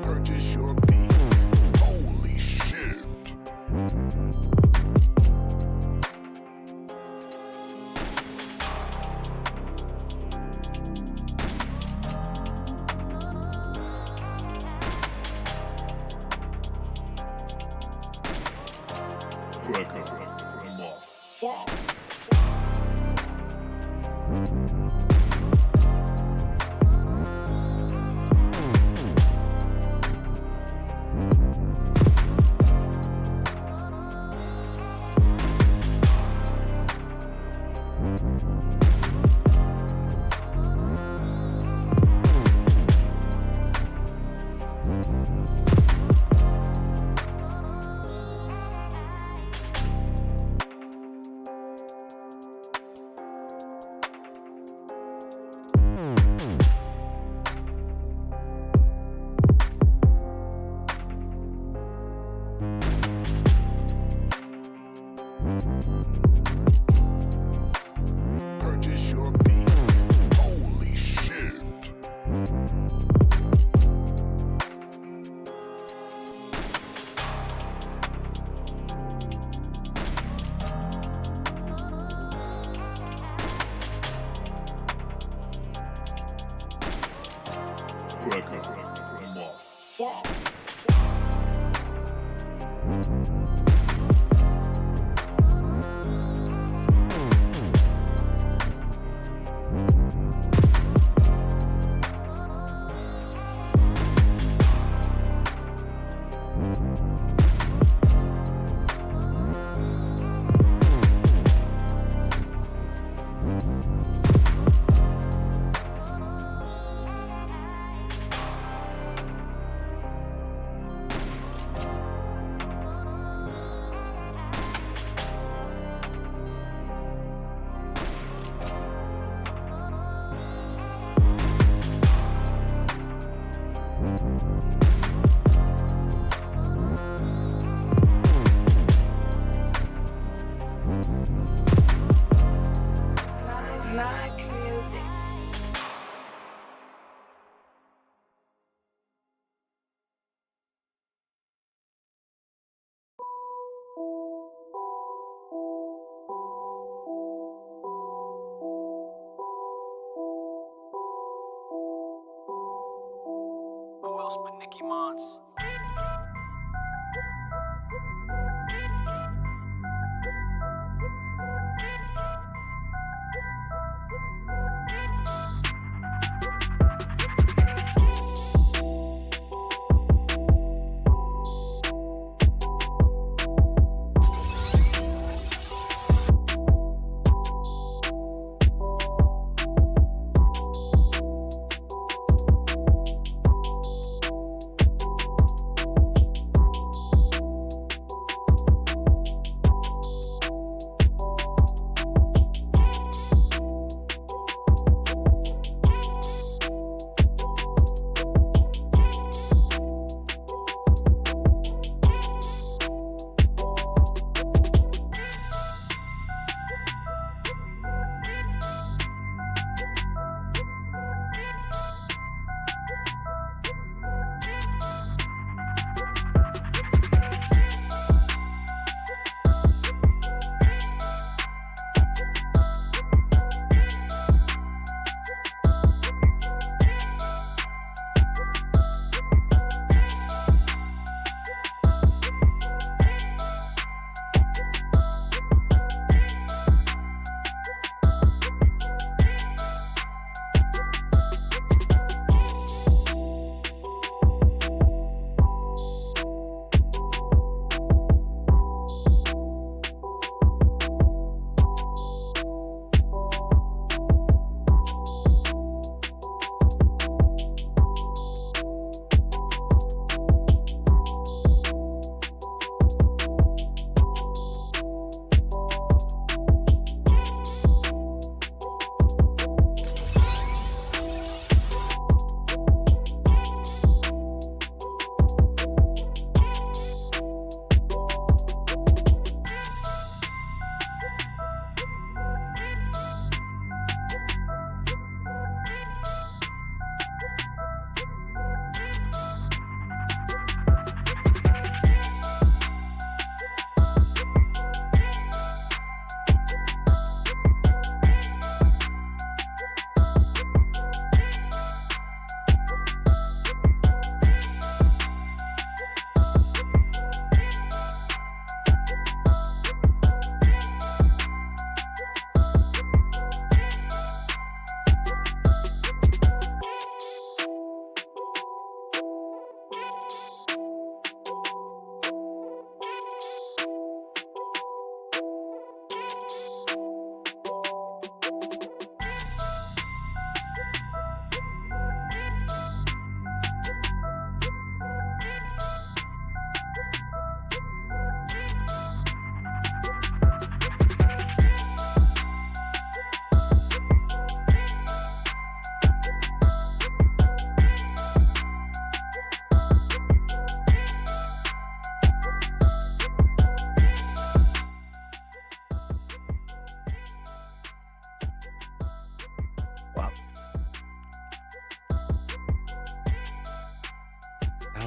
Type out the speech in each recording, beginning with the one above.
Purchase your beats. Holy shit. Purchase your beats. Holy shit. Mac music. Who else but Nicki Mons?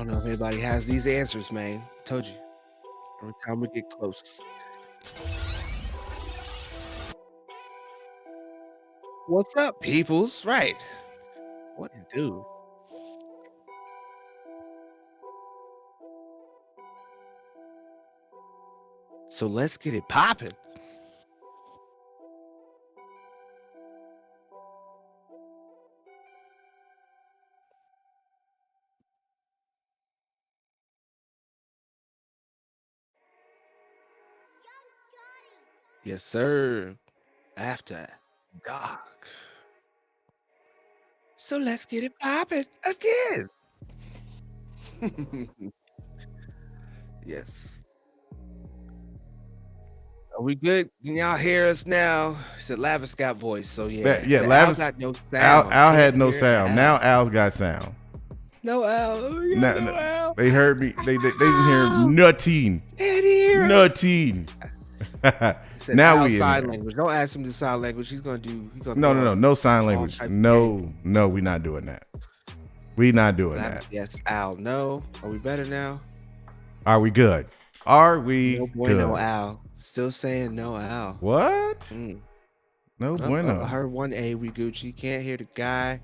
don't know if anybody has these answers, man. Told you. Every time we get close. What's up, peoples? Right. What to do? So let's get it popping. Yes, sir. After dark. So let's get it popping again. Yes. Are we good? Can y'all hear us now? It's a Lava Scott voice. So yeah. Yeah, So Lavis, Al got no Al sound. had Can't no hear sound. Al. Now Al's got sound. No Al. Oh, yeah, Now- no Al. They heard me. They didn't hear nothing. Can't hear. Nothing. Said Now Al we in sign there. language. Don't ask him to sign language. He's gonna do. He's gonna No sign all language. type of No, we not doing that. We not doing that. Yes, Al. No. Are we better now? Are we good? Are we No good? bueno, Al. Still saying no, Al. What? Mm. No Oh, bueno. I heard 1A. We Gucci. Can't hear the guy.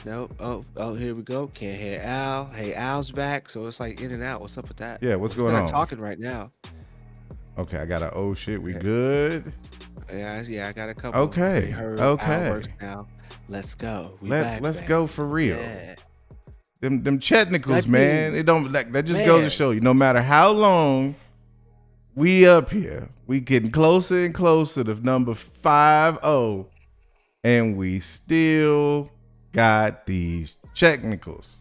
No. Oh, here we go. Can't hear Al. Hey, Al's back. So it's like in and out. What's up with that? Yeah, what's He's going not on? talking right now. Okay, I got a oh shit. We Okay. good. Yeah, I got a couple. Okay, We heard okay. Al works now. Let's go. Let's go for real. Yeah. Them technicals, That man. team- It don't like that. Just goes to Man. show you. No matter how long we up here, we getting closer and closer to number 50, and we still got these technicals.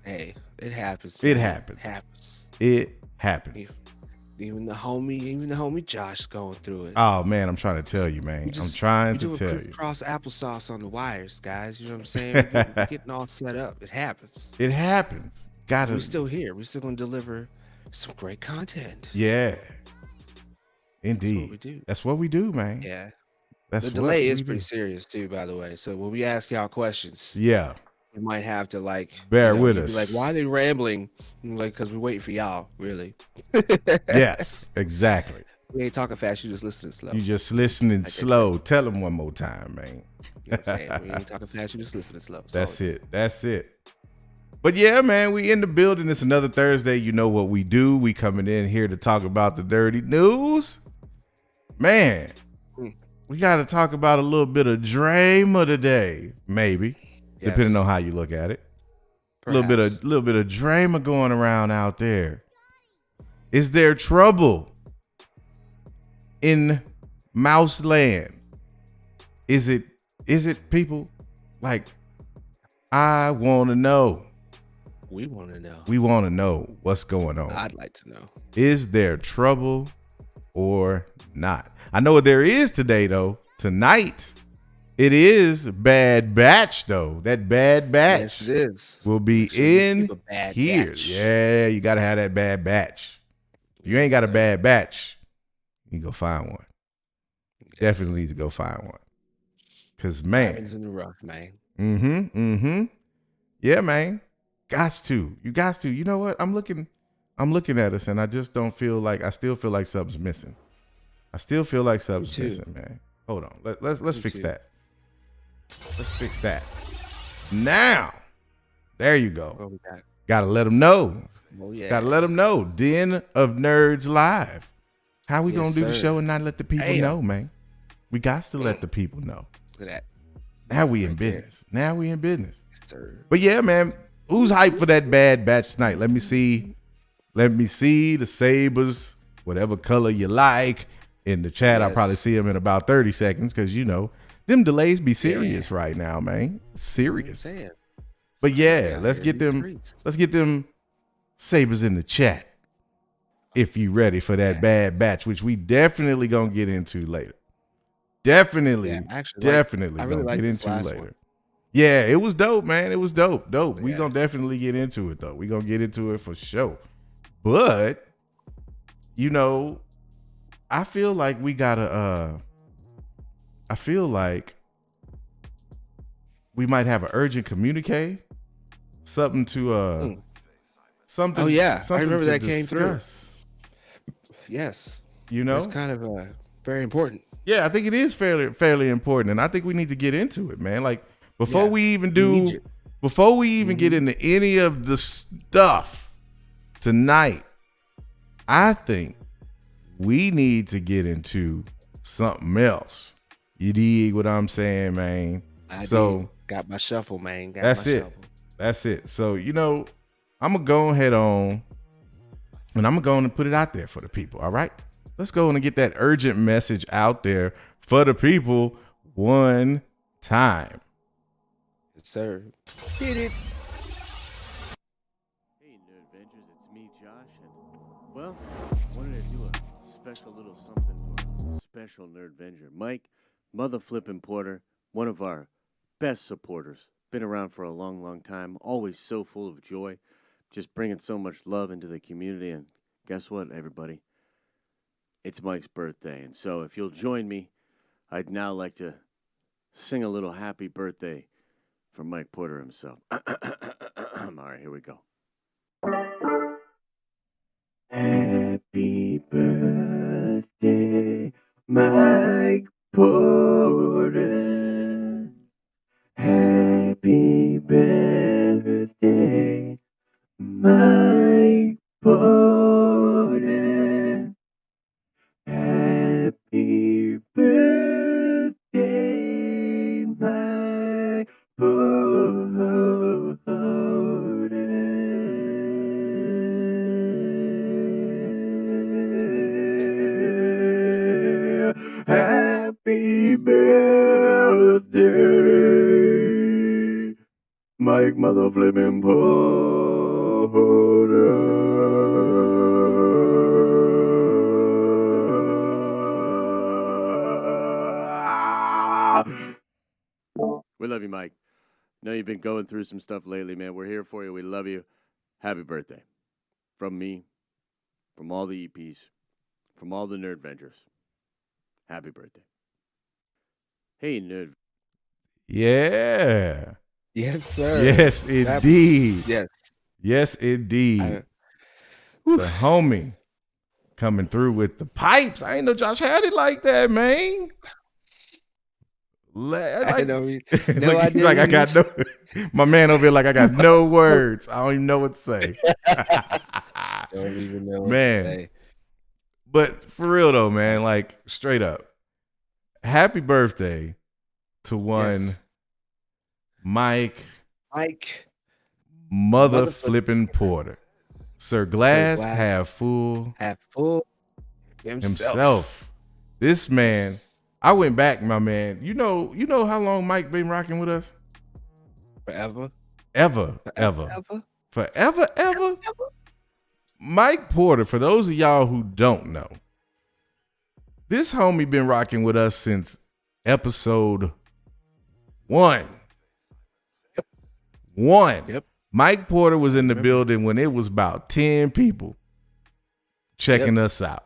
Hey, it happens. It man. happens. Happens. It happens. Even the homie Josh going through it. Oh man, I'm trying to tell you, man. I'm trying We to doing tell you. cross applesauce on the wires, guys. You know what I'm saying? We're getting all set up. It happens. It happens. Gotta. We're still here. We're still gonna deliver some great content. Yeah. That's Indeed. what we do. That's what we do, man. Yeah. That's The what delay we is do. pretty serious too, by the way. So when we ask y'all questions, Yeah. we might have to Bear with you'd be like, us. why are they rambling? And like, because we're waiting for y'all, really. Yes, exactly. We ain't talking fast. You just listening slow. You just listening slow. Tell them one more time, man. You know what I'm saying? We ain't talking fast. You just listening slow. That's it. That's it. But yeah, man, we in the building. It's another Thursday. You know what we do. We coming in here to talk about the dirty news. Man, we got to talk about a little bit of drama today, maybe, depending on how you look at it. A little bit of drama going around out there. Is there trouble in Mouse Land? Is it people? Like, I want to know. We want to know. We want to know what's going on. I'd like to know. Is there trouble or not? I know what there is today, though. Tonight, it is Bad Batch, though. That Bad Batch Yes, it is. will be So you in keep a Bad here. Batch. Yeah, you got to have that Bad Batch. If you ain't got a Bad Batch, you can go find one. Yes. Definitely need to go find one. Because, man. Diamonds in the rough, man. Yeah, man. Gots to. You got to. You know what? I'm looking at us, and I just don't feel like. I still feel like something's missing. I still feel like something's too. missing, man. Hold on. Let's Me fix too. that. Let's fix that. Now, there you go. What we got? Gotta let them know. Oh yeah. Gotta let them know. Den of Nerds Live. How we Yes, gonna do the sir. show and not let the people Damn. know, man? We got to let the people know. Look at that. Now we in Right there. business. Now we in business. Yes, sir. But yeah, man, who's hyped for that Bad Batch tonight? Let me see. Let me see the sabers, whatever color you like. In the chat, I'll Yes. probably see them in about 30 seconds because, you know, them delays be serious right now, man. Serious. Saying. But yeah, Out let's here get in these them. streets. Let's get them sabers in the chat. If you ready for that Yeah. Bad Batch, which we definitely gonna get into later. Definitely, Yeah, actually, definitely I really gonna like get this into last later. one. Yeah, it was dope, man. It was dope. We Yeah. gonna definitely get into it though. We gonna get into it for sure. But you know, I feel like we gotta. I feel like we might have an urgent communique, something to something. Oh yeah, I something remember to that came through. discuss, Yes, You that's know? kind of very important. Yeah, I think it is fairly important, and I think we need to get into it, man. Like before Yeah, we even we need do, you. before we even get Mhm. into any of the stuff tonight, I think we need to get into something else. You dig what I'm saying, man? I So did. Got my shuffle, man. Got that's my it. shuffle. That's it. So I'm gonna go ahead on, and I'm going to put it out there for the people. All right, let's go and get that urgent message out there for the people one time. Yes, sir. Hit it. Hey, Nerd Adventures, it's me, Josh, and, well, wanted to do a special little something for a special Nerd Avenger. Mike, Mother Flippin' Porter, one of our best supporters. Been around for a long, long time, always so full of joy, just bringing so much love into the community, and guess what, everybody? It's Mike's birthday, and so if you'll join me, I'd now like to sing a little happy birthday for Mike Porter himself. All right, here we go. Happy birthday, Mike Porter. Happy birthday, Mike Porter. Happy birthday, Mike Porter. Happy birthday, Mike Mother Flippin' Porter. We love you, Mike. Know you've been going through some stuff lately, man. We're here for you. We love you. Happy birthday. From me, from all the EPs, from all the Nerd Ventures. Happy birthday. Hey, Nerd. Yeah. Yes, sir. Yes, That- indeed. Yes. Yes, indeed. Whew. The homie coming through with the pipes. I ain't know Josh had it like that, man. I know. Look, No, I he's like, I got no. My man over here, like, I got no words. I don't even know what to say. Don't even know. What Man. To say. But for real though, man, like straight up, happy birthday to one Yes. Mike Mike. Mother Flippin' Porter. Sir Glass Glass. half full Half full. himself. This man, I went back, my man. You know how long Mike been rocking with us? Forever. Ever. Ever. Forever. Mike Porter, for those of y'all who don't know, this homie been rocking with us since episode 1. Yep. Mike Porter was in the building when it was about 10 people checking us out.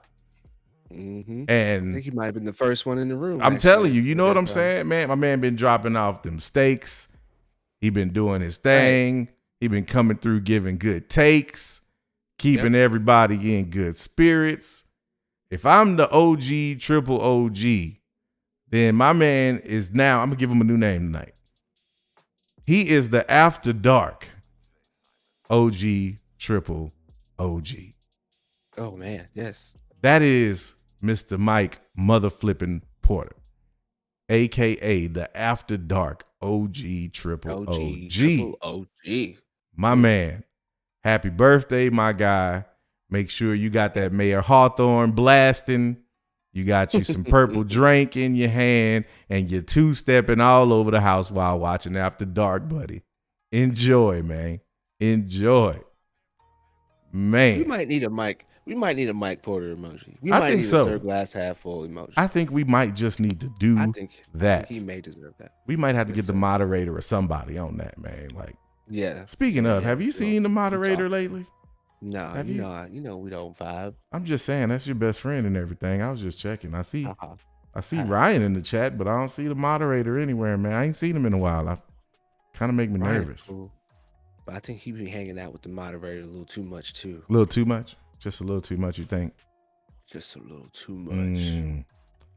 Mm-hmm. I And think he might have been the first one in the room. I'm actually, telling you, you know at what that I'm time. saying, man? My man been dropping off them steaks. He been doing his thing. He been coming through giving good takes, keeping everybody in good spirits. If I'm the OG, triple OG, then my man is now, I'm going to give him a new name tonight. He is the After Dark OG, triple OG. Oh man, yes. That is Mr. Mike Mother Flippin' Porter, a.k.a. the After Dark OG, triple OG. Triple OG. My man, happy birthday, my guy. Make sure you got that Mayor Hawthorne blasting. You got you some purple drink in your hand, and you're two-stepping all over the house while watching After Dark, buddy. Enjoy, man. Enjoy. Man. We might need a Mike. We might need a Mike Porter emoji. We I might think need so. a Sir Glass half full emoji. I think we might just need to do I think that. he may deserve that. We might have to Yes, get the sir. moderator or somebody on that, man. Like, Yeah. speaking of, have you well, seen the moderator talk. lately? No, Have you you? know, you know we don't vibe. I'm just saying that's your best friend and everything. I was just checking. I see Uh-huh. Ryan in the chat, but I don't see the moderator anywhere, man. I ain't seen him in a while. I kind of make me Ryan, nervous. cool. but I think he be hanging out with the moderator a little too much too. A little too much? Just a little too much, you think? Just a little too much.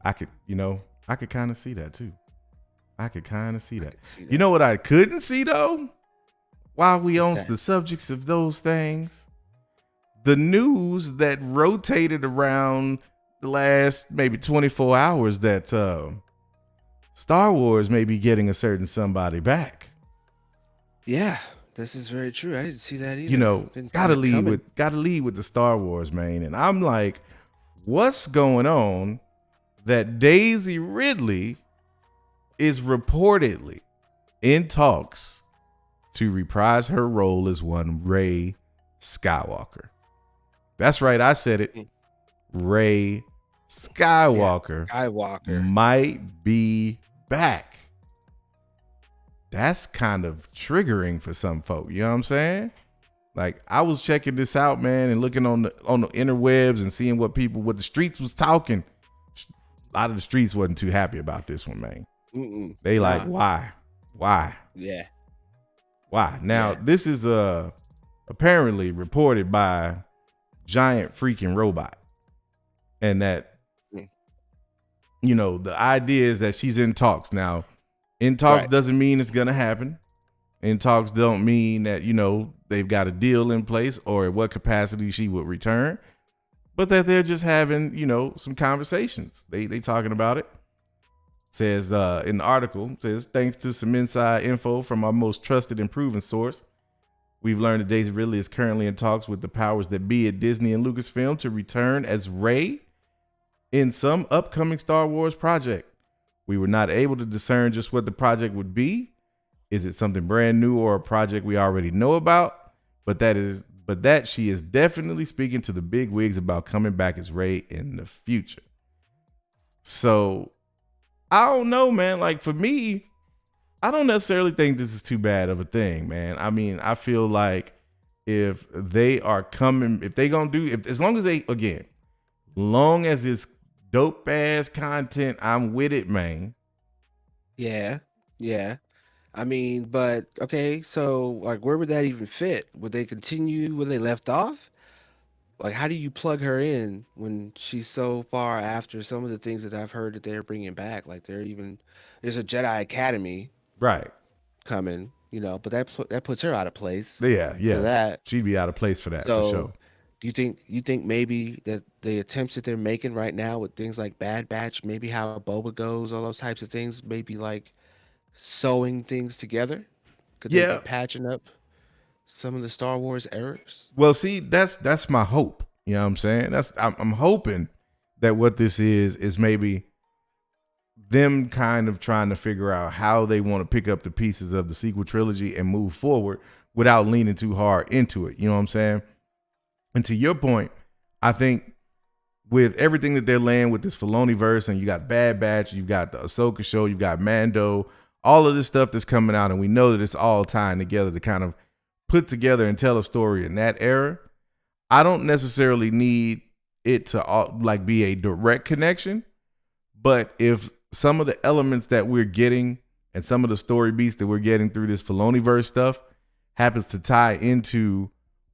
I could kind of see that too. I could kind of see that. See You that. know what I couldn't see though? While we What's on that? the subjects of those things, the news that rotated around the last maybe 24 hours that Star Wars may be getting a certain somebody back. Yeah, this is very true. I didn't see that either. You know, Didn't see gotta that lead coming. with the Star Wars, man. And I'm like, what's going on that Daisy Ridley is reportedly in talks to reprise her role as one Rey Skywalker. That's right, I said it. Rey Skywalker Skywalker. might be back. That's kind of triggering for some folk. You know what I'm saying? Like, I was checking this out, man, and looking on the interwebs and seeing what the streets was talking. A lot of the streets wasn't too happy about this one, man. They like, why? Yeah. Why? Now, Yeah. this is apparently reported by Giant Freaking Robot. And that, you know, the idea is that she's in talks. Now, in talks Right. doesn't mean it's going to happen. In talks don't mean that, you know, they've got a deal in place or at what capacity she would return, but that they're just having, you know, some conversations. They talking about it. Says in the article, says, thanks to some inside info from our most trusted and proven source, we've learned that Daisy Ridley is currently in talks with the powers that be at Disney and Lucasfilm to return as Rey in some upcoming Star Wars project. We were not able to discern just what the project would be. Is it something brand new or a project we already know about? But that she is definitely speaking to the big wigs about coming back as Rey in the future. So I don't know, man. Like, for me, I don't necessarily think this is too bad of a thing, man. I mean, I feel like if they are coming, if they gonna do, as long as it's dope ass content, I'm with it, man. Yeah. Yeah. I mean, but okay, so like where would that even fit? Would they continue where they left off? Like, how do you plug her in when she's so far after some of the things that I've heard that they're bringing back? Like, there's a Jedi Academy Right. coming, you know, but that puts her out of place Yeah. for that. She'd be out of place for that, for So, sure. do you think maybe that the attempts that they're making right now with things like Bad Batch, maybe how Boba goes, all those types of things, maybe like sewing things together? Could they Yeah. be patching up some of the Star Wars errors? Well, see, that's my hope. You know what I'm saying? I'm hoping that what this is maybe them kind of trying to figure out how they want to pick up the pieces of the sequel trilogy and move forward without leaning too hard into it. You know what I'm saying? And to your point, I think with everything that they're laying with this Filoni verse, and you got Bad Batch, you've got the Ahsoka show, you've got Mando, all of this stuff that's coming out, and we know that it's all tying together to kind of put together and tell a story in that era. I don't necessarily need it to like be a direct connection, but if some of the elements that we're getting and some of the story beats that we're getting through this Filoniverse stuff happens to tie into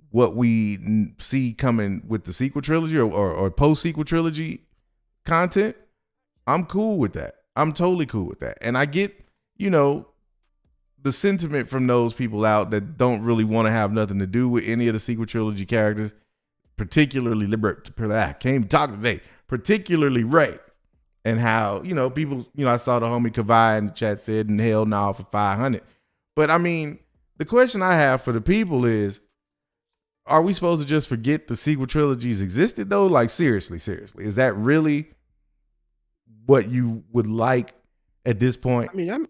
what we see coming with the sequel trilogy or post-sequel trilogy content, I'm cool with that. I'm totally cool with that. And I get, you know, the sentiment from those people out that don't really want to have nothing to do with any of the sequel trilogy characters, particularly particularly Rey. And how, you know, people, you know, I saw the homie Kavai in the chat said, and hell no for 500. But I mean, the question I have for the people is, are we supposed to just forget the sequel trilogies existed though? Like, seriously, is that really what you would like at this point? I mean,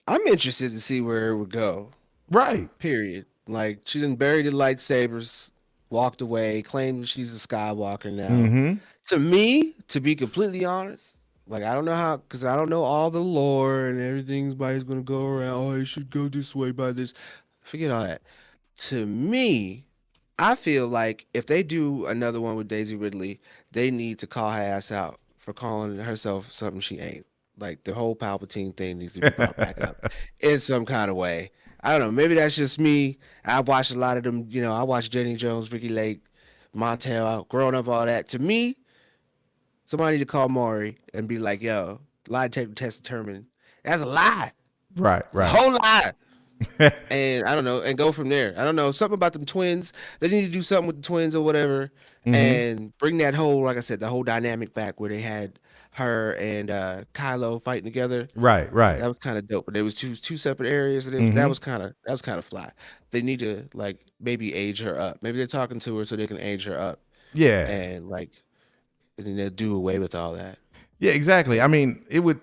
I'm interested to see where it would go. Right. Period. Like, she done buried the lightsabers, walked away, claimed she's a Skywalker now. Mm-hmm. To me, to be completely honest, like, I don't know how, because I don't know all the lore and everything's gonna go around. Oh, it should go this way by this. Forget all that. To me, I feel like if they do another one with Daisy Ridley, they need to call her ass out for calling herself something she ain't. Like, the whole Palpatine thing needs to be brought back up in some kind of way. I don't know. Maybe that's just me. I've watched a lot of them. You know, I watched Jenny Jones, Ricky Lake, Montel, growing up, all that. To me, somebody need to call Maury and be like, "Yo, lie detector test determined that's a lie, Right, it's a right. whole lie." And I don't know, and go from there. I don't know, something about them twins. They need to do something with the twins or whatever, Hmm. and bring that whole, like I said, the whole dynamic back where they had her and Kylo fighting together. Right, right. That was kind of dope. But there was two separate areas, and that Hmm. was kind of fly. They need to like maybe age her up. Maybe they're talking to her so they can age her up, Yeah. and like, and then they'll do away with all that. Yeah, exactly. I mean, it would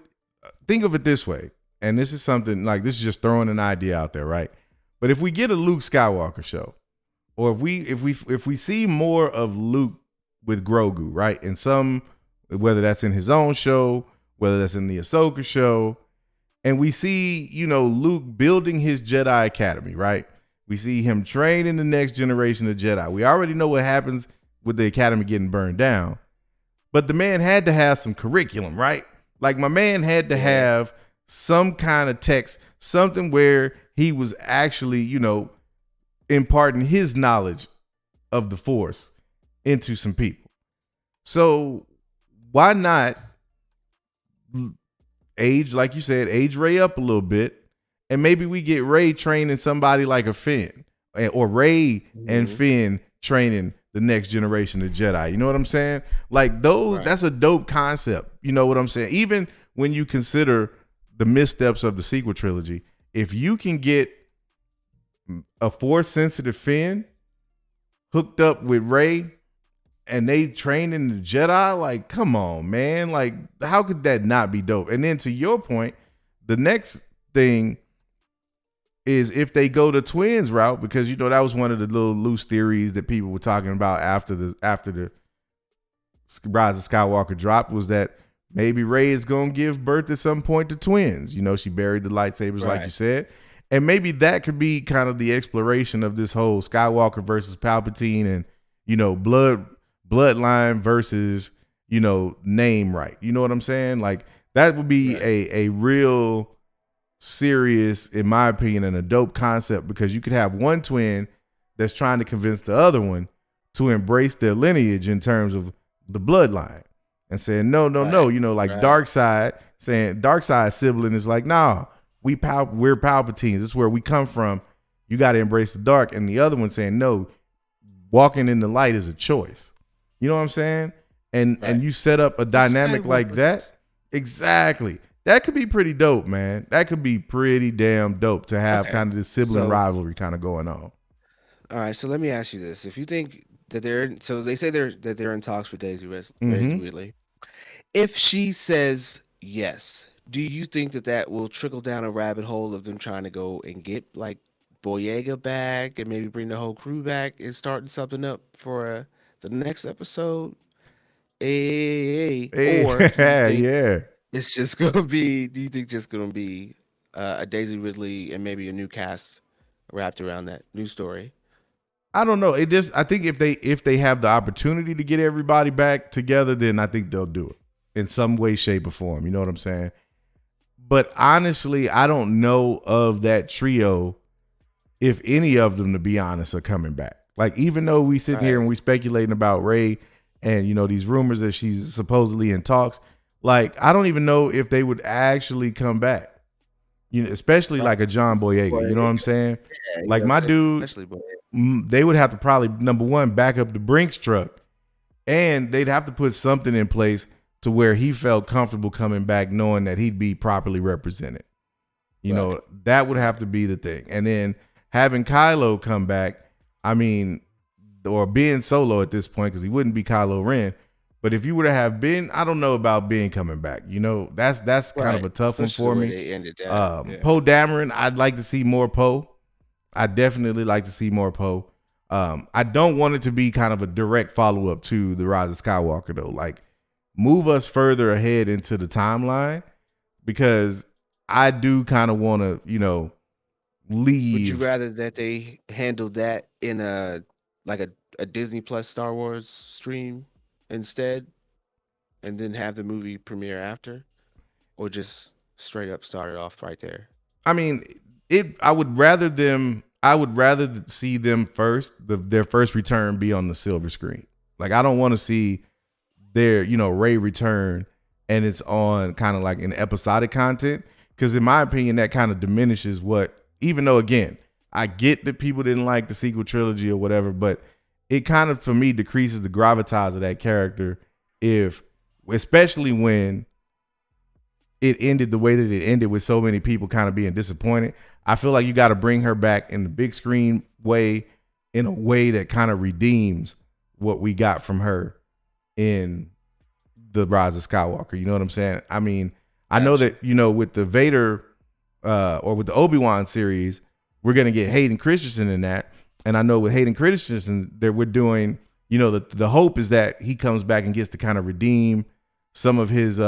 think of it this way, and this is something like this is just throwing an idea out there, right? But if we get a Luke Skywalker show, or if we see more of Luke with Grogu, right? In some, whether that's in his own show, whether that's in the Ahsoka show, and we see, Luke building his Jedi Academy, right? We see him training the next generation of Jedi. We already know what happens with the Academy getting burned down, but the man had to have some curriculum, right? Like my man had to Yeah. have some kind of text, something where he was actually, imparting his knowledge of the Force into some people. So why not age, like you said, age Ray up a little bit, and maybe we get Ray training somebody like a Finn, or Ray and Mhm. Finn training the next generation of Jedi. You know what I'm saying? Like those, Right. that's a dope concept. You know what I'm saying? Even when you consider the missteps of the sequel trilogy, if you can get a Force sensitive Finn hooked up with Ray and they training the Jedi, like, come on, man. Like, how could that not be dope? And then to your point, the next thing is if they go the twins route, because that was one of the little loose theories that people were talking about after the Rise of Skywalker dropped, was that maybe Rey is gonna give birth at some point to twins. She buried the lightsabers, like you Right. said. And maybe that could be kind of the exploration of this whole Skywalker versus Palpatine, and bloodline versus name right. You know what I'm saying? Like that would be Right. a real serious, in my opinion, and a dope concept, because you could have one twin that's trying to convince the other one to embrace their lineage in terms of the bloodline, and saying no, no, no. Right. Like Right. Dark side sibling is like, nah, we're Palpatines. This is where we come from. You got to embrace the dark. And the other one saying, no, walking in the light is a choice. You know what I'm saying? And Right. you set up a dynamic like that. Exactly. That could be pretty dope, man. That could be pretty damn dope to have Okay. kind of this sibling So, rivalry kind of going on. all right. So let me ask you this: if you think that so they say they're in talks with Daisy Mm-hmm. Ridley. If she says yes, do you think that will trickle down a rabbit hole of them trying to go and get like Boyega back and maybe bring the whole crew back and starting something up for the next episode? Or do you think Yeah. it's just gonna be? Do you think just gonna be a Daisy Ridley and maybe a new cast wrapped around that new story? I don't know. I think if they have the opportunity to get everybody back together, then I think they'll do it in some way, shape, or form. You know what I'm saying? But honestly, I don't know of that trio if any of them, to be honest, are coming back. Like, even though we sitting here Right. and we speculating about Ray and these rumors that she's supposedly in talks, like I don't even know if they would actually come back. Especially like a John Boyega. You know what I'm saying? Yeah, Like my dude, especially Boyega. they would have to probably, number one, back up the Brinks truck, and they'd have to put something in place to where he felt comfortable coming back, knowing that he'd be properly represented. Right. That would have to be the thing. And then having Kylo come back, I mean, or being Solo at this point, because he wouldn't be Kylo Ren. But if you were to have Ben, I don't know about Ben coming back. That's kind of Right. a tough one Especially for the way me. they ended that. Yeah. Poe Dameron, I'd like to see more Poe. I definitely like to see more Poe. I don't want it to be kind of a direct follow up to the Rise of Skywalker though. Like, move us further ahead into the timeline, because I do kind of want to, leave. Would you rather that they handled that in like a Disney Plus Star Wars stream instead, and then have the movie premiere after, or just straight up start it off right there? I mean, I would rather see them first, their first return be on the silver screen. Like I don't want to see their, Ray return and it's on kind of like an episodic content. Because in my opinion, that kind of diminishes even though again, I get that people didn't like the sequel trilogy or whatever, but it kind of, for me, decreases the gravitas of that character especially when it ended the way that it ended with so many people kind of being disappointed. I feel like you got to bring her back in the big screen way, in a way that kind of redeems what we got from her in the Rise of Skywalker. You know what I'm saying? I mean, I know that, with the Vader or with the Obi-Wan series, we're going to get Hayden Christensen in that. And I know with Hayden Christensen that we're doing, the hope is that he comes back and gets to kind of redeem some of his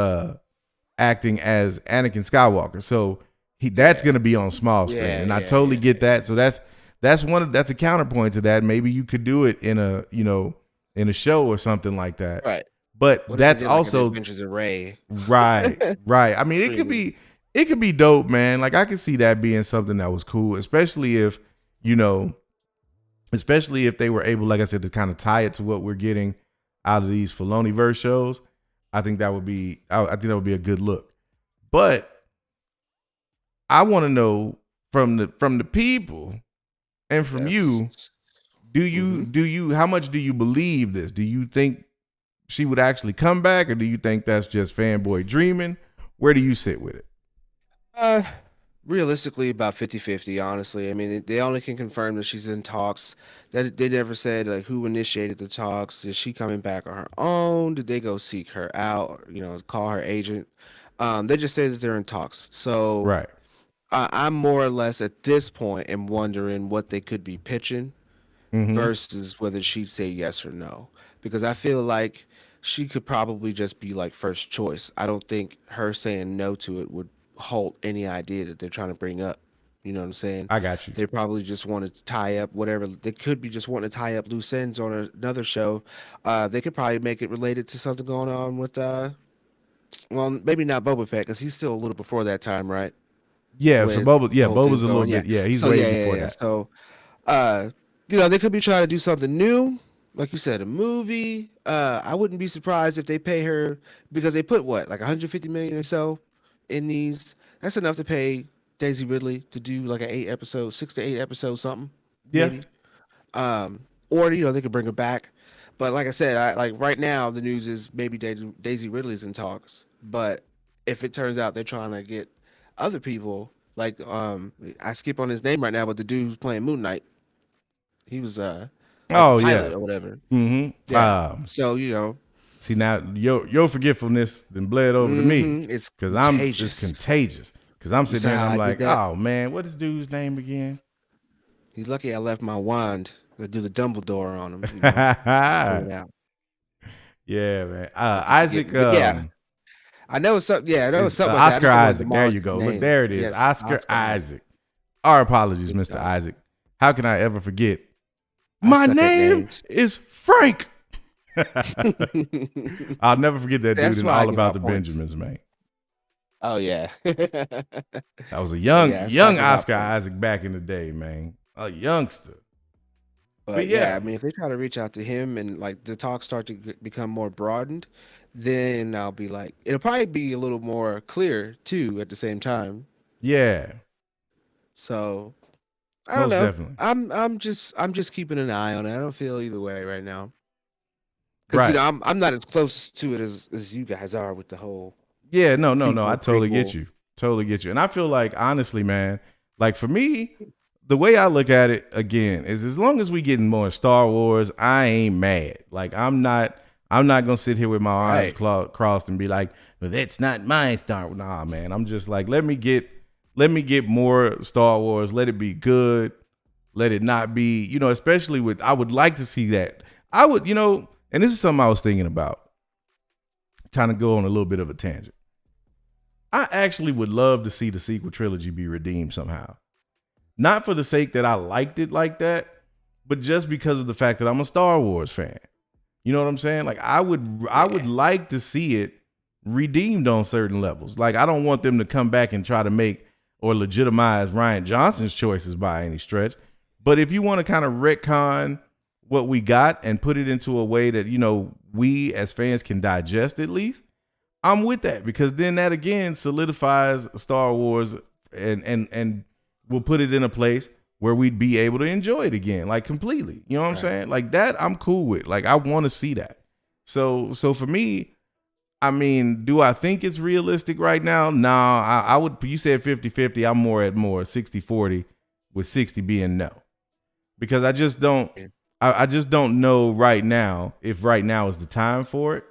acting as Anakin Skywalker. So that's going to be on small screen. And I totally get that. So that's a counterpoint to that. Maybe you could do it in a show or something like that. Right. But that's also Adventures of Ray. Right. I mean, it could be dope, man. Like I could see that being something that was cool, especially if they were able, like I said, to kind of tie it to what we're getting out of these Filoni-verse shows. I think that would be a good look. But I want to know from the people and from you, do you how much do you believe this? Do you think she would actually come back, or do you think that's just fanboy dreaming? Where do you sit with it? Realistically, about 50-50, honestly. I mean, they only can confirm that she's in talks. That they never said like who initiated the talks. Is she coming back on her own? Did they go seek her out? Call her agent. They just say that they're in talks. So Right. I'm more or less at this point am wondering what they could be pitching versus whether she'd say yes or no. Because I feel like she could probably just be like first choice. I don't think her saying no to it would halt any idea that they're trying to bring up. You know what I'm saying? I got you. They probably just want to tie up whatever. They could be just wanting to tie up loose ends on another show. They could probably make it related to something going on with, well, maybe not Boba Fett because he's still a little before that time, right? Yeah, With so Boba's the whole a thing little going, bit, he's So way before that. So, they could be trying to do something new, like you said, a movie. I wouldn't be surprised if they pay her because they put what, like 150 million or so in these. That's enough to pay Daisy Ridley to do like an 6 to 8 episodes, something. Yeah. Maybe. Or they could bring her back. But like I said, right now the news is maybe Daisy Ridley's in talks. But if it turns out they're trying to get other people, like I skip on his name right now, but the dude who's playing Moon Knight, he was the pilot or whatever. Mm-hmm. Yeah. So see now your forgetfulness then bled over to me. It's because contagious. It's contagious. Because I'm sitting there and I'm how I like, did that? oh man, what is dude's name again? He's lucky I left my wand to do the Dumbledore on him. Just throw it out. Yeah, man. Isaac. But yeah. I know it's something. Yeah, I know it's something. Like Oscar that. Isaac. There you go. Name. Look, there it is. Yes, Oscar Isaac. Our apologies, Good Mr. job. Isaac. How can I ever forget? I My suck at name names. is Frank. I'll never forget that That's dude in why I All give About out the points. Benjamins, man. Oh yeah. That was a young Yeah, that's why I give out Oscar points. Isaac back in the day, man. A youngster. But yeah. yeah, I mean, if they try to reach out to him and like the talks start to become more broadened, then I'll be like, it'll probably be a little more clear too at the same time. Yeah. So I don't Most know. definitely. I'm just keeping an eye on it. I don't feel either way right now. Because Right. I'm not as close to it as you guys are with the whole. Yeah, no. Sequel, I totally get prequel. you. Totally get you. And I feel like, honestly, man, like for me, the way I look at it again is as long as we getting more Star Wars, I ain't mad. Like I'm not gonna sit here with my arms crossed and be like, well, that's not my Star Wars. Nah, man. I'm just like, let me get more Star Wars. Let it be good. Let it not be, especially with, I would like to see that. I would, and this is something I was thinking about. Trying to go on a little bit of a tangent. I actually would love to see the sequel trilogy be redeemed somehow. Not for the sake that I liked it like that, but just because of the fact that I'm a Star Wars fan. You know what I'm saying? Like I would like to see it redeemed on certain levels. Like I don't want them to come back and try to make or legitimize Ryan Johnson's choices by any stretch. But if you want to kind of retcon what we got and put it into a way that, we as fans can digest at least, I'm with that, because then that again solidifies Star Wars and will put it in a place where we'd be able to enjoy it again, like completely. You know what I'm saying? Like that, I'm cool with. Like I want to see that. So for me, I mean, do I think it's realistic right now? No, I would. You said 50-50. I'm more 60-40, with 60 being no, because I just don't. I just don't know right now if right now is the time for it.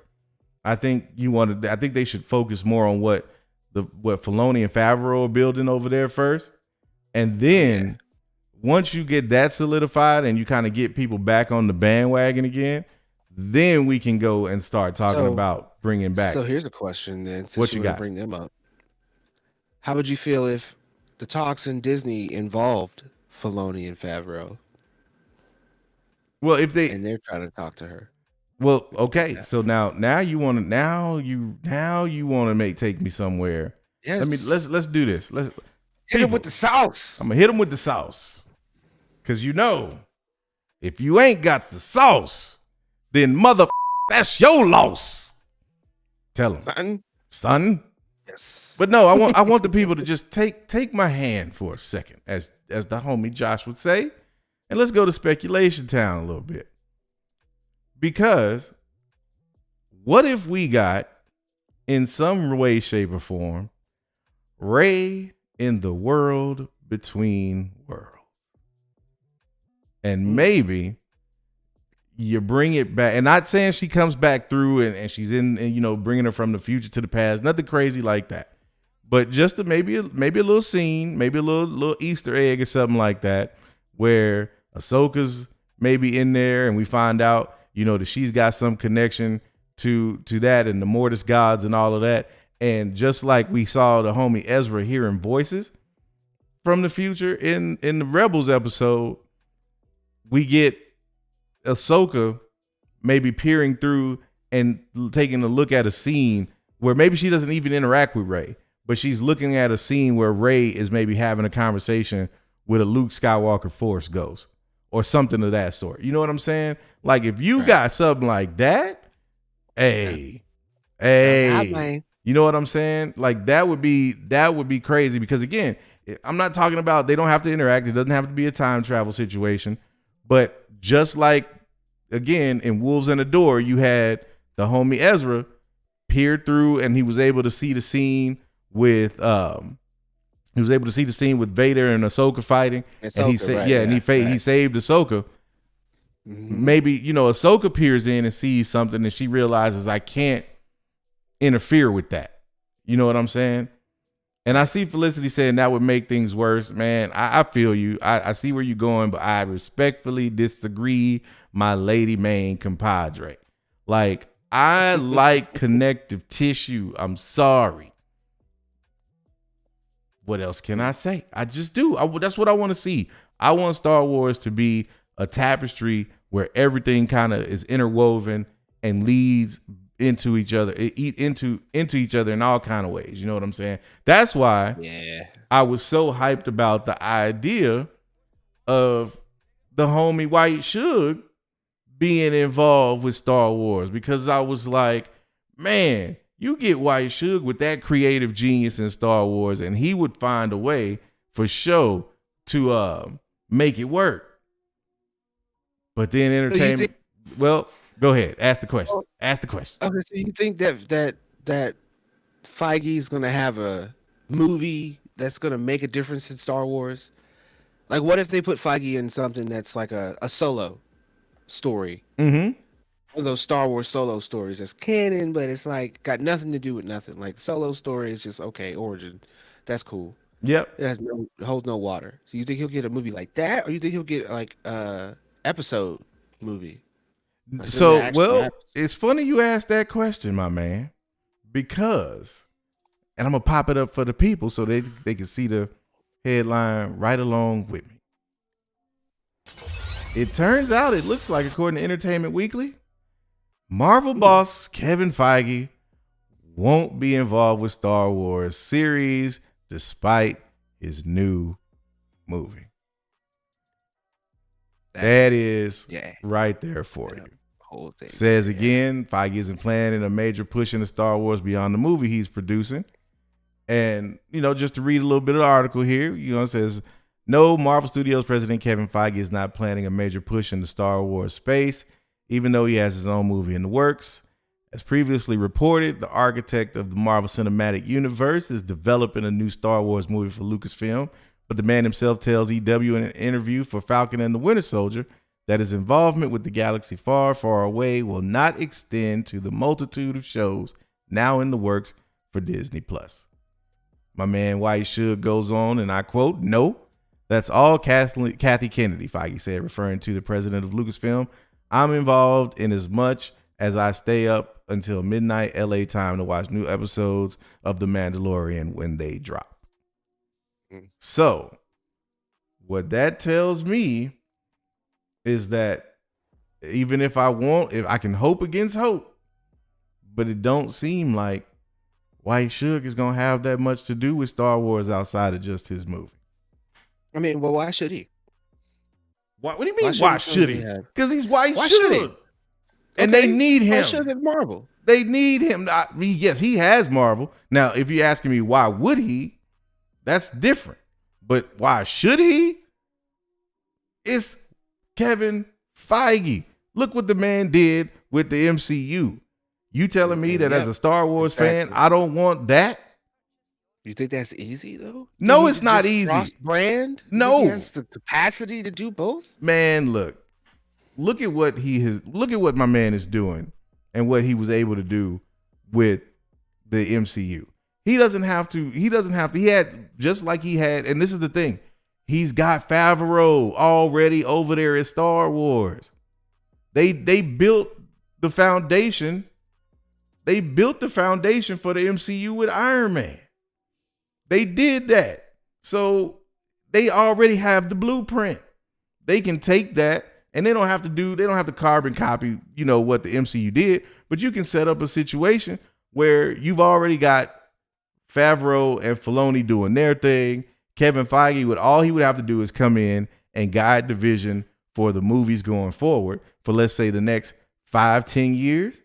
I think I think they should focus more on what Filoni and Favreau are building over there first, and then once you get that solidified and you kind of get people back on the bandwagon again, then we can go and start talking about bringing back. So here's a question then. Since What you got? Bring them up. How would you feel if the talks in Disney involved Filoni and Favreau? Well, if they and they're trying to talk to her. Well, okay. So now you want to take me somewhere. Yes. Let's do this. Let's hit him with the sauce. I'm gonna hit him with the sauce, because if you ain't got the sauce, then that's your loss. Tell him, son. Yes. But no, I want the people to just take my hand for a second, as the homie Josh would say, and let's go to speculation town a little bit. Because what if we got, in some way, shape, or form, Rey in the world between worlds? And maybe you bring it back, and not saying she comes back through and she's in, bringing her from the future to the past, nothing crazy like that. But just maybe a little scene, maybe a little Easter egg or something like that, where Ahsoka's maybe in there and we find out, that she's got some connection to that and the Mortis gods and all of that. And just like we saw the homie Ezra hearing voices from the future in the Rebels episode, we get Ahsoka maybe peering through and taking a look at a scene where maybe she doesn't even interact with Rey, but she's looking at a scene where Rey is maybe having a conversation with a Luke Skywalker Force ghost or something of that sort. You know what I'm saying? Like if you got something like that, hey, you know what I'm saying? Like that would be crazy, because again, I'm not talking about they don't have to interact. It doesn't have to be a time travel situation, but just like again in Wolves and the Door, you had the homie Ezra peered through and he was able to see the scene with Vader and Ahsoka fighting, and he said, he saved Ahsoka. Mm-hmm. Maybe Ahsoka peers in and sees something, and she realizes I can't interfere with that. You know what I'm saying? And I see Felicity saying that would make things worse. Man, I feel you. I see where you're going, but I respectfully disagree, my lady main compadre. Like I like connective tissue. I'm sorry. What else can I say? I just do. That's what I want to see. I want Star Wars to be a tapestry where everything kind of is interwoven and leads into each other, into each other in all kind of ways. You know what I'm saying? That's why I was so hyped about the idea of the homie White Suge being involved with Star Wars, because I was like, man, you get White Suge with that creative genius in Star Wars, and he would find a way for show to make it work. But then entertainment. Well, go ahead. Ask the question. Okay, so you think that Feige is going to have a movie that's going to make a difference in Star Wars? Like, what if they put Feige in something that's like a solo story? Mm-hmm. One of those Star Wars solo stories that's canon, but it's like got nothing to do with nothing. Like solo story is just okay, origin. That's cool. Yep. It holds no water. So you think he'll get a movie like that, or you think he'll get like episode movie? So, well, it's funny you asked that question, my man, because, and I'm going to pop it up for the people so they can see the headline right along with me. It turns out, it looks like, according to Entertainment Weekly, Marvel boss Kevin Feige won't be involved with Star Wars series despite his new movie. That is yeah, right there for yeah, you. whole thing. Says yeah. again, Feige isn't planning a major push into Star Wars beyond the movie he's producing. And, just to read a little bit of the article here, it says, no, Marvel Studios president Kevin Feige is not planning a major push into Star Wars space, even though he has his own movie in the works. As previously reported, the architect of the Marvel Cinematic Universe is developing a new Star Wars movie for Lucasfilm, but the man himself tells EW in an interview for Falcon and the Winter Soldier that his involvement with the galaxy far, far away will not extend to the multitude of shows now in the works for Disney+. My man White Suge goes on, and I quote, no, that's all Kathy Kennedy, Feige said, referring to the president of Lucasfilm. I'm involved in as much as I stay up until midnight LA time to watch new episodes of The Mandalorian when they drop. So what that tells me is that even if I can hope against hope, but it don't seem like White Suge is going to have that much to do with Star Wars outside of just his movie. I mean, well, why should he? What do you mean, why should he? Because he's White Why should he? Suge. And they need him. Why should have Marvel? They need him. Yes, he has Marvel. Now, if you're asking me why would he, that's different. But why should he? It's Kevin Feige. Look what the man did with the MCU. You telling me that as a Star Wars fan, I don't want that? You think that's easy though? No, it's not easy. Cross-brand? No. He has the capacity to do both? Man, look at what my man is doing and what he was able to do with the MCU. He had, just like he had, and this is the thing, he's got Favreau already over there at Star Wars. They built the foundation. They built the foundation for the MCU with Iron Man. They did that. So they already have the blueprint. They can take that and they don't have to carbon copy, what the MCU did, but you can set up a situation where you've already got Favreau and Filoni doing their thing. Kevin Feige, all he would have to do is come in and guide the vision for the movies going forward for, let's say, the next 5-10 years.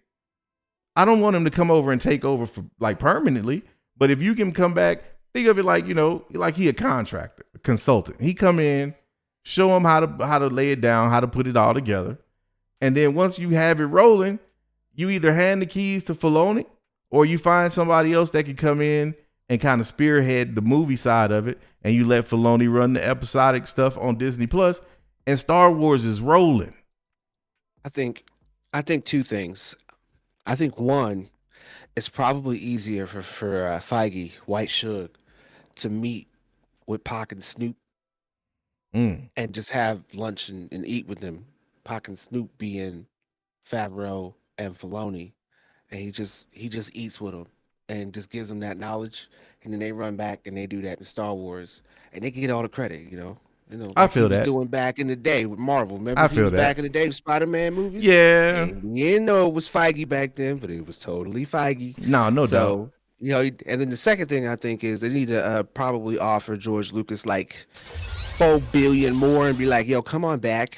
I don't want him to come over and take over for permanently, but if you can come back, think of it like he a contractor, a consultant. He come in, show him how to lay it down, how to put it all together. And then once you have it rolling, you either hand the keys to Filoni or you find somebody else that can come in and kind of spearhead the movie side of it. And you let Filoni run the episodic stuff on Disney Plus, and Star Wars is rolling. I think two things. I think one, it's probably easier for Feige, White Suge, to meet with Pac and Snoop and just have lunch and eat with them. Pac and Snoop being Favreau and Filoni, and he just eats with them and just gives them that knowledge, and then they run back and they do that in Star Wars, and they get all the credit, I feel he was that. doing back in the day with Marvel. Remember, I feel that. back in the day with Spider-Man movies. Yeah, And we didn't know it was Feige back then, but it was totally Feige. no doubt. And then the second thing I think is they need to probably offer George Lucas like $4 billion more and be like, "Yo, come on back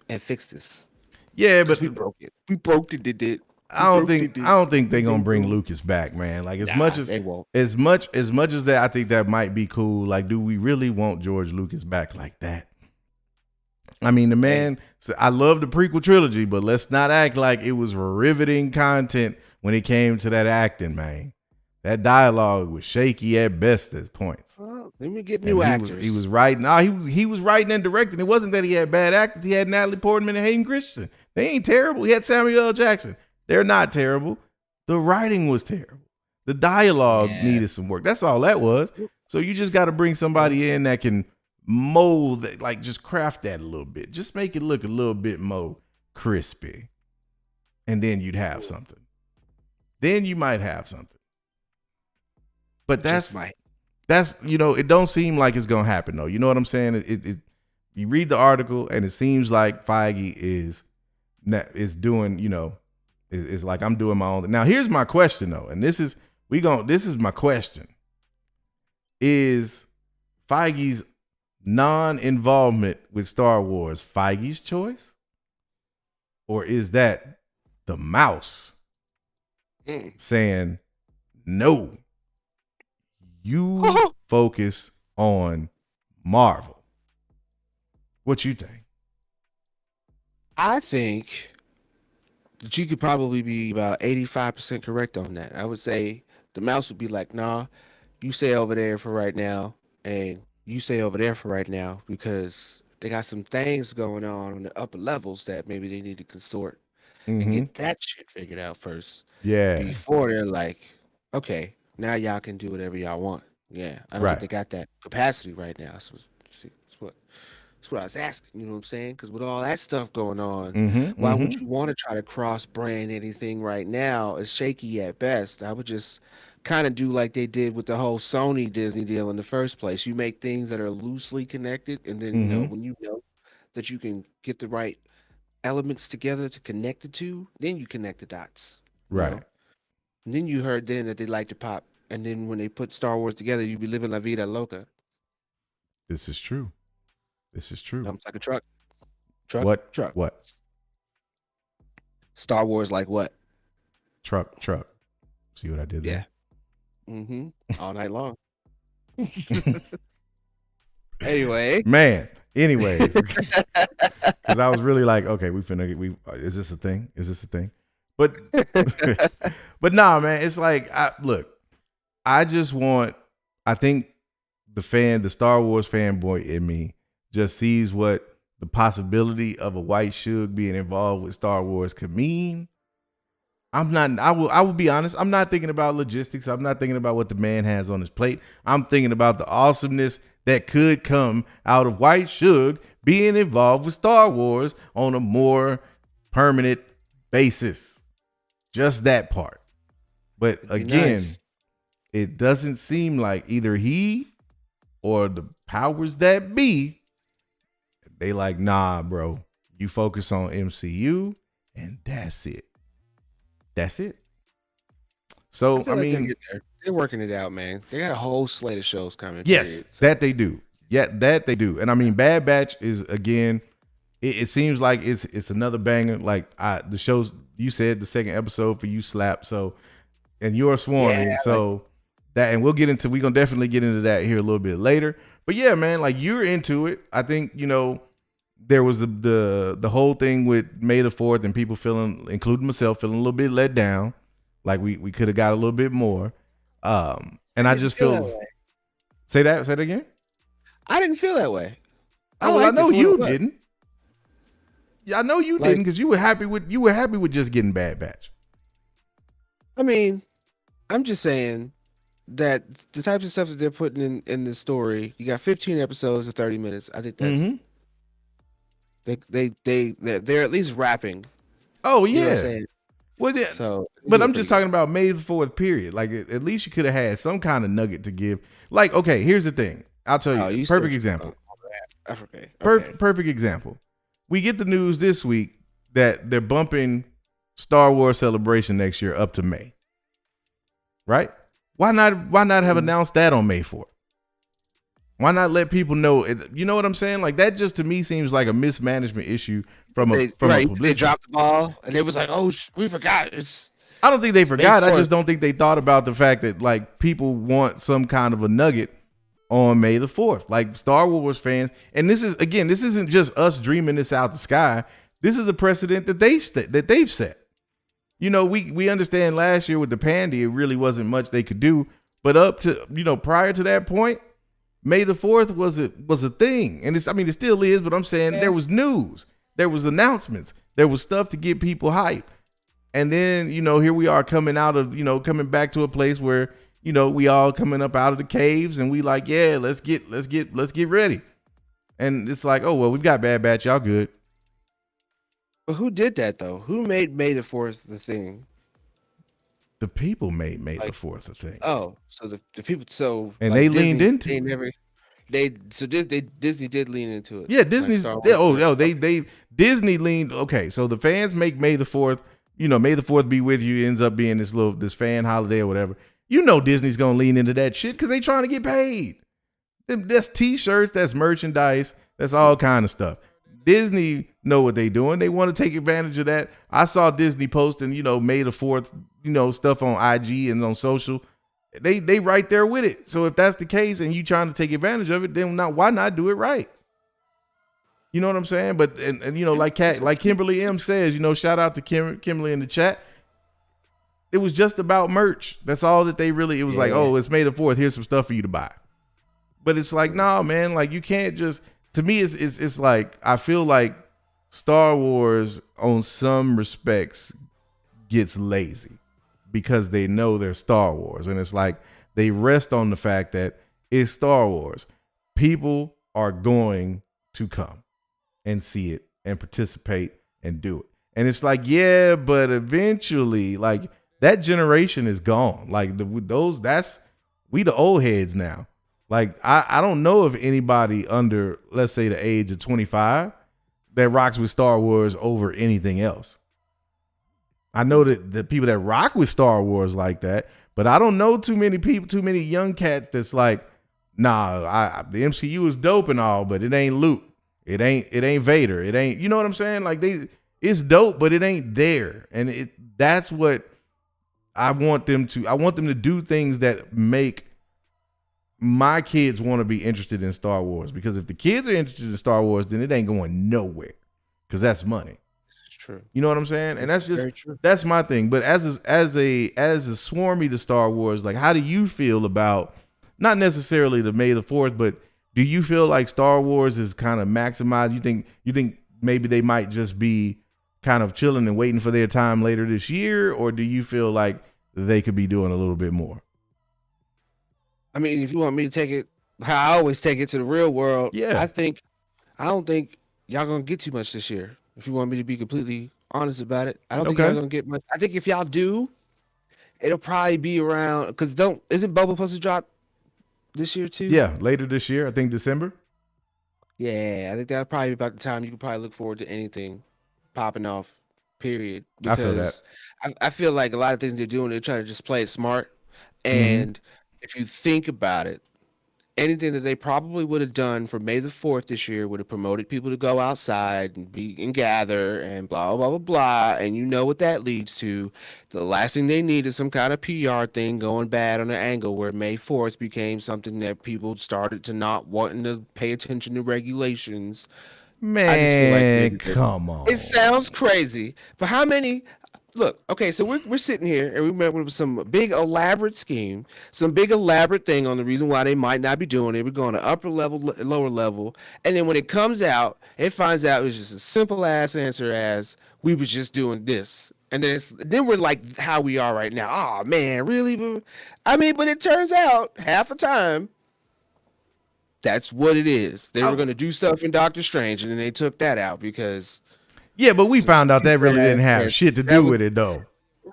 and fix this." Yeah, but we broke it. We broke it. Did it? I don't think they're gonna bring Lucas back, man. Like they won't. as much as that, I think that might be cool. Like, do we really want George Lucas back like that? I mean, the man. I love the prequel trilogy, but let's not act like it was riveting content when it came to that acting, man. That dialogue was shaky at best at points. Well, let me get new actors. He was writing. He was writing and directing. It wasn't that he had bad actors. He had Natalie Portman and Hayden Christensen. They ain't terrible. He had Samuel L. Jackson. They're not terrible. The writing was terrible. The dialogue needed some work. That's all that was. So you just got to bring somebody in that can mold that, like just craft that a little bit. Just make it look a little bit more crispy. And then you'd have something. Then you might have something. But that's it don't seem like it's gonna happen though. You know what I'm saying? You read the article and it seems like Feige is doing, is like, I'm doing my own. Now here's my question though, and this is my question: is Feige's non-involvement with Star Wars Feige's choice? Or is that the mouse saying, no, you focus on Marvel? What you think? I think that you could probably be about 85% correct on that. I would say the mouse would be like, nah, you stay over there for right now, and you stay over there for right now, because they got some things going on the upper levels that maybe they need to consort and Mm-hmm. get that shit figured out first Yeah. before they're like, okay, now y'all can do whatever y'all want. Yeah, I don't think they Right. got that capacity right now. So that's what I was asking. You know what I'm saying? Because with all that stuff going on, Mm-hmm. why would Mm-hmm. you want to try to cross brand anything right now? It's shaky at best. I would just kind of do like they did with the whole Sony Disney deal in the first place. You make things that are loosely connected, and then Mm-hmm. when you know that you can get the right elements together to connect the two, then you connect the dots. You Right. know? And then you heard then that they like to pop, and then when they put Star Wars together, you be living la vida loca. This is true. This is true. It's like a truck. Truck. What? Star Wars like what? Truck. See what I did Yeah. there? All night long. Anyway. Man. Anyways. Because I was really like, okay, is this a thing? Is this a thing? But but nah, man, it's like, I think the Star Wars fanboy in me just sees what the possibility of a white Suge being involved with Star Wars could mean. I will be honest, I'm not thinking about logistics. I'm not thinking about what the man has on his plate. I'm thinking about the awesomeness that could come out of white Suge being involved with Star Wars on a more permanent basis. Just that part. But again, it doesn't seem like either he or the powers that be, they like, nah, bro, you focus on MCU and that's it. That's it. So, I mean, they're working it out, man. They got a whole slate of shows coming. Yes, that they do. Yeah, that they do. And I mean, Bad Batch is, again, it seems like it's another banger. Like the shows, you said the second episode for you slapped. So, and you're swarming. Yeah, so that, and we're going to definitely get into that here a little bit later. But yeah, man, like you're into it. I think, there was the whole thing with May the 4th and people feeling, including myself, feeling a little bit let down. Like we could have got a little bit more. And I just feel, say that again. I didn't feel that way. I know you didn't. Yeah, I know you didn't, because you were happy with just getting Bad Batch. I mean, I'm just saying that the types of stuff that they're putting in the story, you got 15 episodes of 30 minutes. I think that's they're at least rapping. Oh yeah. You know what I'm saying? Well, yeah. So, but I'm just talking about May the 4th period. Like at least you could have had some kind of nugget to give. Like, okay, here's the thing. I'll tell you. Perfect example. Okay. Perfect example. We get the news this week that they're bumping Star Wars Celebration next year up to May. Right? Why not have announced that on May 4th? Why not let people know? You know what I'm saying? Like that just to me seems like a mismanagement issue from a publicity. They dropped the ball and it was like, oh, we forgot. I don't think they forgot. I just don't think they thought about the fact that like people want some kind of a nugget on May the 4th. Like Star Wars fans, and this isn't just us dreaming this out the sky. This is a precedent that they've set. We understand last year with the Pandy, it really wasn't much they could do. But up to prior to that point, May the 4th was a thing. And it still is, but I'm saying there was news. There was announcements. There was stuff to get people hyped. And then, here we are coming back to a place where, we all coming up out of the caves and we like, yeah, let's get ready. And it's like, oh, well, we've got Bad Batch. Y'all good. But who did that though? Who made May the 4th the thing? The people made May the 4th a thing. Oh, so the people, and like they Disney, leaned into it. Disney did lean into it. Yeah, Disney's. Disney leaned. Okay, so the fans make May the 4th. May the 4th be with you ends up being this fan holiday or whatever. Disney's gonna lean into that shit because they trying to get paid. That's t-shirts, that's merchandise, that's all kind of stuff. Disney know what they doing. They want to take advantage of that. I saw Disney posting, May the 4th, stuff on IG and on social. They right there with it. So if that's the case and you trying to take advantage of it, then why not do it right? You know what I'm saying? But and like Kimberly M says, shout out to Kimberly in the chat. It was just about merch. That's all that they really. It was like, oh, it's May the 4th. Here's some stuff for you to buy. But it's like, nah, man. Like you can't just. To me, it's like I feel like Star Wars, on some respects, gets lazy because they know they're Star Wars, and it's like they rest on the fact that it's Star Wars. People are going to come and see it and participate and do it. And it's like, yeah, but eventually, like that generation is gone. Like we the old heads now. Like I don't know of anybody under, let's say, the age of 25 that rocks with Star Wars over anything else. I know that the people that rock with Star Wars like that, but I don't know too many people, too many young cats that's like, nah, the MCU is dope and all, but it ain't Luke. It ain't Vader. It ain't, you know what I'm saying? Like it's dope, but it ain't there. And that's what I want them to. I want them to do things that make my kids want to be interested in Star Wars. Because if the kids are interested in Star Wars, then it ain't going nowhere. Because that's money. It's true. You know what I'm saying? And that's just true. That's my thing. But as a swarmy to Star Wars, like how do you feel about not necessarily the May the 4th, but do you feel like Star Wars is kind of maximized? You think maybe they might just be kind of chilling and waiting for their time later this year, or do you feel like they could be doing a little bit more? I mean, if you want me to take it how I always take it to the real world, yeah, I don't think y'all gonna get too much this year. If you want me to be completely honest about it, I don't think y'all gonna get much. I think if y'all do, it'll probably be around isn't Boba supposed to drop this year too? Yeah, later this year, I think December. Yeah, I think that'll probably be about the time you can probably look forward to anything popping off. Period. I feel that. I feel like a lot of things they're doing, they're trying to just play it smart. And if you think about it, anything that they probably would have done for May the 4th this year would have promoted people to go outside and gather and blah, blah, blah, blah. And you know what that leads to. The last thing they need is some kind of PR thing going bad on an angle where May 4th became something that people started to not wanting to pay attention to regulations. Man, come on. It sounds crazy, but how many... Look, okay, so we're sitting here and we met with some big elaborate scheme, some big elaborate thing on the reason why they might not be doing it. We're going to upper level, lower level, and then when it comes out, it finds out it's just a simple ass answer as we was just doing this, and then we're like how we are right now. Oh man, really? I mean, but it turns out half the time that's what it is. They were going to do stuff in Doctor Strange, and then they took that out because. Yeah, but we found out that really didn't have shit to do with it, though.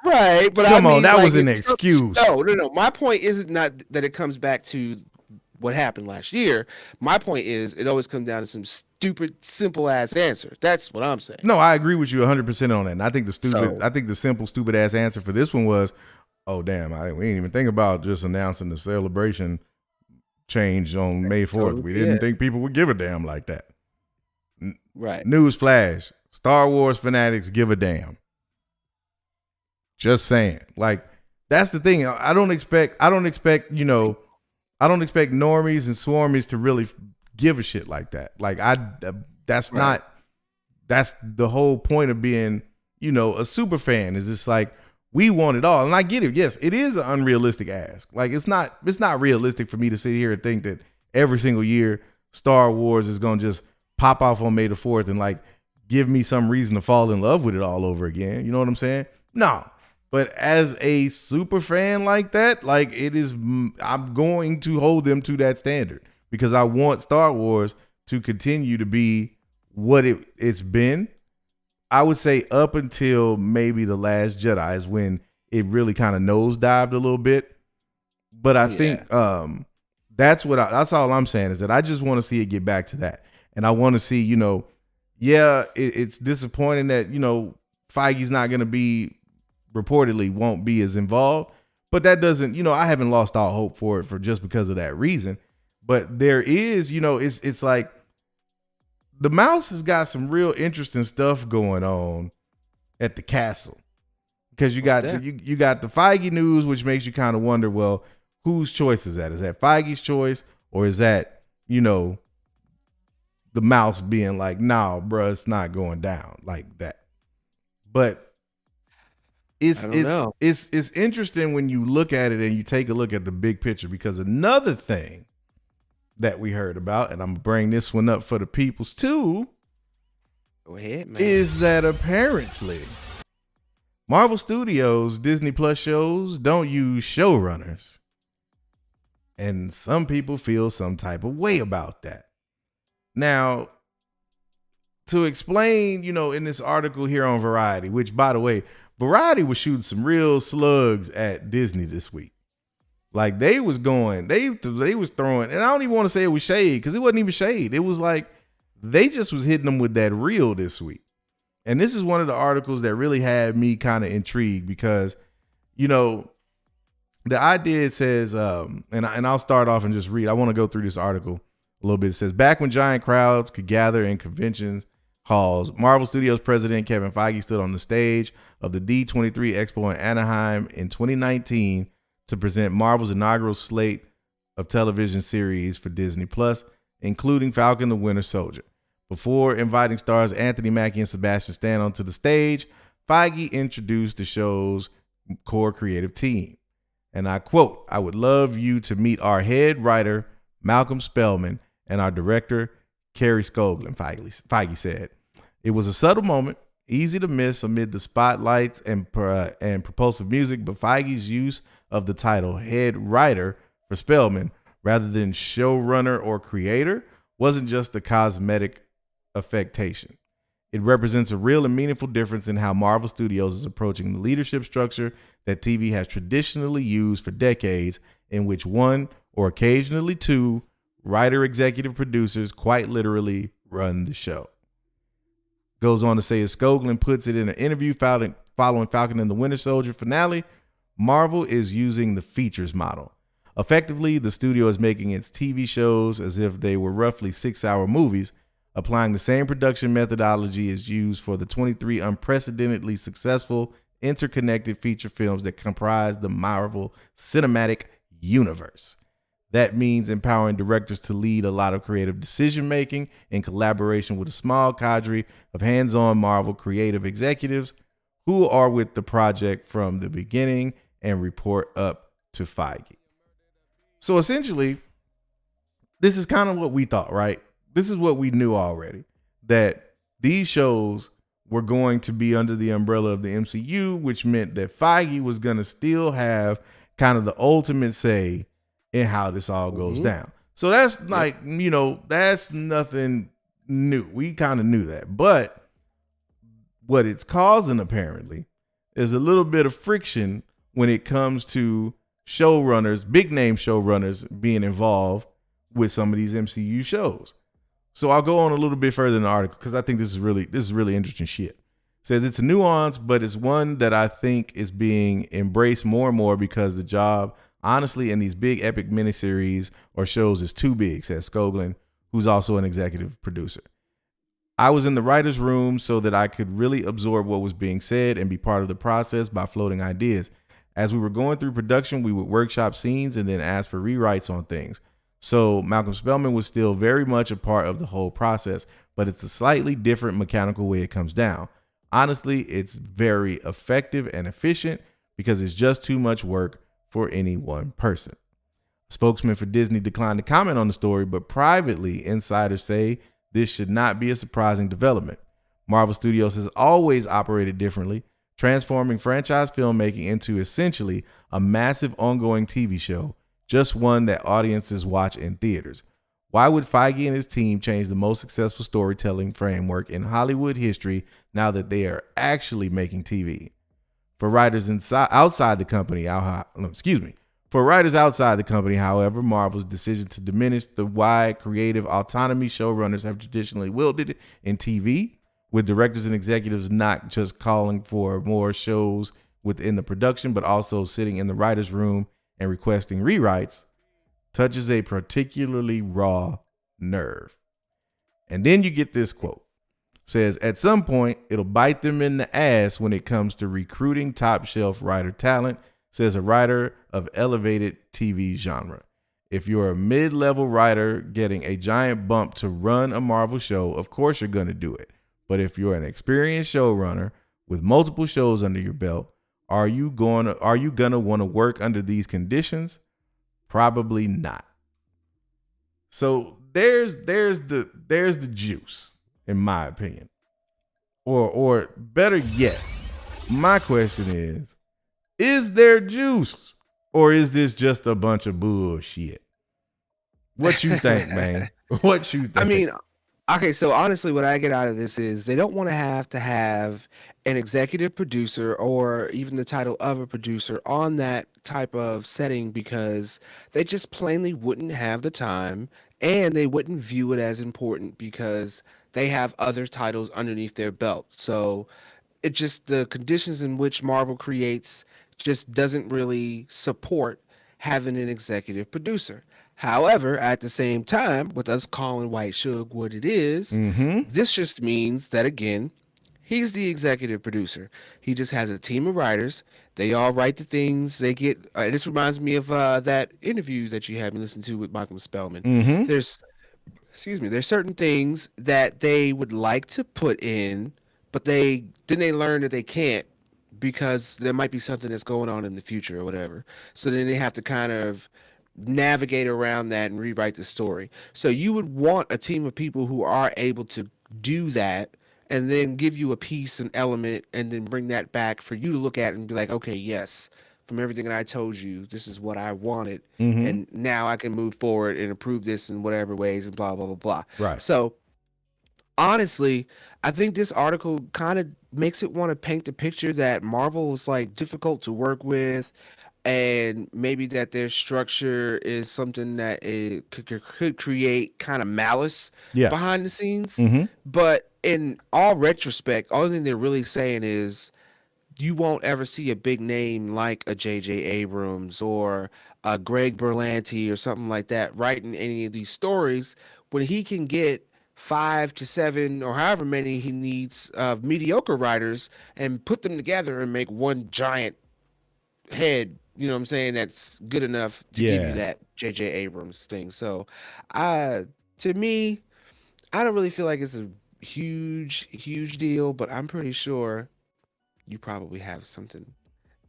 Right, but come on, that like, was an excuse. No. My point isn't not that it comes back to what happened last year. My point is it always comes down to some stupid, simple ass answer. That's what I'm saying. No, I agree with you 100% on that. And I think the simple, stupid ass answer for this one was, oh damn, we didn't even think about just announcing the celebration change on May 4th. We didn't think people would give a damn like that. Right. News flash. Star Wars fanatics give a damn. Just saying. Like, that's the thing. I don't expect normies and swarmies to really give a shit like that. Like, that's the whole point of being, a super fan is just like, we want it all. And I get it. Yes, it is an unrealistic ask. Like, it's not realistic for me to sit here and think that every single year Star Wars is going to just pop off on May the 4th and like, give me some reason to fall in love with it all over again. You know what I'm saying? No. But as a super fan like that, like I'm going to hold them to that standard because I want Star Wars to continue to be what it's been. I would say up until maybe The Last Jedi is when it really kind of nosedived a little bit. But I think that's all I'm saying is that I just want to see it get back to that. And I want to see, it's disappointing that, Feige's not going to be, reportedly won't be as involved, but that doesn't, I haven't lost all hope for it for just because of that reason. But there is, it's like the mouse has got some real interesting stuff going on at the castle. Because you got you got the Feige news, which makes you kind of wonder, well, whose choice is that? Is that Feige's choice, or is that, the mouse being like, nah, bro, it's not going down like that. But it's interesting when you look at it and you take a look at the big picture, because another thing that we heard about, and I'm gonna bring this one up for the peoples too, Go ahead, man. is that apparently Marvel Studios Disney Plus shows don't use showrunners. And some people feel some type of way about that. Now, to explain, in this article here on Variety, which, by the way, Variety was shooting some real slugs at Disney this week. Like, they was going, they was throwing, and I don't even want to say it was shade, because it wasn't even shade. It was like they just was hitting them with that reel this week. And this is one of the articles that really had me kind of intrigued, because, the idea says, and I'll start off and just read. I want to go through this article a little bit. It says, back when giant crowds could gather in convention halls, Marvel Studios president Kevin Feige stood on the stage of the D23 Expo in Anaheim in 2019 to present Marvel's inaugural slate of television series for Disney Plus, including Falcon the Winter Soldier. Before inviting stars Anthony Mackie and Sebastian Stan onto the stage, Feige introduced the show's core creative team. And I quote, "I would love you to meet our head writer, Malcolm Spellman, and our director, Kerry Skoglund," Feige said. It was a subtle moment, easy to miss amid the spotlights and propulsive music, but Feige's use of the title head writer for Spellman rather than showrunner or creator wasn't just a cosmetic affectation. It represents a real and meaningful difference in how Marvel Studios is approaching the leadership structure that TV has traditionally used for decades, in which one or occasionally two writer-executive producers quite literally run the show. Goes on to say, as Skoglund puts it in an interview following Falcon and the Winter Soldier finale, Marvel is using the features model. Effectively, the studio is making its TV shows as if they were roughly 6-hour movies, applying the same production methodology as used for the 23 unprecedentedly successful interconnected feature films that comprise the Marvel Cinematic Universe. That means empowering directors to lead a lot of creative decision-making in collaboration with a small cadre of hands-on Marvel creative executives who are with the project from the beginning and report up to Feige. So essentially, this is kind of what we thought, right? This is what we knew already, that these shows were going to be under the umbrella of the MCU, which meant that Feige was going to still have kind of the ultimate say in how this all goes down. So that's like, that's nothing new. We kind of knew that. But what it's causing apparently is a little bit of friction when it comes to showrunners, big name showrunners being involved with some of these MCU shows. So I'll go on a little bit further in the article because I think this is really interesting shit. It says it's a nuance, but it's one that I think is being embraced more and more because the job, honestly, in these big epic miniseries or shows is too big, says Skoglund, who's also an executive producer. I was in the writer's room so that I could really absorb what was being said and be part of the process by floating ideas. As we were going through production, we would workshop scenes and then ask for rewrites on things. So Malcolm Spellman was still very much a part of the whole process, but it's a slightly different mechanical way it comes down. Honestly, it's very effective and efficient because it's just too much work for any one person. A spokesman for Disney declined to comment on the story, but privately, insiders say this should not be a surprising development. Marvel Studios has always operated differently, transforming franchise filmmaking into essentially a massive ongoing TV show, just one that audiences watch in theaters. Why would Feige and his team change the most successful storytelling framework in Hollywood history now that they are actually making TV? For writers outside the company, however, Marvel's decision to diminish the wide creative autonomy showrunners have traditionally wielded in TV, with directors and executives not just calling for more shows within the production, but also sitting in the writer's room and requesting rewrites, touches a particularly raw nerve. And then you get this quote. Says, at some point, it'll bite them in the ass when it comes to recruiting top shelf writer talent, says a writer of elevated TV genre. If you're a mid-level writer getting a giant bump to run a Marvel show, of course you're going to do it. But if you're an experienced showrunner with multiple shows under your belt, are you going to want to work under these conditions? Probably not. So there's the juice, in my opinion. Or better yet, my question is there juice? Or is this just a bunch of bullshit? What you think, man? What you think? I mean, okay, so honestly, what I get out of this is they don't want to have an executive producer or even the title of a producer on that type of setting because they just plainly wouldn't have the time and they wouldn't view it as important because they have other titles underneath their belt. So it just the conditions in which Marvel creates just doesn't really support having an executive producer. However, at the same time, with us calling White Suge what it is, this just means that again, he's the executive producer. He just has a team of writers. They all write the things they get. This reminds me of that interview that you had me listen to with Michael Spellman. There's certain things that they would like to put in, but they learn that they can't because there might be something that's going on in the future or whatever. So then they have to kind of navigate around that and rewrite the story. So you would want a team of people who are able to do that and then give you a piece, an element, and then bring that back for you to look at and be like, okay, yes, from everything that I told you, this is what I wanted. And now I can move forward and improve this in whatever ways and blah, blah, blah, blah. Right. So honestly, I think this article kind of makes it want to paint the picture that Marvel is like difficult to work with and maybe that their structure is something that it could create kind of malice behind the scenes. But in all retrospect, all thing they're really saying is you won't ever see a big name like a J.J. Abrams or a Greg Berlanti or something like that writing any of these stories when he can get 5 to 7 or however many he needs of mediocre writers and put them together and make one giant head, you know what I'm saying, that's good enough to give you that J.J. Abrams thing. So to me, I don't really feel like it's a huge deal, but I'm pretty sure you probably have something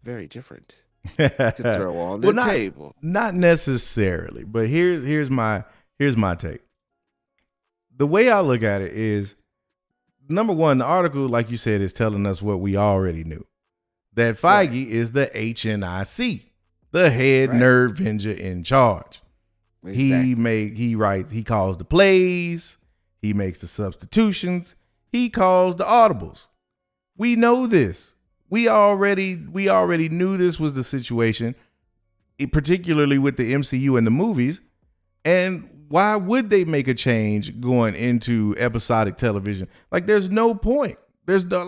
very different to throw on the table. Not necessarily, but here's my take. The way I look at it is, number one, the article, like you said, is telling us what we already knew. That Feige is the HNIC, the head nerd venger in charge. Exactly. He calls the plays, he makes the substitutions, he calls the audibles. We know this. We already knew this was the situation, particularly with the MCU and the movies. And why would they make a change going into episodic television? Like, there's no point. There's no,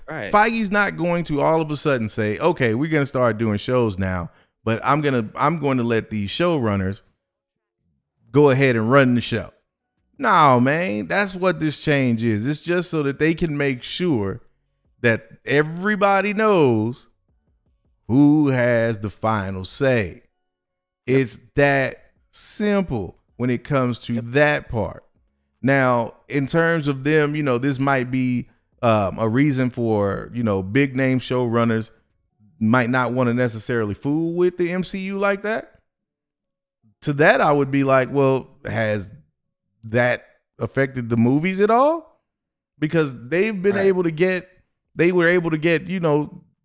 Feige's not going to all of a sudden say, okay, we're going to start doing shows now, but I'm going to let these showrunners go ahead and run the show. No, man, that's what this change is. It's just so that they can make sure that everybody knows who has the final say. It's that simple when it comes to that part. Now, in terms of them, this might be a reason for, big name showrunners might not want to necessarily fool with the MCU like that. To that, I would be like, well, has that affected the movies at all? Because they've been able to get, the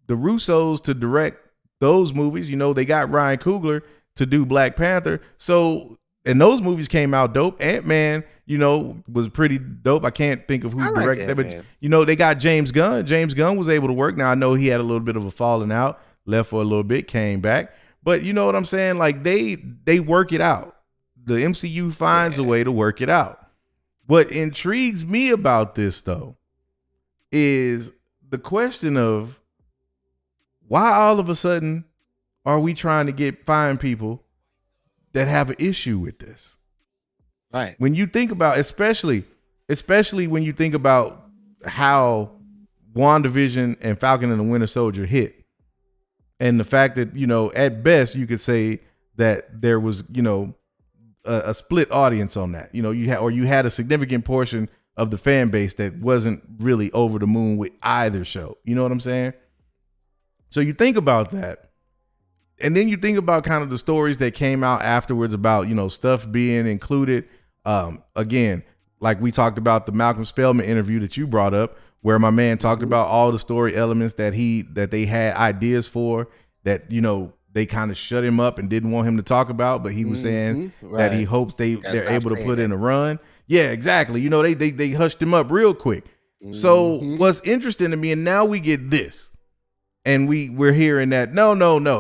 Russos to direct those movies. They got Ryan Coogler to do Black Panther. So, and those movies came out dope. Ant-Man, was pretty dope. I can't think of who directed that, but they got James Gunn. James Gunn was able to work. Now I know he had a little bit of a falling out, left for a little bit, came back. But you know what I'm saying? Like they work it out. The MCU finds a way to work it out. What intrigues me about this though is the question of why all of a sudden are we trying to find people that have an issue with this. Right. When you think about, especially when you think about how WandaVision and Falcon and the Winter Soldier hit, and the fact that, you know, at best you could say that there was, you know, a split audience on that. You know, you had a significant portion of the fan base that wasn't really over the moon with either show. You know what I'm saying? So you think about that. And then you think about kind of the stories that came out afterwards about, you know, stuff being included. Again, like we talked about the Malcolm Spellman interview that you brought up, where my man talked about all the story elements that they had ideas for, that, you know, they kind of shut him up and didn't want him to talk about, but he was saying that he hopes they're able to put in a run. Yeah, exactly. You know, they hushed him up real quick. So what's interesting to me, and now we get this, and we're hearing that no,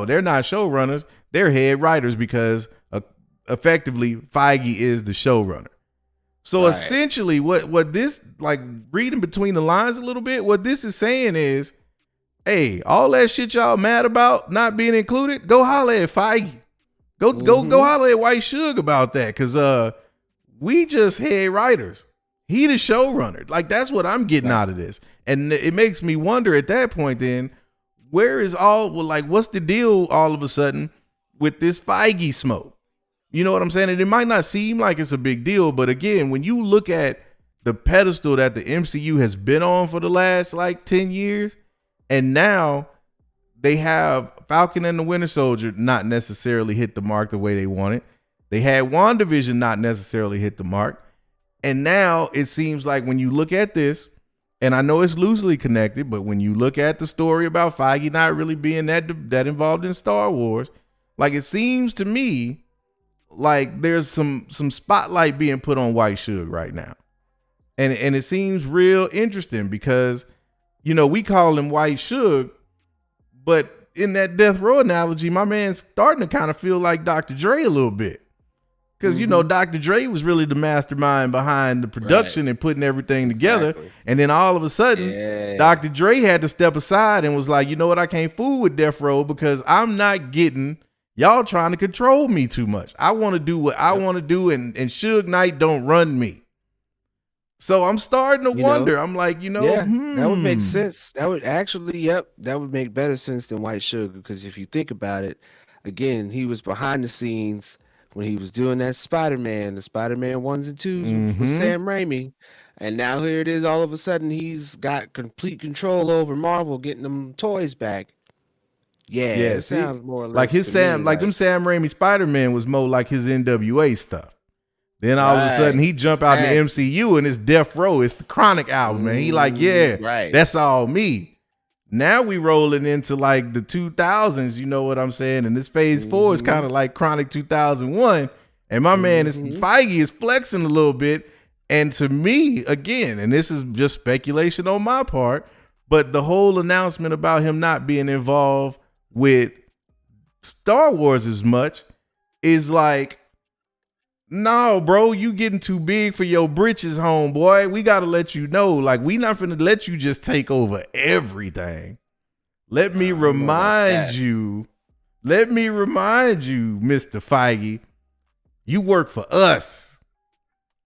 they're not showrunners, they're head writers, because effectively Feige is the showrunner. So essentially what this, like, reading between the lines a little bit, what this is saying is, hey, all that shit y'all mad about not being included, go holler at Feige. Go holler at White Suge about that, because we just head writers. He the showrunner. Like, that's what I'm getting out of this. And it makes me wonder at that point then, what's the deal all of a sudden with this Feige smoke? You know what I'm saying? And it might not seem like it's a big deal, but again, when you look at the pedestal that the MCU has been on for the last like 10 years, and now they have Falcon and the Winter Soldier not necessarily hit the mark the way they wanted. They had WandaVision not necessarily hit the mark. And now it seems like when you look at this, and I know it's loosely connected, but when you look at the story about Feige not really being that involved in Star Wars, like, it seems to me like there's some spotlight being put on White Suge right now. And it seems real interesting because, you know, we call him White Suge, but in that Death Row analogy, my man's starting to kind of feel like Dr. Dre a little bit. Because, you know, Dr. Dre was really the mastermind behind the production and putting everything together. Exactly. And then all of a sudden, Dr. Dre had to step aside and was like, you know what, I can't fool with Death Row because I'm not getting y'all trying to control me too much. I want to do what I want to do, and Suge Knight don't run me. So I'm starting to wonder. I'm like, that would make sense. That would actually, that would make better sense than White Sugar, because if you think about it, again, he was behind the scenes when he was doing that Spider-Man, the Spider-Man 1s and 2s with Sam Raimi. And now here it is, all of a sudden he's got complete control over Marvel, getting them toys back. Yeah, it sounds more or less like his Sam, like them Sam Raimi Spider-Man was more like his NWA stuff. Then all of a sudden he jump out the MCU and it's Death Row. It's the Chronic album, man. He like, that's all me. Now we rolling into like the 2000s, you know what I'm saying? And this phase 4 is kind of like Chronic 2001. And my man is Feige is flexing a little bit. And to me, again, and this is just speculation on my part, but the whole announcement about him not being involved with Star Wars as much is like, no, bro, you getting too big for your britches, homeboy. We got to let you know, like, we not finna let you just take over everything. Let me remind you, Mr. Feige, you work for us.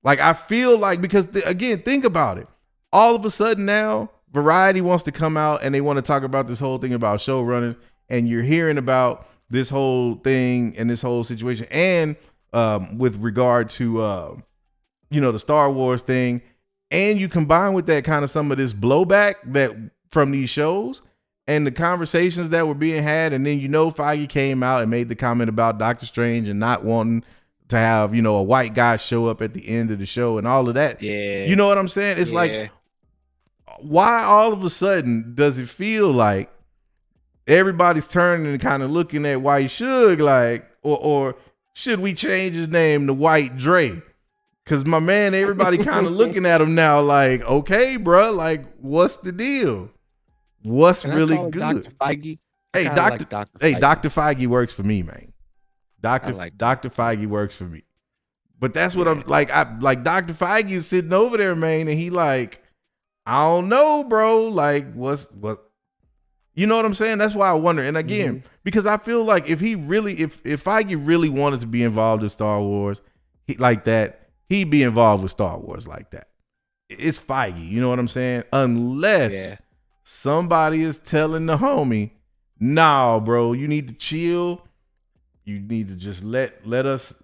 Like, I feel like, because again, think about it. All of a sudden now, Variety wants to come out and they want to talk about this whole thing about showrunners, and you're hearing about this whole thing and this whole situation. And with regard to, the Star Wars thing, and you combine with that kind of some of this blowback that from these shows and the conversations that were being had. And then, Feige came out and made the comment about Doctor Strange and not wanting to have, a white guy show up at the end of the show and all of that. Yeah. You know what I'm saying? It's like, why all of a sudden does it feel like everybody's turning and kind of looking at White Suge like, or should we change his name to White Dre? Because my man, everybody kind of looking at him now like, okay, bro, like, what's the deal? What's really good? Dr. Feige? Hey, Dr. Feige works for me, man. Dr. Feige works for me. But that's what I'm like. Dr. Feige is sitting over there, man, and he like, I don't know, bro. Like, what? You know what I'm saying? That's why I wonder. And again, because I feel like if Feige really wanted to be involved in Star Wars like that, he'd be involved with Star Wars like that. It's Feige. You know what I'm saying? Unless somebody is telling the homie, nah, bro, you need to chill. You need to just let us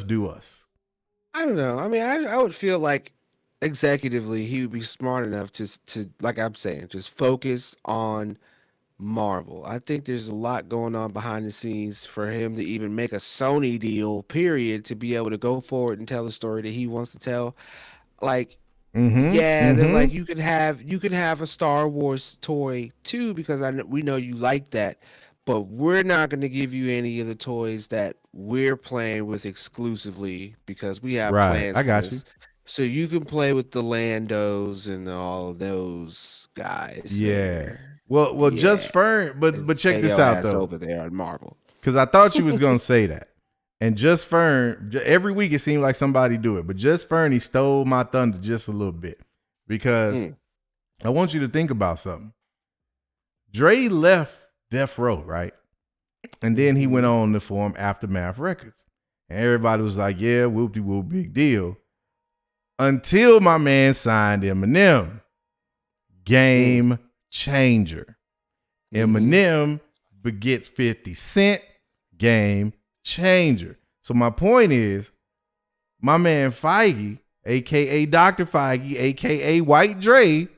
do us. I don't know. I mean, I would feel like executively he would be smart enough to like I'm saying, just focus on Marvel. I think there's a lot going on behind the scenes for him to even make a Sony deal, period, to be able to go forward and tell the story that he wants to tell. Like, they're like you could have a Star Wars toy too because we know you like that, but we're not going to give you any of the toys that we're playing with exclusively because we have Right. plans I for got you. this. So you can play with the Landos and all of those guys. Yeah. there. Well, Yeah. Just Fern, but And check stay this your out ass though, over there on Marvel. because I thought you was gonna say that. And Just Fern, every week it seemed like somebody do it, but Just Fern, he stole my thunder just a little bit because I want you to think about something. Dre left Death Row, right? And then he went on to form Aftermath Records. And everybody was like, yeah, whoop-de-whoop, big deal. Until my man signed Eminem. Game changer. Eminem begets 50 Cent. Game changer. So my point is, my man Feige, a.k.a. Dr. Feige, a.k.a. White Dre,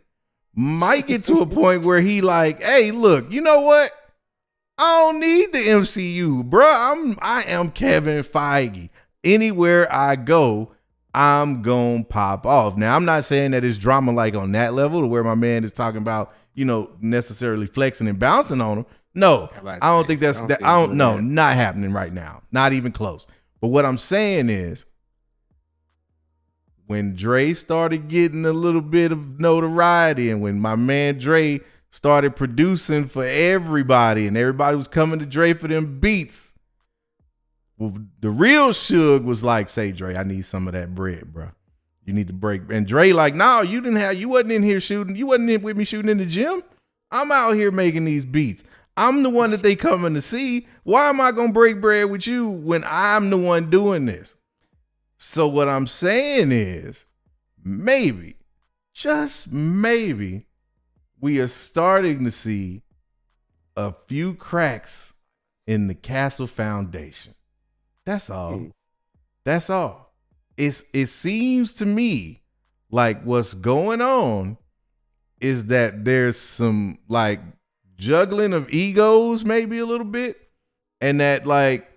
might get to a point where he like, hey, look, you know what? I don't need the MCU, bro. I am Kevin Feige. Anywhere I go, I'm gonna pop off. Now, I'm not saying that it's drama like on that level to where my man is talking about, necessarily flexing and bouncing on him. No, I don't think that's that. I don't know. Not happening right now. Not even close. But what I'm saying is, when Dre started getting a little bit of notoriety and when my man Dre started producing for everybody and everybody was coming to Dre for them beats, well, the real Suge was like, say, Dre, I need some of that bread, bro. You need to break. And Dre like, no, you wasn't in here shooting. You wasn't in with me shooting in the gym. I'm out here making these beats. I'm the one that they coming to see. Why am I going to break bread with you when I'm the one doing this? So what I'm saying is, maybe, just maybe, we are starting to see a few cracks in the castle foundation. That's all. That's all. It seems to me like what's going on is that there's some like juggling of egos maybe a little bit, and that like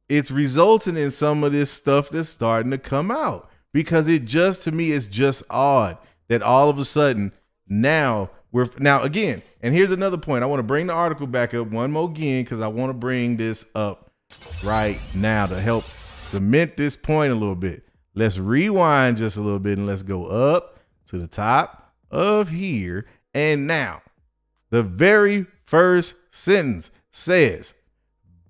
it's resulting in some of this stuff that's starting to come out, because it just, to me, it's just odd that all of a sudden now again, and here's another point. I want to bring the article back up one more again because I want to bring this up right now to help cement this point a little bit. Let's rewind just a little bit and let's go up to the top of here. And now, the very first sentence says,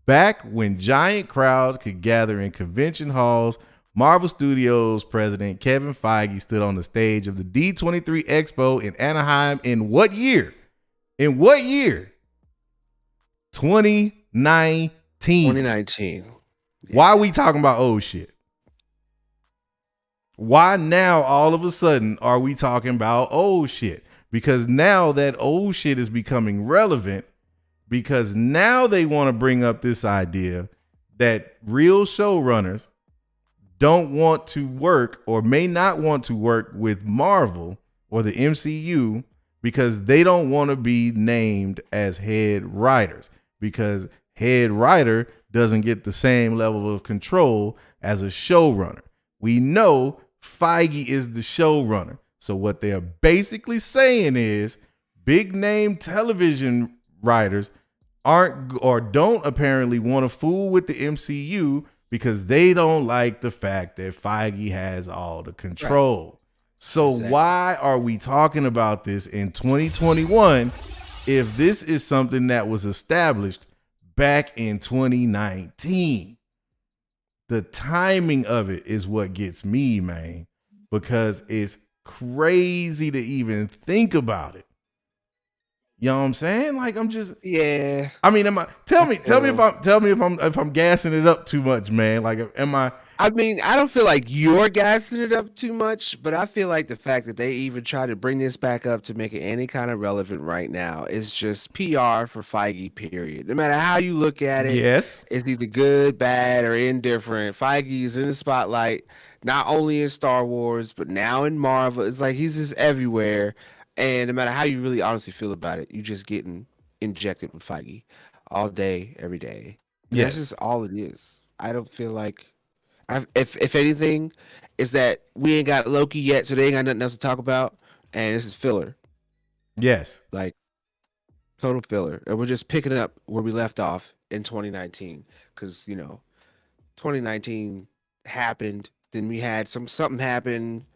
back when giant crowds could gather in convention halls, Marvel Studios president Kevin Feige stood on the stage of the D23 Expo in Anaheim in what year? In what year? 2019. 2019. Yeah. Why are we talking about old shit? Why now all of a sudden are we talking about old shit? Because now that old shit is becoming relevant, because now they want to bring up this idea that real showrunners don't want to work or may not want to work with Marvel or the MCU because they don't want to be named as head writers, because head writer doesn't get the same level of control as a showrunner. We know Feige is the showrunner. So what they're basically saying is big name television writers aren't or don't apparently want to fool with the MCU because they don't like the fact that Feige has all the control. Right. So why are we talking about this in 2021 if this is something that was established back in 2019? The timing of it is what gets me, man, because it's crazy to even think about it. You know what I'm saying? Like I'm just Yeah. I mean, tell me Yeah. if I'm gassing it up too much, man. Like am I I mean, I don't feel like you're gassing it up too much, but I feel like the fact that they even try to bring this back up to make it any kind of relevant right now is just PR for Feige, period. No matter how you look at it, yes. it's either good, bad, or indifferent. Feige is in the spotlight, not only in Star Wars, but now in Marvel. It's like he's just everywhere. And no matter how you really honestly feel about it, you're just getting injected with Feige all day, every day. And that's Yes. just all it is. I don't feel like if anything, is that we ain't got Loki yet, so they ain't got nothing else to talk about, and this is filler, Yes. like total filler, and we're just picking up where we left off in 2019, because 2019 happened, then we had something happen.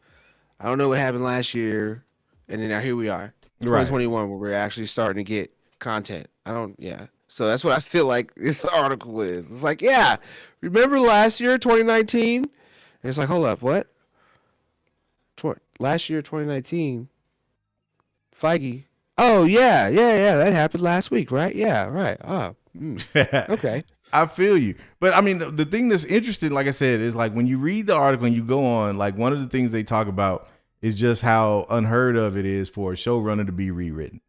I don't know what happened last year, and then now here we are, Right. 2021, where we're actually starting to get content. Yeah. So that's what I feel like this article is. It's like, yeah, remember last year, 2019? And it's like, hold up, what? Last year, 2019, Feige. Oh, yeah, that happened last week, right? Yeah, right. Okay. I feel you. But I mean, the thing that's interesting, like I said, is like when you read the article and you go on, like one of the things they talk about is just how unheard of it is for a showrunner to be rewritten.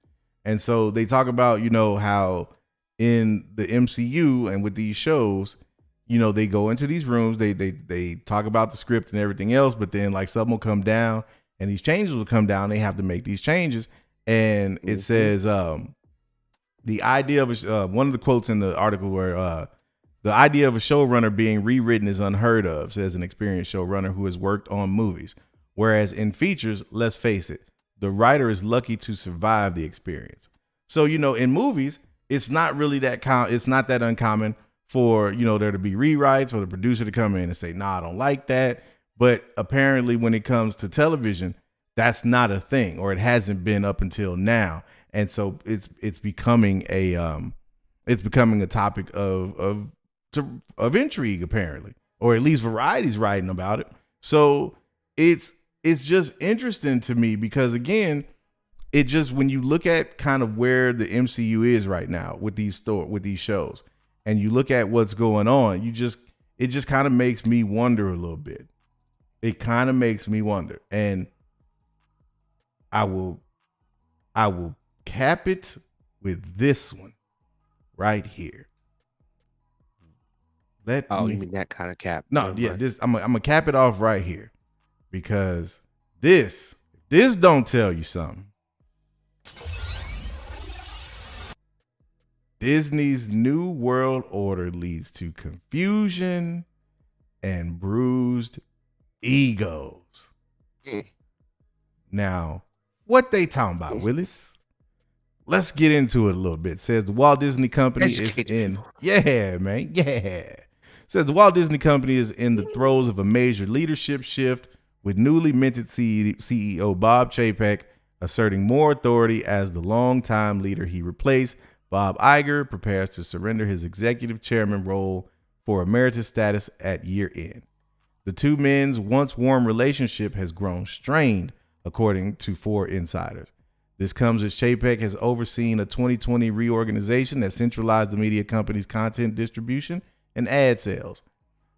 And so they talk about, how in the MCU and with these shows, they go into these rooms, they talk about the script and everything else, but then like something will come down and these changes will come down. They have to make these changes. And it says, the idea of one of the quotes in the article where the idea of a showrunner being rewritten is unheard of, says an experienced showrunner who has worked on movies. Whereas in features, let's face it, the writer is lucky to survive the experience. So, in movies, it's not really it's not that uncommon for, there to be rewrites, for the producer to come in and say, nah, I don't like that. But apparently when it comes to television, that's not a thing, or it hasn't been up until now. And so it's becoming a topic of intrigue, apparently, or at least Variety's writing about it. So it's just interesting to me because, again, it just, when you look at kind of where the MCU is right now with these shows, and you look at what's going on, it just kind of makes me wonder a little bit. It kind of makes me wonder, and I will cap it with this one right here. You mean that kind of cap? No, yeah, I'm gonna cap it off right here, because this don't tell you something. Disney's New World Order leads to confusion and bruised egos. Now, what they talking about, Willis? Let's get into it a little bit. Says the Walt Disney Company is in. Yeah, man. Yeah. Says the Walt Disney Company is in the throes of a major leadership shift, with newly minted CEO Bob Chapek asserting more authority as the longtime leader he replaced. Bob Iger prepares to surrender his executive chairman role for emeritus status at year end. The two men's once warm relationship has grown strained, according to 4 insiders. This comes as Chapek has overseen a 2020 reorganization that centralized the media company's content distribution and ad sales.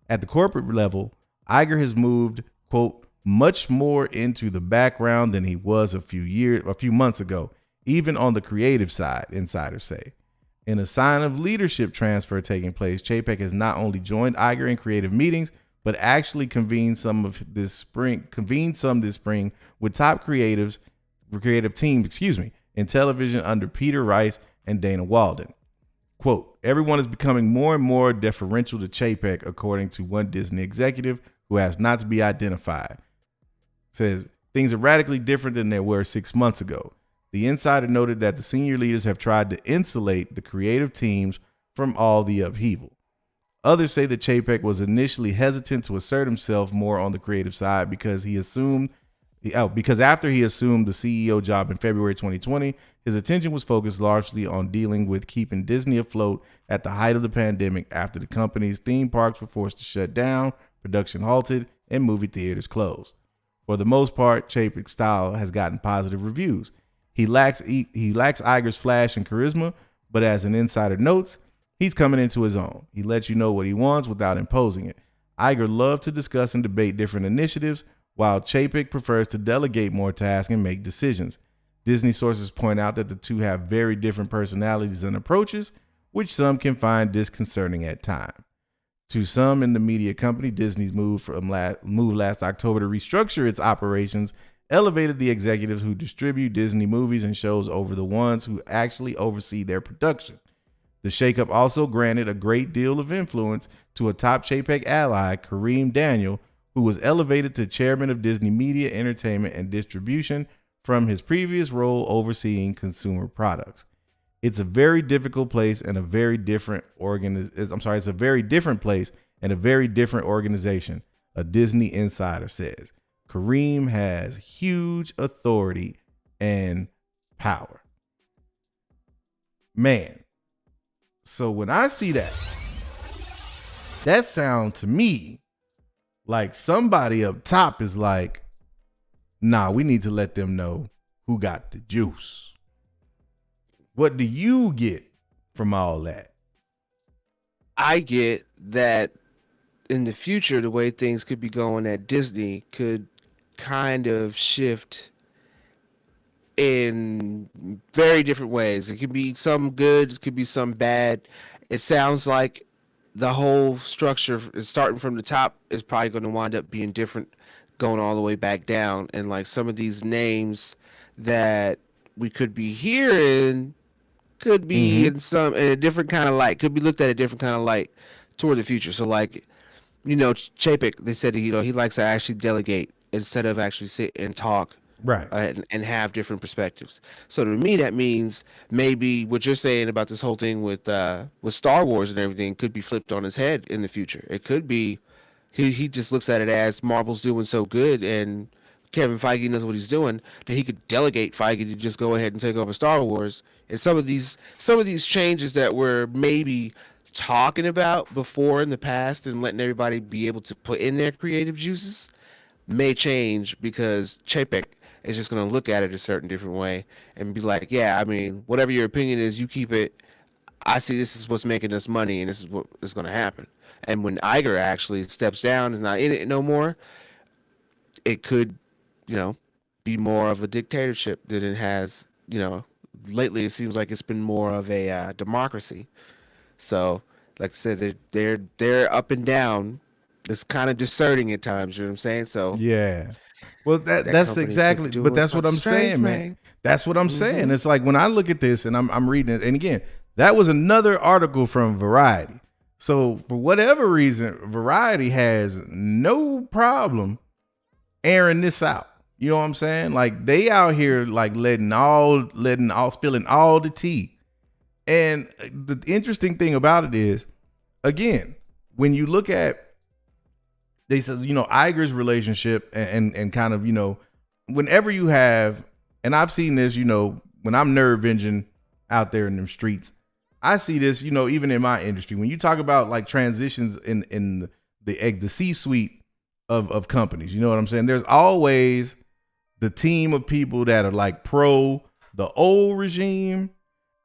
At the corporate level, Iger has moved, quote, much more into the background than he was a few months ago, even on the creative side, insiders say. In a sign of leadership transfer taking place, Chapek has not only joined Iger in creative meetings, but actually convened some this spring with top creative teams, in television under Peter Rice and Dana Walden. Quote, everyone is becoming more and more deferential to Chapek, according to one Disney executive who has not to be identified. Says things are radically different than they were 6 months ago. The insider noted that the senior leaders have tried to insulate the creative teams from all the upheaval. Others say that Chapek was initially hesitant to assert himself more on the creative side because after he assumed the CEO job in February 2020, his attention was focused largely on dealing with keeping Disney afloat at the height of the pandemic after the company's theme parks were forced to shut down, production halted, and movie theaters closed. For the most part, Chapek's style has gotten positive reviews. He lacks Iger's flash and charisma, but as an insider notes, he's coming into his own. He lets you know what he wants without imposing it. Iger loved to discuss and debate different initiatives, while Chapek prefers to delegate more tasks and make decisions. Disney sources point out that the two have very different personalities and approaches, which some can find disconcerting at times. To some in the media company, Disney's move last October to restructure its operations elevated the executives who distribute Disney movies and shows over the ones who actually oversee their production. The shakeup also granted a great deal of influence to a top Chapek ally, Kareem Daniel, who was elevated to chairman of Disney Media, Entertainment, and Distribution from his previous role overseeing consumer products. It's a very difficult place and a very different it's a very different place and a very different organization, a Disney insider says. Kareem has huge authority and power. Man. So when I see that sounds to me like somebody up top is like, nah, we need to let them know who got the juice. What do you get from all that? I get that in the future, the way things could be going at Disney could kind of shift in very different ways. It could be some good, it could be some bad. It sounds like the whole structure, starting from the top, is probably going to wind up being different, going all the way back down. And like some of these names that we could be hearing could be in a different kind of light, could be looked at a different kind of light toward the future. So like, Chapek, they said, he likes to actually delegate instead of actually sit and talk, right, and have different perspectives. So to me, that means maybe what you're saying about this whole thing with Star Wars and everything could be flipped on his head in the future. It could be he just looks at it as Marvel's doing so good and Kevin Feige knows what he's doing, that he could delegate Feige to just go ahead and take over Star Wars. And some of these changes that we're maybe talking about before in the past and letting everybody be able to put in their creative juices may change because Chapek is just going to look at it a certain different way and be like, yeah, I mean, whatever your opinion is, you keep it. I see this is what's making us money and this is what is going to happen. And when Iger actually steps down, is not in it no more, it could, be more of a dictatorship than it has, lately it seems like it's been more of a democracy. So, like I said, they're up and down. It's kind of discerning at times. You know what I'm saying? So yeah. Well, that's exactly. But that's what I'm saying, man. That's what I'm saying. It's like when I look at this and I'm reading it, and again, that was another article from Variety. So for whatever reason, Variety has no problem airing this out. You know what I'm saying? Like they out here like spilling all the tea. And the interesting thing about it is, again, when you look at, they said, Iger's relationship and kind of, whenever you have, and I've seen this, when I'm nerve engine out there in them streets, I see this, even in my industry, when you talk about like transitions in the C-suite of companies, you know what I'm saying? There's always the team of people that are like pro the old regime,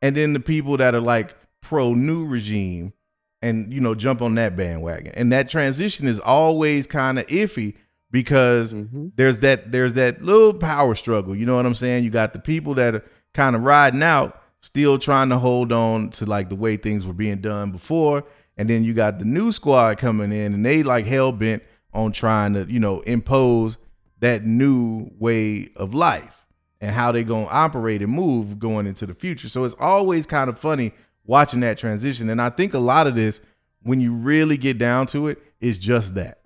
and then the people that are like pro new regime and, jump on that bandwagon. And that transition is always kind of iffy because there's that little power struggle. You know what I'm saying? You got the people that are kind of riding out, still trying to hold on to like the way things were being done before. And then you got the new squad coming in and they like hell bent on trying to, impose that new way of life and how they going to operate and move going into the future. So it's always kind of funny watching that transition. And I think a lot of this, when you really get down to it, is just that.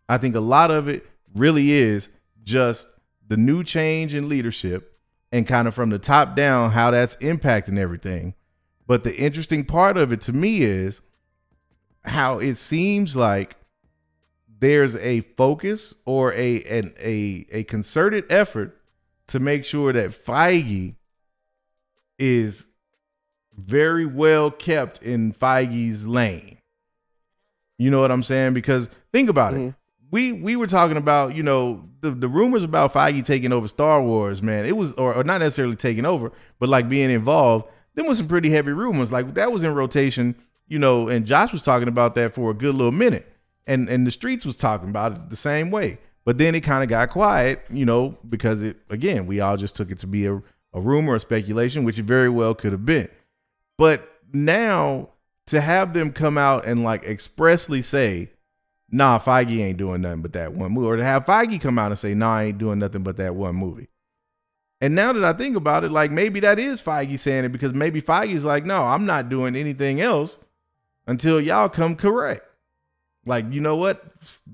I think a lot of it really is just the new change in leadership and kind of from the top down, how that's impacting everything. But the interesting part of it to me is how it seems like there's a focus or a concerted effort to make sure that Feige is very well kept in Feige's lane. You know what I'm saying? Because think about it. we were talking about, you know, the rumors about Feige taking over Star Wars, man. It was, or not necessarily taking over, but like being involved. There was some pretty heavy rumors. Like that was in rotation, you know, and Josh was talking about that for a good little minute. And the streets was talking about it the same way. But then it kind of got quiet, you know, because it, again, we all just took it to be a rumor or speculation, which it very well could have been. But now to have them come out and like expressly say, nah, Feige ain't doing nothing but that one movie, or to have Feige come out and say, nah, I ain't doing nothing but that one movie. And now that I think about it, like maybe that is Feige saying it, because maybe Feige's like, no, I'm not doing anything else until y'all come correct. Like, you know what?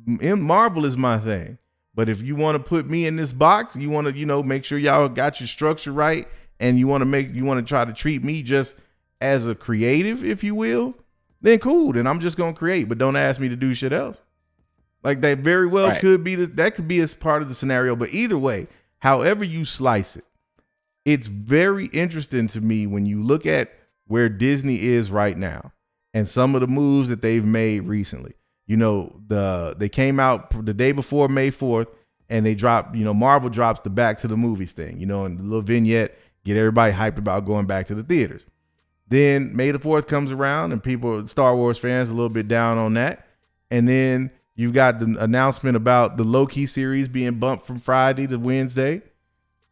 Marvel is my thing. But if you want to put me in this box, you want to, you know, make sure y'all got your structure right, and you want to try to treat me just as a creative, if you will, then cool. Then I'm just going to create, but don't ask me to do shit else. Like that very well could be, that could be as part of the scenario. But either way, however you slice it, it's very interesting to me when you look at where Disney is right now and some of the moves that they've made recently. You know, they came out the day before May 4th and they dropped, you know, Marvel drops the back to the movies thing, you know, and the little vignette, get everybody hyped about going back to the theaters. Then May the 4th comes around and people, Star Wars fans, a little bit down on that. And then you've got the announcement about the Loki series being bumped from Friday to Wednesday.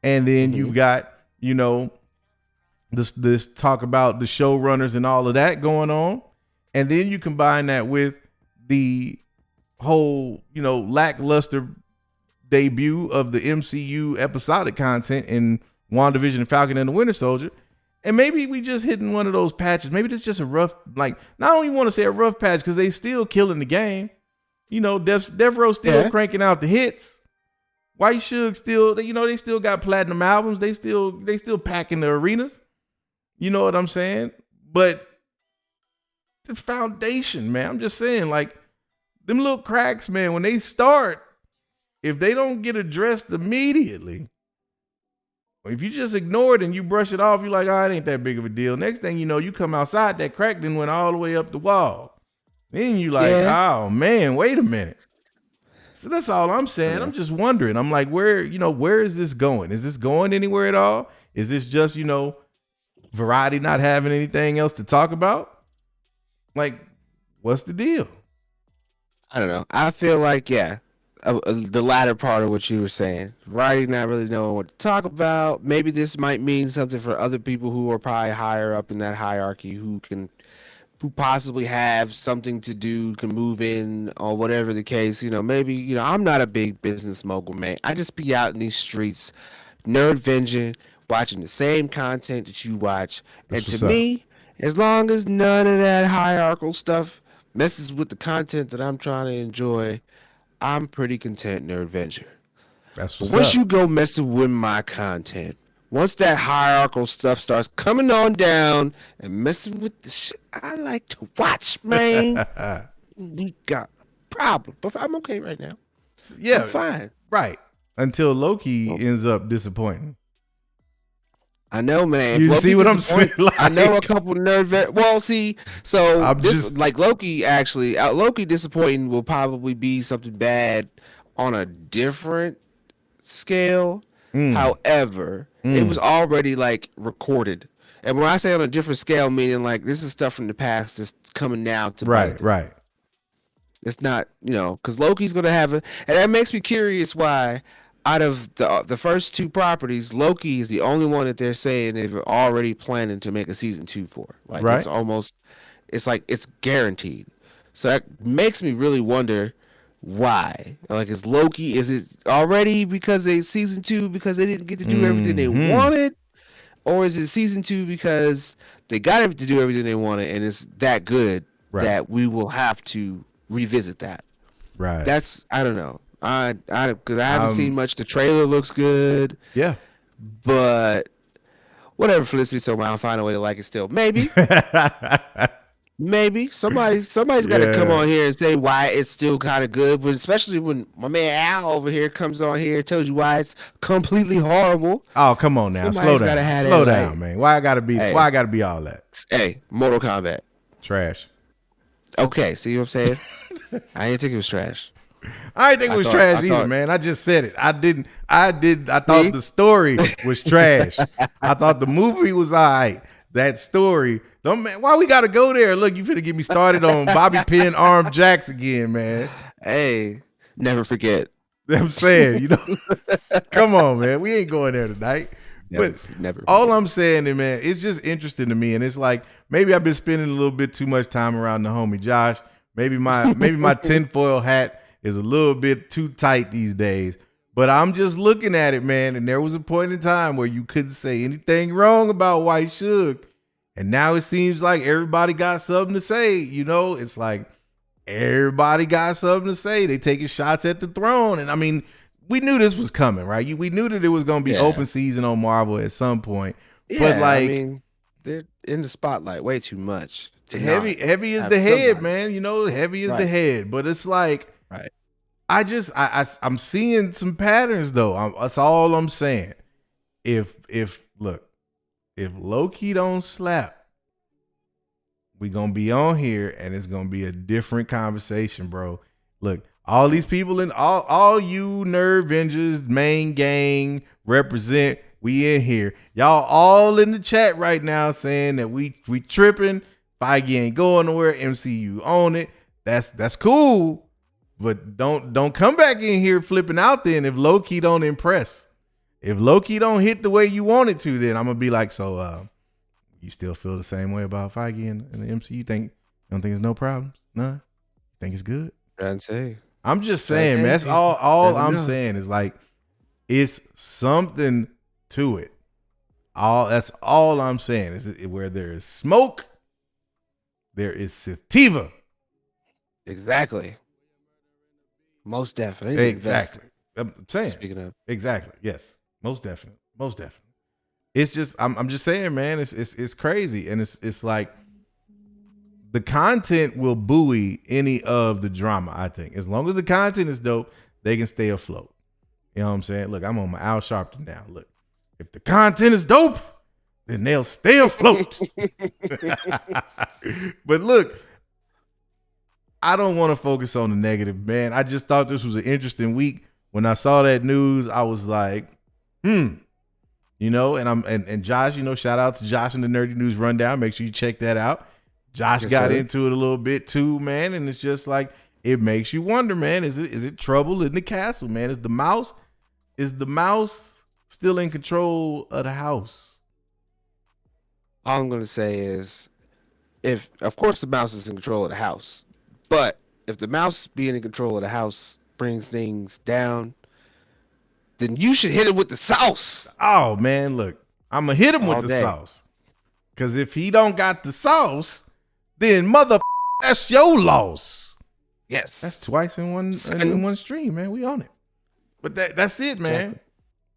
And then you've got, you know, this talk about the showrunners and all of that going on. And then you combine that with the whole, you know, lackluster debut of the MCU episodic content in WandaVision and Falcon and the Winter Soldier. And maybe we just hitting one of those patches. Maybe it's just a rough, like, I don't even want to say a rough patch because they still killing the game. You know, Dev Row still cranking out the hits. White Suge still, you know, they still got platinum albums. They still packing the arenas. You know what I'm saying? But the foundation, man, I'm just saying, like, them little cracks, man, when they start, if they don't get addressed immediately, if you just ignore it and you brush it off, you're like, oh, it ain't that big of a deal. Next thing you know, you come outside, that crack then went all the way up the wall. Then you like, oh man, wait a minute. So that's all I'm saying. I'm just wondering. I'm like, where is this going? Is this going anywhere at all? Is this just, you know, Variety not having anything else to talk about? Like, what's the deal? I don't know. I feel like, the latter part of what you were saying. Variety not really knowing what to talk about. Maybe this might mean something for other people who are probably higher up in that hierarchy who possibly have something to do, can move in, or whatever the case. You know, maybe, you know, I'm not a big business mogul, man. I just be out in these streets, nerd venging, watching the same content that you watch. That's and to me, as long as none of that hierarchical stuff messes with the content that I'm trying to enjoy, I'm pretty content, nerd venture. That's what's But once up. you go messing with my content, once that hierarchical stuff starts coming on down and messing with the shit I like to watch, man, we got a problem. But I'm okay right now. Yeah, I'm fine. right. Until Loki ends up disappointing. I know, man. You Loki see what I'm saying? disappoints- I know a couple well, see, so I'm this, just- like Loki, actually, Loki disappointing will probably be something bad on a different scale. However, it was already like recorded. And when I say on a different scale, meaning like this is stuff from the past that's coming now to bite them. Right. It's not, you know, because Loki's going to have it. And that makes me curious why out of the first two properties, Loki is the only one that they're saying they've already planning to make a season 2 for. Like, Right. it's almost, it's like, it's guaranteed. So that makes me really wonder why. Like, is it already because they season 2 because they didn't get to do everything they wanted? Or is it season 2 because they got to do everything they wanted and it's that good that we will have to revisit that? Right. That's, I don't know. Because I haven't seen much. The trailer looks good. Yeah. But whatever Felicity told me, I'll find a way to like it still. Maybe. Maybe. Somebody's got to come on here and say why it's still kind of good. But especially when my man Al over here comes on here and tells you why it's completely horrible. Oh, come on now. Somebody's Slow gotta down. have Slow that, down, like- man. Why I gotta be all that? Hey, Mortal Kombat. Trash. Okay, see what I'm saying? I didn't think it was trash. I didn't think it was trash either, man. I just said it. I didn't. I thought the story was trash. I thought the movie was all right. That story, don't man. Why we got to go there? Look, you finna get me started on Bobby Pin Arm Jacks again, man. Hey, never forget. I'm saying, you know, come on, man. We ain't going there tonight. Never. All I'm saying is, man, it's just interesting to me, and it's like maybe I've been spending a little bit too much time around the homie Josh. Maybe my tinfoil hat is a little bit too tight these days. But I'm just looking at it, man, and there was a point in time where you couldn't say anything wrong about White Suge, and now it seems like everybody got something to say. You know, it's like everybody got something to say. They taking shots at the throne, and I mean, we knew this was coming, right? We knew that it was going to be open season on Marvel at some point. Yeah, but like, I mean, they're in the spotlight way too much. Heavy is the head, man. You know, heavy is the head. But it's like, I'm seeing some patterns though. That's all I'm saying. If Loki don't slap, we gonna be on here and it's gonna be a different conversation, bro. Look, all these people in all you Nerd Vengers, main gang, represent, we in here. Y'all all in the chat right now saying that we tripping. Feige ain't going nowhere. MCU own it. That's cool. But don't come back in here flipping out then if Loki don't impress. If Loki don't hit the way you want it to, then I'm gonna be like, so you still feel the same way about Feige and the MCU? You don't think there's no problems? None? Think it's good? I'm just saying, man. That's all I'm saying is like it's something to it. That's all I'm saying. Is where there is smoke, there is sativa. Exactly. Most definitely. Exactly. I'm saying. Speaking of. Exactly. Yes. Most definitely. Most definitely. It's just I'm just saying, man. It's crazy, and it's like the content will buoy any of the drama. I think as long as the content is dope, they can stay afloat. You know what I'm saying? Look, I'm on my Al Sharpton now. Look, if the content is dope, then they'll stay afloat. But look, I don't want to focus on the negative, man. I just thought this was an interesting week. When I saw that news, I was like, you know, and Josh, you know, shout out to Josh and the Nerdy News Rundown. Make sure you check that out. Josh got into it a little bit too, man. And it's just like, it makes you wonder, man, is it trouble in the castle, man? Is the mouse still in control of the house? All I'm going to say is, of course the mouse is in control of the house, but if the mouse being in control of the house brings things down, then you should hit it with the sauce. Oh, man, look, I'm going to hit him with the sauce. Because if he don't got the sauce, then that's your loss. Yes. That's twice in one stream, man. We on it. But that's it, man. Exactly.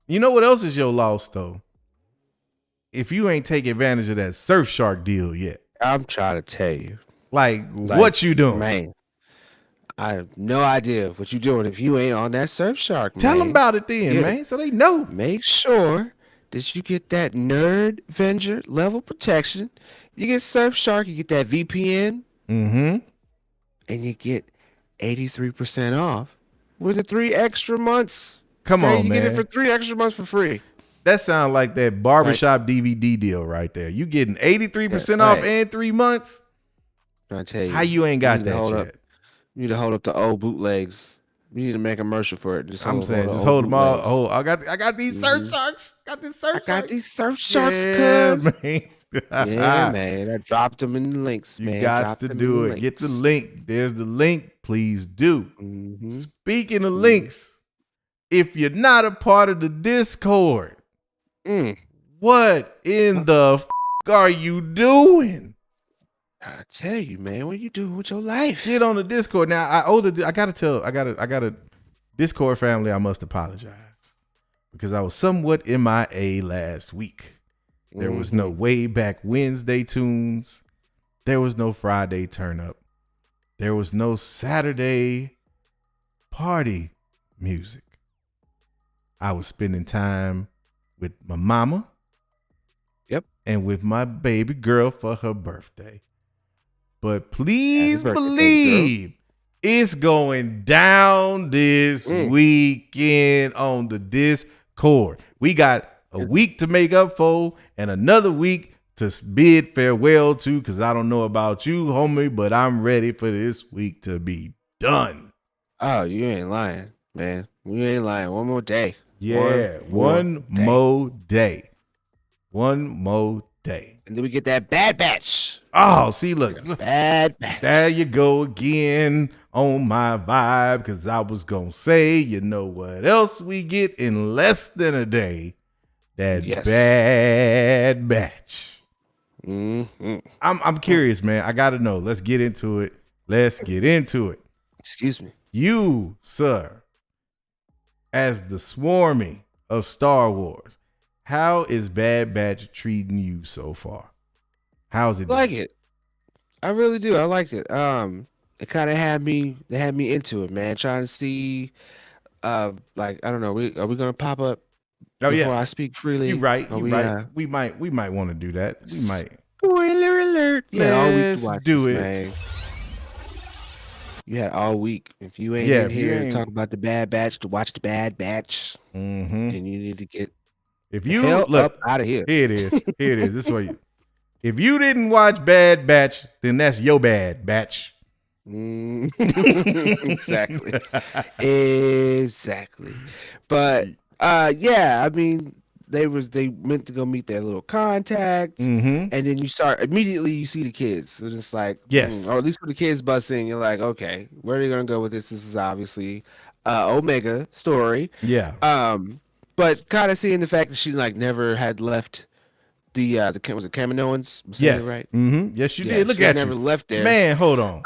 You know what else is your loss, though? If you ain't take advantage of that Surfshark deal yet. I'm trying to tell you. Like what you doing? Man, I have no idea what you doing if you ain't on that Surfshark, man. Tell them about it then, man, so they know. Make sure that you get that Nerd Venger level protection. You get Surfshark, you get that VPN. Mm-hmm. And you get 83% off with the 3 extra months. Come on, you man. You get it for 3 extra months for free. That sounds like that barbershop DVD deal right there. You getting 83% off and 3 months? I'm trying to tell you. How you ain't got that shit? You need to hold up the old bootlegs. You need to make a commercial for it. Just hold them all. I got these Surfsharks. I got these Surfsharks, man. Yeah, man. I dropped them in the links, man. You got to do it. Get the link. There's the link. Please do. Mm-hmm. Speaking of links, if you're not a part of the Discord, what in the are you doing? I tell you, man, what you doing with your life? Get on the Discord now. I gotta Discord family. I must apologize because I was somewhat MIA last week. There was no way back Wednesday tunes. There was no Friday turn up. There was no Saturday party music. I was spending time with my mama. Yep. And with my baby girl for her birthday. But please believe It's going down this weekend on the Discord. We got a week to make up for and another week to bid farewell to, because I don't know about you, homie, but I'm ready for this week to be done. Oh, you ain't lying, man. You ain't lying. One more day. Yeah, one more day. One more day. And then we get that Bad Batch. Oh, see, look. Bad Batch. There you go again on my vibe, because I was going to say, you know what else we get in less than a day? That Bad Batch. Mm-hmm. I'm curious, man. I got to know. Let's get into it. Let's get into it. Excuse me. You, sir, as the swarmy of Star Wars, how is Bad Batch treating you so far? How's it? I like it. I really do. I liked it. It kind of had me into it, man. Trying to see, like, I don't know. Are we gonna pop up before I speak freely? You're right. Are You're right. We might want to do that. We might. Spoiler alert! Yeah, all week to watch do this, it. man. You had all week. If you ain't in here to talk about the Bad Batch, to watch the Bad Batch, then you need to get if you look up out of here. Here it is. Here it is. This way. If you didn't watch Bad Batch, then that's your Bad Batch. Exactly. Exactly. But yeah, I mean, they meant to go meet their little contacts, and then you see the kids, and it's like, or at least for the kids busing, you're like, okay, where are they gonna go with this? This is obviously Omega story. Yeah. But kind of seeing the fact that she like never had left the was it Kaminoans? Yes. Right. Yes, you did. Look at you. Never left there. Man, hold on.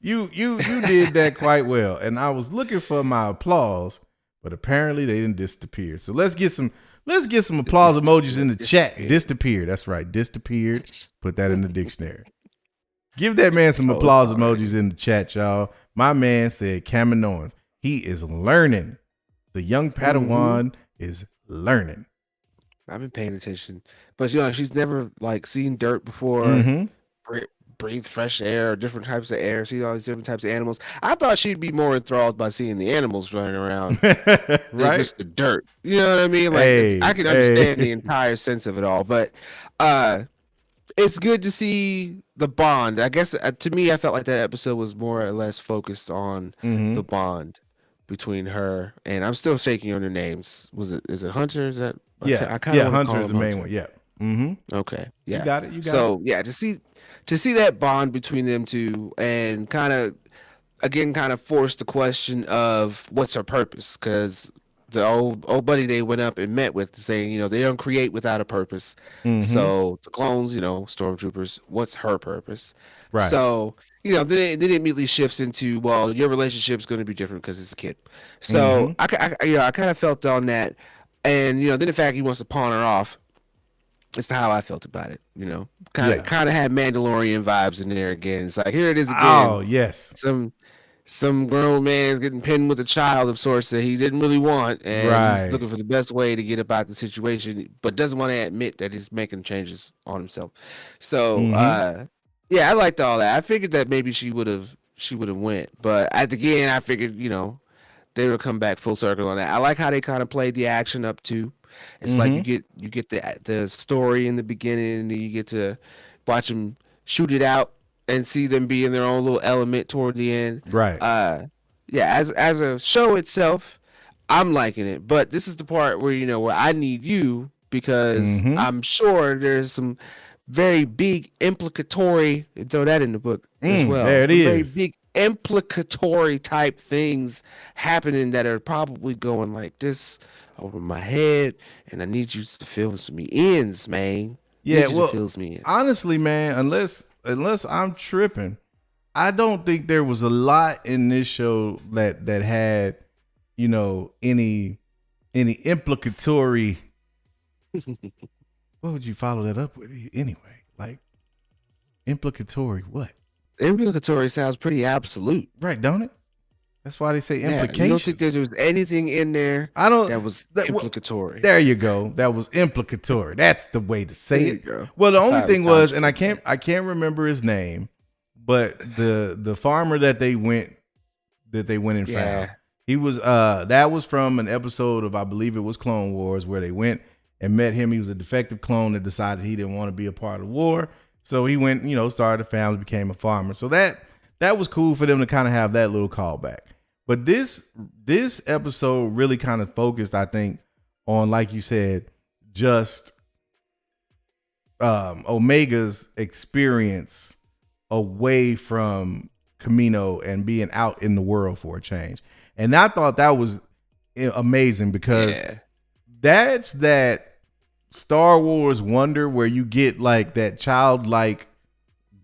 You did that quite well, and I was looking for my applause, but apparently they didn't disappear. So let's get some applause emojis in the chat. Disappeared. That's right. Disappeared. Put that in the dictionary. Give that man some applause emojis in the chat, y'all. My man said Kaminoans. He is learning. The young Padawan is learning. I've been paying attention, but she's never like seen dirt before. Breathe fresh air, different types of air, see all these different types of animals. I thought she'd be more enthralled by seeing the animals running around, right? Just the dirt. You know what I mean? Like I can understand the entire sense of it all, but it's good to see the bond. I guess to me, I felt like that episode was more or less focused on the bond between her and I'm still shaking on their names. Is it Hunter? Is that Hunter is the main one. Yeah. Okay. Yeah. You got it. So yeah, to see that bond between them two and kind of force the question of what's her purpose, because the old buddy they went up and met with saying, they don't create without a purpose. So the clones, stormtroopers, what's her purpose? Right. So then it immediately shifts into, well, your relationship's going to be different because it's a kid. So I kind of felt on that, and then the fact he wants to pawn her off. It's how I felt about it, kind of had Mandalorian vibes in there again. It's like, here it is again. Oh yes, some grown man's getting pinned with a child of sorts that he didn't really want, and he's looking for the best way to get about the situation, but doesn't want to admit that he's making changes on himself. So, I liked all that. I figured that maybe she would have went, but at the end, I figured they would come back full circle on that. I like how they kind of played the action up too. It's like you get the story in the beginning, and then you get to watch them shoot it out and see them be in their own little element toward the end. Right. As a show itself, I'm liking it. But this is the part where where I need you, because I'm sure there's some very big implicatory, throw that in the book as well. There it is. Very big implicatory type things happening that are probably going like this over my head, and I need you to fill some ends, man. Yeah, well, honestly, man, unless I'm tripping, I don't think there was a lot in this show that had, any implicatory. What would you follow that up with anyway? Like implicatory what? Implicatory sounds pretty absolute, right? Don't it? That's why they say implications. You don't think there was anything in there that was implicatory? There you go. That was implicatory. That's the way to say it. Well, the only thing was, and I can't remember his name, but the farmer that they went that they went and Yeah. found. He was that was from an episode of, I believe it was Clone Wars, where they went and met him. He was a defective clone that decided he didn't want to be a part of the war. So he went, started a family, became a farmer. So that was cool for them to kind of have that little callback. But this episode really kind of focused, I think, on, like you said, just Omega's experience away from Kamino and being out in the world for a change. And I thought that was amazing because that's that Star Wars wonder where you get like that childlike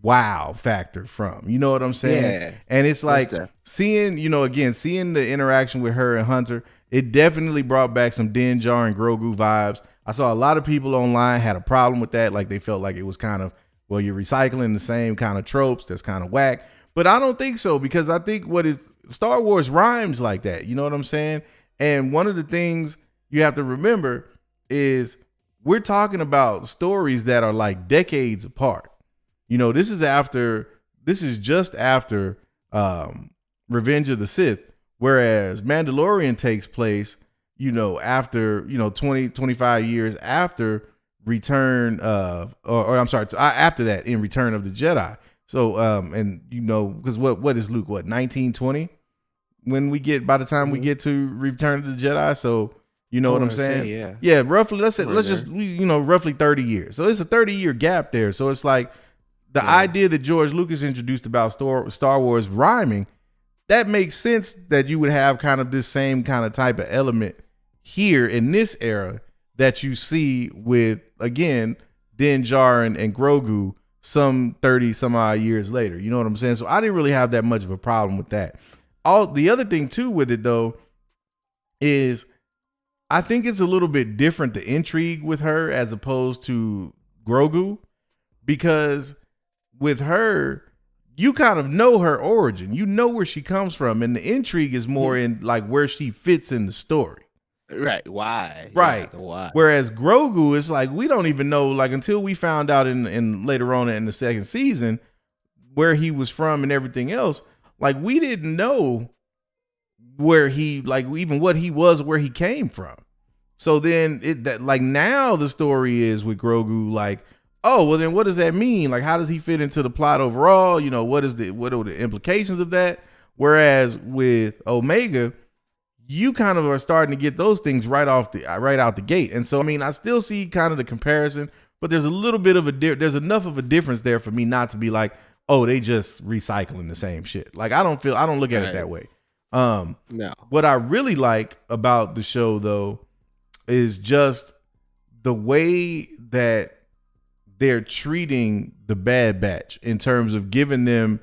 wow factor from. You know what I'm saying? Yeah. And it's like seeing the interaction with her and Hunter, it definitely brought back some Din Djarin and Grogu vibes. I saw a lot of people online had a problem with that. Like they felt like it was kind of, well, you're recycling the same kind of tropes. That's kind of whack. But I don't think so, because I think Star Wars rhymes like that. You know what I'm saying? And one of the things you have to remember is we're talking about stories that are like decades apart. This is just after Revenge of the Sith, whereas Mandalorian takes place, after, 20, 25 years after Return of, or I'm sorry, after that in Return of the Jedi. So, because what is Luke, 1920 when by the time we get to Return of the Jedi. So, you know what I'm saying? Yeah. Roughly, let's just, roughly 30 years. So it's a 30-year gap there. So it's like the idea that George Lucas introduced about Star Wars rhyming, that makes sense that you would have kind of this same kind of type of element here in this era that you see with, again, Din Djarin and Grogu some 30 some odd years later. You know what I'm saying? So I didn't really have that much of a problem with that. The other thing too with it though is I think it's a little bit different, the intrigue with her as opposed to Grogu, because with her, you kind of know her origin. You know where she comes from, and the intrigue is more in like where she fits in the story. Right. Why? Right. Yeah, why? Whereas Grogu is like, we don't even know, like, until we found out in later on in the second season where he was from and everything else. Like, we didn't know where even what he was, where he came from. So then now the story is with Grogu, like, oh, well then what does that mean? Like, how does he fit into the plot overall? What are the implications of that? Whereas with Omega, you kind of are starting to get those things right out the gate. And so, I mean, I still see kind of the comparison, but there's a little bit of there's enough of a difference there for me not to be like, oh, they just recycling the same shit. Like, I don't look at it that way. No. What I really like about the show though is just the way that they're treating the Bad Batch in terms of giving them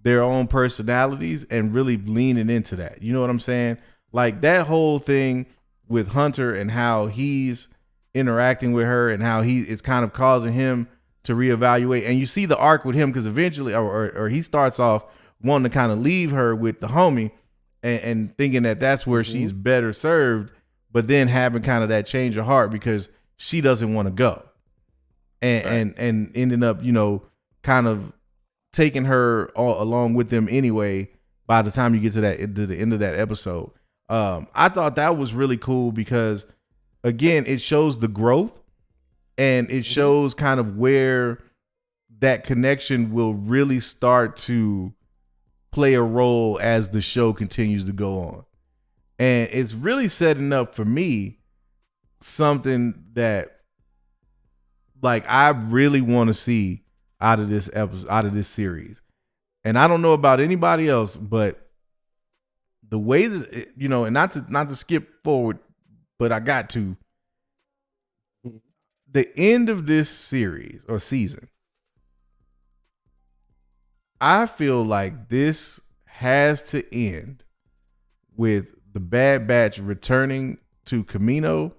their own personalities and really leaning into that. You know what I'm saying? Like that whole thing with Hunter and how he's interacting with her and how it's kind of causing him to reevaluate. And you see the arc with him because eventually, or he starts off wanting to kind of leave her with the homie and thinking that that's where she's better served, but then having kind of that change of heart because she doesn't want to go. And ending up, kind of taking her all along with them anyway by the time you get to the end of that episode. I thought that was really cool because, again, it shows the growth and it shows kind of where that connection will really start to play a role as the show continues to go on. And it's really setting up for me something that, like, I really want to see out of this episode, out of this series. And I don't know about anybody else, but the way that and not to skip forward, but I got to. The end of this series or season, I feel like this has to end with the Bad Batch returning to Kamino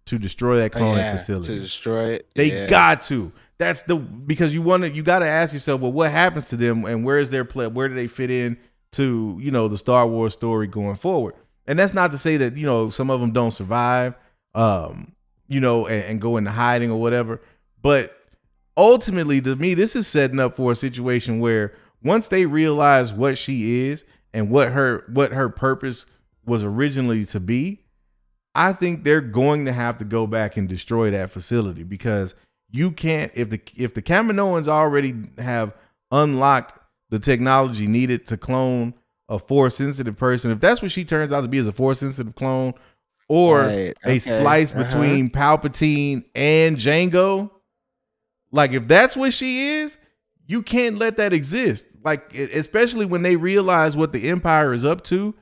to destroy that cloning facility. To destroy it. They got to. That's because you got to ask yourself, well, what happens to them and where is their play? Where do they fit in to, the Star Wars story going forward? And that's not to say that, some of them don't survive, and go into hiding or whatever. But ultimately, to me, this is setting up for a situation where once they realize what she is and what her purpose was originally to be, I think they're going to have to go back and destroy that facility, because you can't, if the Kaminoans already have unlocked the technology needed to clone a force sensitive person, if that's what she turns out to be, as a force sensitive clone, or Right, a okay, splice between Palpatine and Jango, like if that's what she is, you can't let that exist. Like, especially when they realize what the Empire is up to,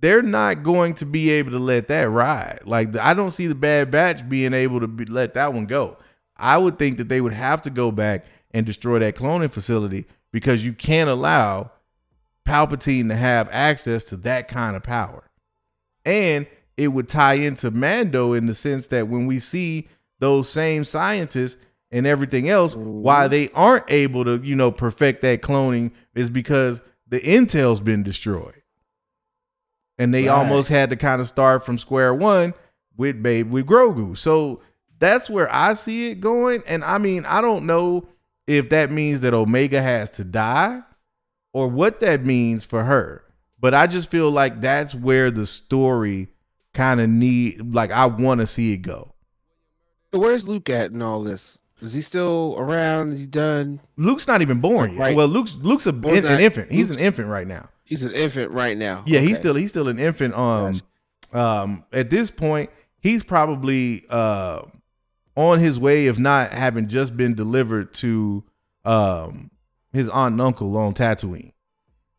they're not going to be able to let that ride. Like, I don't see the Bad Batch being able to let that one go. I would think that they would have to go back and destroy that cloning facility, because you can't allow Palpatine to have access to that kind of power. And it would tie into Mando in the sense that when we see those same scientists and everything else, why they aren't able to, perfect that cloning is because the intel's been destroyed. And they almost had to kind of start from square one with Grogu. So that's where I see it going. And I mean, I don't know if that means that Omega has to die or what that means for her. But I just feel like that's where the story kind of I want to see it go. So where's Luke at in all this? Is he still around? Is he done? Luke's not even born yet. Right. Well, Luke's an infant. He's an infant right now. He's an infant right now. Yeah, Okay. he's still an infant. At this point, he's probably on his way, if not having just been delivered to his aunt and uncle on Tatooine,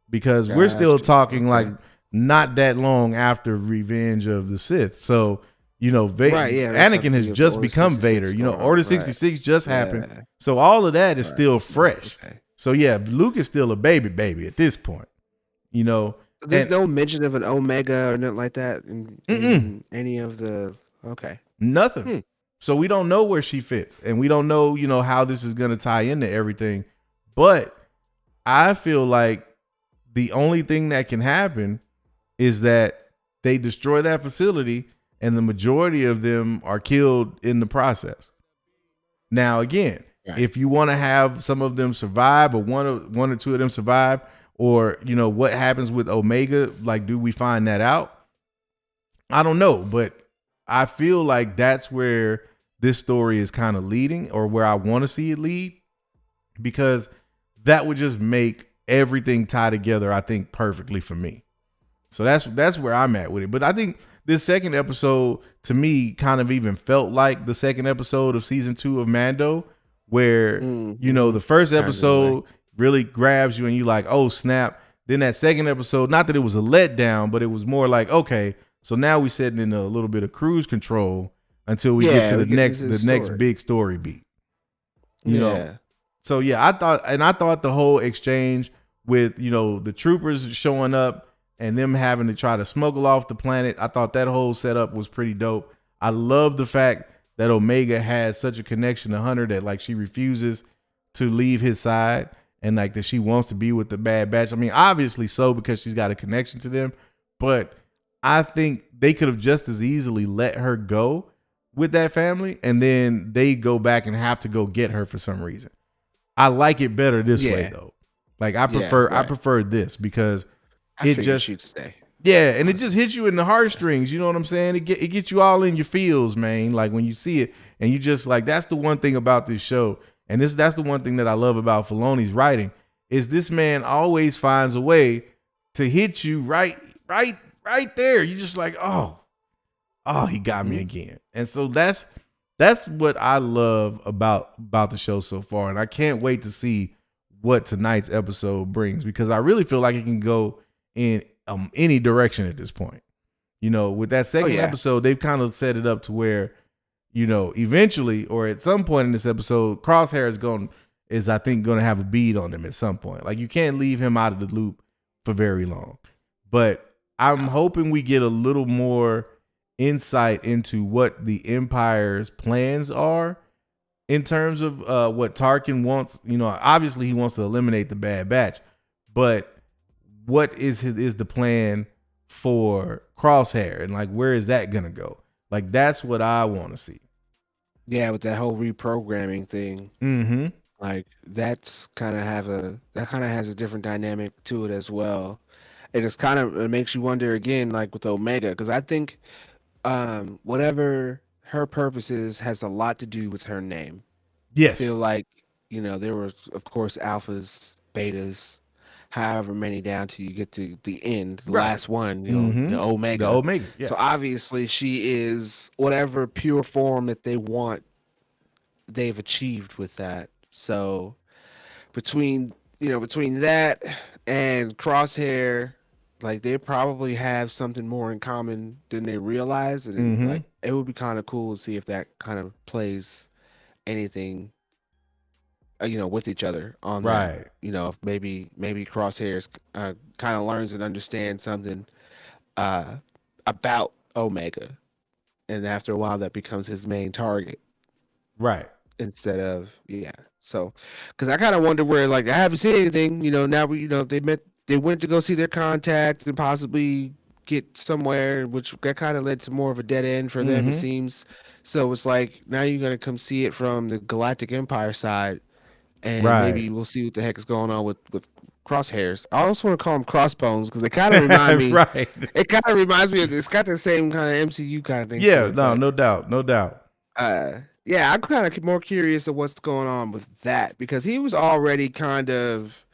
because we're still talking like not that long after Revenge of the Sith. So Anakin has just become Vader. Order 66 just happened. So all of that is still fresh. Okay. So yeah, Luke is still a baby at this point. There's no mention of an Omega or nothing like that in any of the. Okay. Nothing. So we don't know where she fits, and we don't know, how this is going to tie into everything. But I feel like the only thing that can happen is that they destroy that facility, and the majority of them are killed in the process. Now, again, if you want to have some of them survive, or one or two of them survive, or what happens with Omega, like, do we find that out? I don't know, but I feel like that's where this story is kind of leading, or where I want to see it lead, because that would just make everything tie together, I think, perfectly for me. So that's where I'm at with it. But I think this second episode, to me, kind of even felt like the second episode of season 2 of Mando, where the first episode really grabs you and you like, oh snap. Then that second episode, not that it was a letdown, but it was more like, okay, so now we're sitting in a little bit of cruise control until we get to the next big story beat. You know. So yeah, I thought the whole exchange with, the troopers showing up and them having to try to smuggle off the planet, I thought that whole setup was pretty dope. I love the fact that Omega has such a connection to Hunter that, like, she refuses to leave his side, and like that she wants to be with the Bad Batch. I mean, obviously so, because she's got a connection to them, but I think they could have just as easily let her go with that family, and then they go back and have to go get her for some reason. I like it better this way though. Like, I prefer this, because it just she'd stay. Yeah, and it just hits you in the heartstrings. You know what I'm saying? It gets you all in your feels, man. Like, when you see it, and you just like, that's the one thing about this show. And that's the one thing that I love about Filoni's writing, is this man always finds a way to hit you right there. You just like, oh, he got me again. And so that's what I love about the show so far. And I can't wait to see what tonight's episode brings, because I really feel like it can go in any direction at this point. With that second episode, they've kind of set it up to where, eventually, or at some point in this episode, Crosshair is I think going to have a bead on him at some point. Like, you can't leave him out of the loop for very long. But I'm hoping we get a little more insight into what the Empire's plans are in terms of what Tarkin wants. Obviously he wants to eliminate the Bad Batch, but what is the plan for Crosshair, and like, where is that gonna go? Like, that's what I want to see. Yeah, with that whole reprogramming thing. Mm-hmm. Like, that kind of has a different dynamic to it as well. and it makes you wonder again, like with Omega, because I think whatever her purpose is has a lot to do with her name. I feel Yes. like, there were, of course, alphas, betas, however many down till you get to the end, the Right. last one, the Mm-hmm. The Omega. Omega. Yeah. So obviously she is whatever pure form that they want, they've achieved with that. So between that and Crosshair, like they probably have something more in common than they realize, and Mm-hmm. like it would be kind of cool to see if that kind of plays anything with each other on that. Right. If maybe Crosshairs kind of learns and understands something uh about Omega, and after a while that becomes his main target Right. instead of so because I kind of wonder where, like, I haven't seen anything. Now they went to go see their contact and possibly get somewhere, which that kind of led to more of a dead end for them, it Mm-hmm. seems. So it's like now you're gonna come see it from the Galactic Empire side, and Right. maybe we'll see what the heck is going on with Crosshairs. I also want to call them Crossbones because they kind of remind me. Right. It kind of reminds me of, it's got the same kind of MCU kind of thing to Yeah. it. No. But No doubt. No doubt. yeah, I'm kind of more curious of what's going on with that because he was already kind of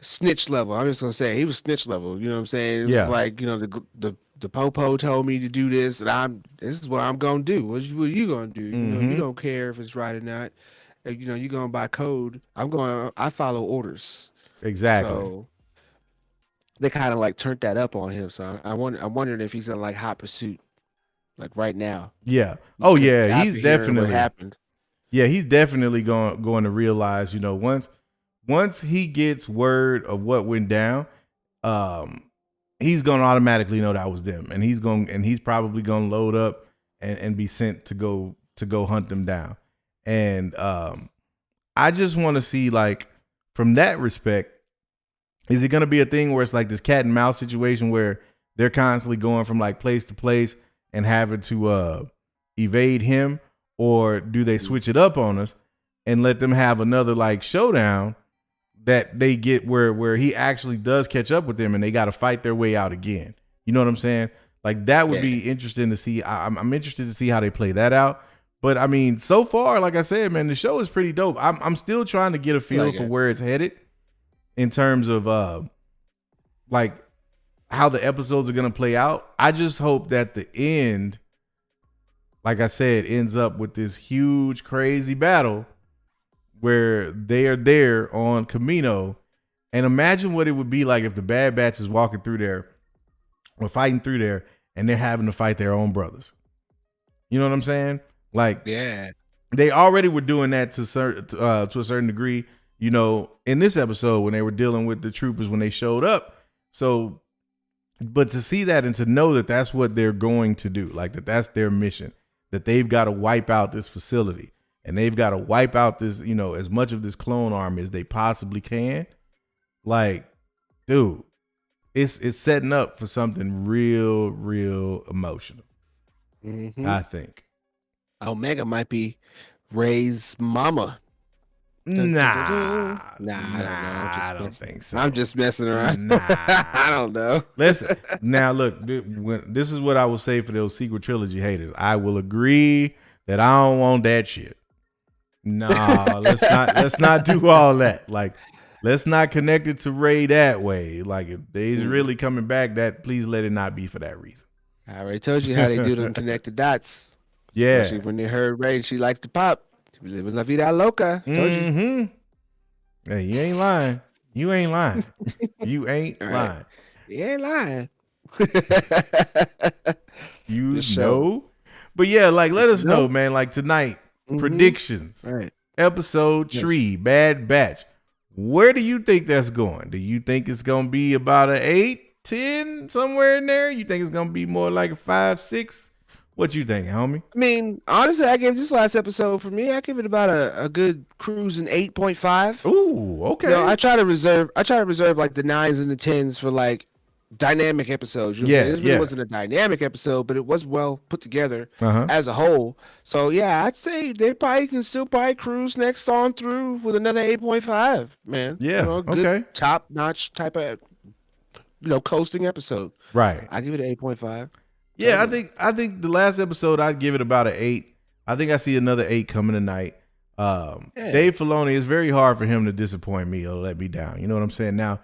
snitch level. I'm just gonna say he was snitch level. You know what I'm saying? It was Yeah. like, the popo told me to do this, and this is what I'm gonna do. What are you gonna do? You Mm-hmm. don't care if it's right or not. You're going by code. I follow orders. Exactly. So they kind of like turned that up on him. So I'm wondering if he's in like hot pursuit, like right now. Yeah. Oh yeah. After He's hearing definitely. what happened. Yeah. He's definitely going to realize. Once he gets word of what went down, um, he's going to automatically know that was them, and he's probably going to load up and be sent to go hunt them down. And I just want to see, like, from that respect, is it going to be a thing where it's like this cat and mouse situation where they're constantly going from like place to place and having to evade him, or do they switch it up on us and let them have another like showdown that they get where he actually does catch up with them and they got to fight their way out again? You know what I'm saying? Like that would be interesting to see. I'm interested to see how they play that out. But I mean, so far, like I said, man, the show is pretty dope. I'm still trying to get a feel for where it's headed in terms of like how the episodes are gonna play out. I just hope that the end, like I said, ends up with this huge, crazy battle where they are there on Camino. And imagine what it would be like if the Bad Batch is walking through there or fighting through there and they're having to fight their own brothers. You know what I'm saying? Like, Yeah. they already were doing that to a certain degree, in this episode when they were dealing with the troopers when they showed up. So, but to see that and to know that that's what they're going to do, like that's their mission, that they've got to wipe out this facility and they've got to wipe out this, as much of this clone army as they possibly can. Like, dude, it's setting up for something real, real emotional. Mm-hmm. I think. Omega might be Ray's mama. Nah, I don't know. I don't think so. I'm just messing around. Nah. I don't know. Listen, now look, this is what I will say for those sequel trilogy haters. I will agree that I don't want that shit. Nah, let's not do all that. Like, let's not connect it to Ray that way. Like, if they's really coming back, that please let it not be for that reason. I already told you how they do them connected dots. Yeah. Especially when they heard Ray, she likes to pop. She was living La Vida Loca. Told you. Mm-hmm. Hey, you ain't lying. You ain't lying. You ain't lying. You ain't lying. You Just know. But yeah, like, let us know, man. Like, tonight, predictions. Right. Episode 3, Bad Batch. Where do you think that's going? Do you think it's going to be about an 8, 10, somewhere in there? You think it's going to be more like a 5, 6? What you think, homie? I mean, honestly, I gave this last episode, for me, I give it about a good cruising 8.5. Ooh, okay. I try to reserve like the 9s and the 10s for like dynamic episodes. You know what I'm saying? This really wasn't a dynamic episode, but it was well put together as a whole. So yeah, I'd say they probably can still cruise next on through with another 8.5, man. Yeah, good top notch type of coasting episode. Right. I give it an 8.5. Yeah, Totally. I think the last episode I'd give it about an 8. I think I see another 8 coming tonight. Yeah. Dave Filoni, it's very hard for him to disappoint me or let me down. You know what I'm saying? Now,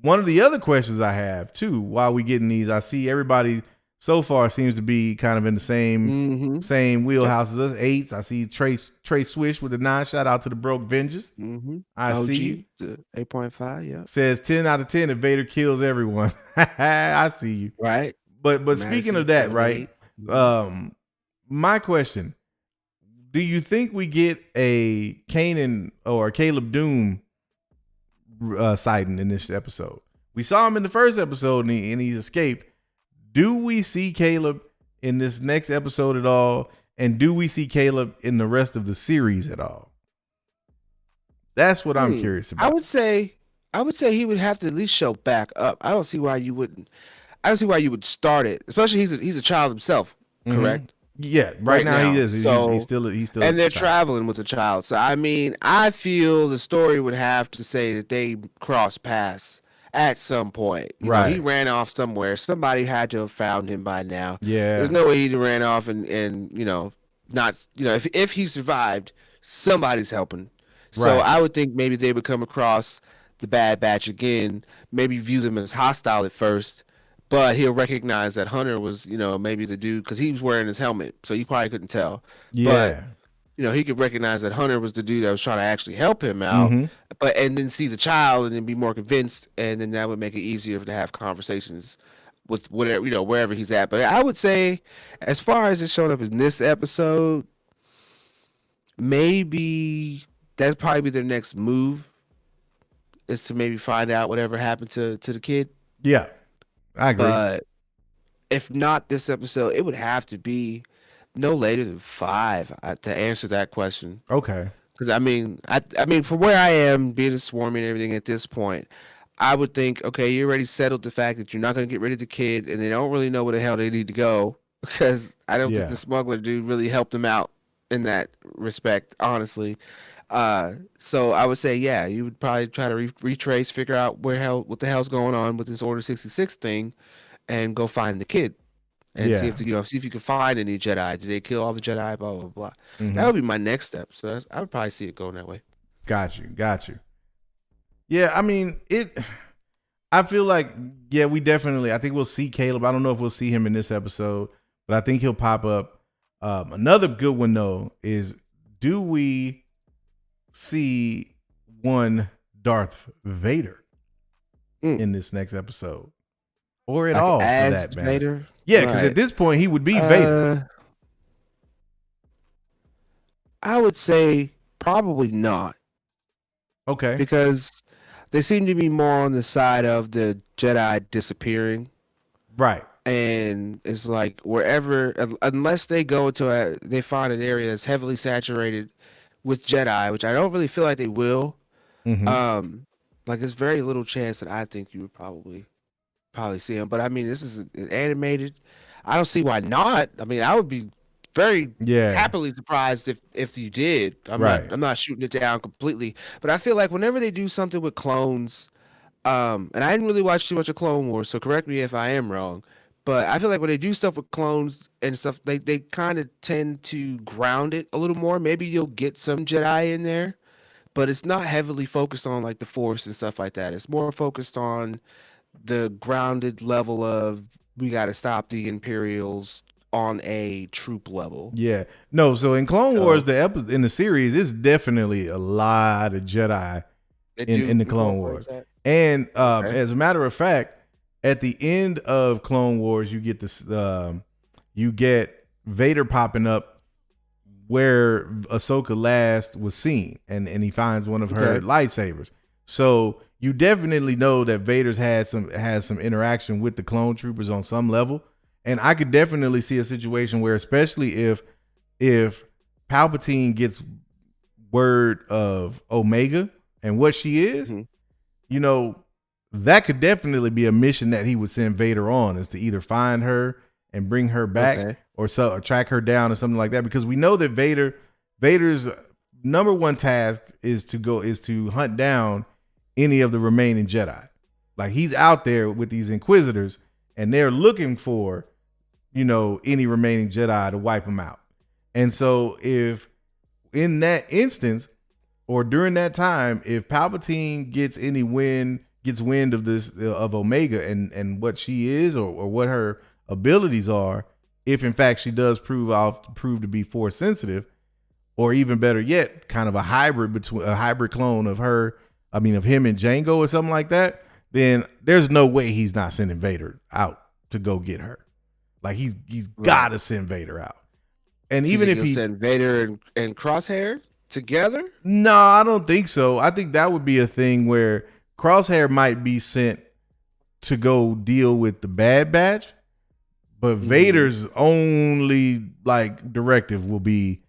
one of the other questions I have too, while we getting these, I see everybody so far seems to be kind of in the same wheelhouse as us. 8s. I see Trey Swish with a 9. Shout out to the Broke Vengers. I OG, see you. the 8.5. Yeah. Says 10 out of 10 if Vader kills everyone. I see you. Right. But Madison, speaking of that, right? 7, 8. My question: do you think we get a Kanan or a Caleb Doom sighting in this episode? We saw him in the first episode and he escaped. Do we see Caleb in this next episode at all? And do we see Caleb in the rest of the series at all? That's what I'm curious about. I would say he would have to at least show back up. I don't see why you wouldn't. I don't see why you would start it, especially he's a child himself, correct? Yeah, right now he is. So, he's still and they're traveling with a child. So I mean, I feel the story would have to say that they cross paths at some point. You know, he ran off somewhere. Somebody had to have found him by now. Yeah, there's no way he ran off and not if he survived, somebody's helping. So I would think maybe they would come across the Bad Batch again. Maybe view them as hostile at first. But he'll recognize that Hunter was, maybe the dude because he was wearing his helmet, so you probably couldn't tell. Yeah. But he could recognize that Hunter was the dude that was trying to actually help him out. And then see the child and then be more convinced, and then that would make it easier to have conversations with whatever wherever he's at. But I would say, as far as it showing up in this episode, maybe that'd probably be their next move, is to maybe find out whatever happened to the kid. Yeah. I agree. But if not this episode, it would have to be no later than 5 to answer that question. Okay. Because I mean, from where I am, being a swarming and everything at this point, I would think, okay, you already settled the fact that you're not going to get rid of the kid, and they don't really know where the hell they need to go, because I don't think the smuggler dude really helped them out in that respect, honestly. So I would say, yeah, you would probably try to retrace, figure out what the hell's going on with this Order 66 thing, and go find the kid, and see if you can find any Jedi. Did they kill all the Jedi? Blah blah blah. That would be my next step. So I would probably see it going that way. Got you. Yeah, I mean it. I feel like we definitely. I think we'll see Caleb. I don't know if we'll see him in this episode, but I think he'll pop up. Another good one though is, do we see one Darth Vader in this next episode, or at all for that matter? Vader? Yeah, because at this point he would be Vader. I would say probably not. Okay, because they seem to be more on the side of the Jedi disappearing, right? And it's like wherever, unless they go to they find an area that's heavily saturated with Jedi, which I don't really feel like they will. Like there's very little chance that I think you would probably see him. But I mean, this is animated. I don't see why not. I mean, I would be very happily surprised if you did. I'm not shooting it down completely, but I feel like whenever they do something with clones, and I didn't really watch too much of Clone Wars, so correct me if I am wrong. But I feel like when they do stuff with clones and stuff, they kind of tend to ground it a little more. Maybe you'll get some Jedi in there, but it's not heavily focused on like the Force and stuff like that. It's more focused on the grounded level of, we got to stop the Imperials on a troop level. Yeah. No, so in Clone Wars, in the series, it's definitely a lot of Jedi in the Clone Wars. And as a matter of fact, at the end of Clone Wars, you get this. You get Vader popping up where Ahsoka last was seen, and he finds one of her lightsabers. So you definitely know that Vader's has some interaction with the clone troopers on some level, and I could definitely see a situation where, especially if Palpatine gets word of Omega and what she is, that could definitely be a mission that he would send Vader on, is to either find her and bring her back or track her down or something like that. Because we know that Vader's number one task is to hunt down any of the remaining Jedi. Like he's out there with these Inquisitors, and they're looking for, any remaining Jedi to wipe them out. And so if in that instance or during that time, if Palpatine gets wind of this of Omega and what she is or what her abilities are, if in fact she does prove to be Force sensitive, or even better yet, kind of a hybrid clone of her, of him and Jango or something like that, then there's no way he's not sending Vader out to go get her. Like he's got to send Vader out. And even if he send Vader and Crosshair together, no, I don't think so. I think that would be a thing where Crosshair might be sent to go deal with the Bad Batch, but Vader's only directive will be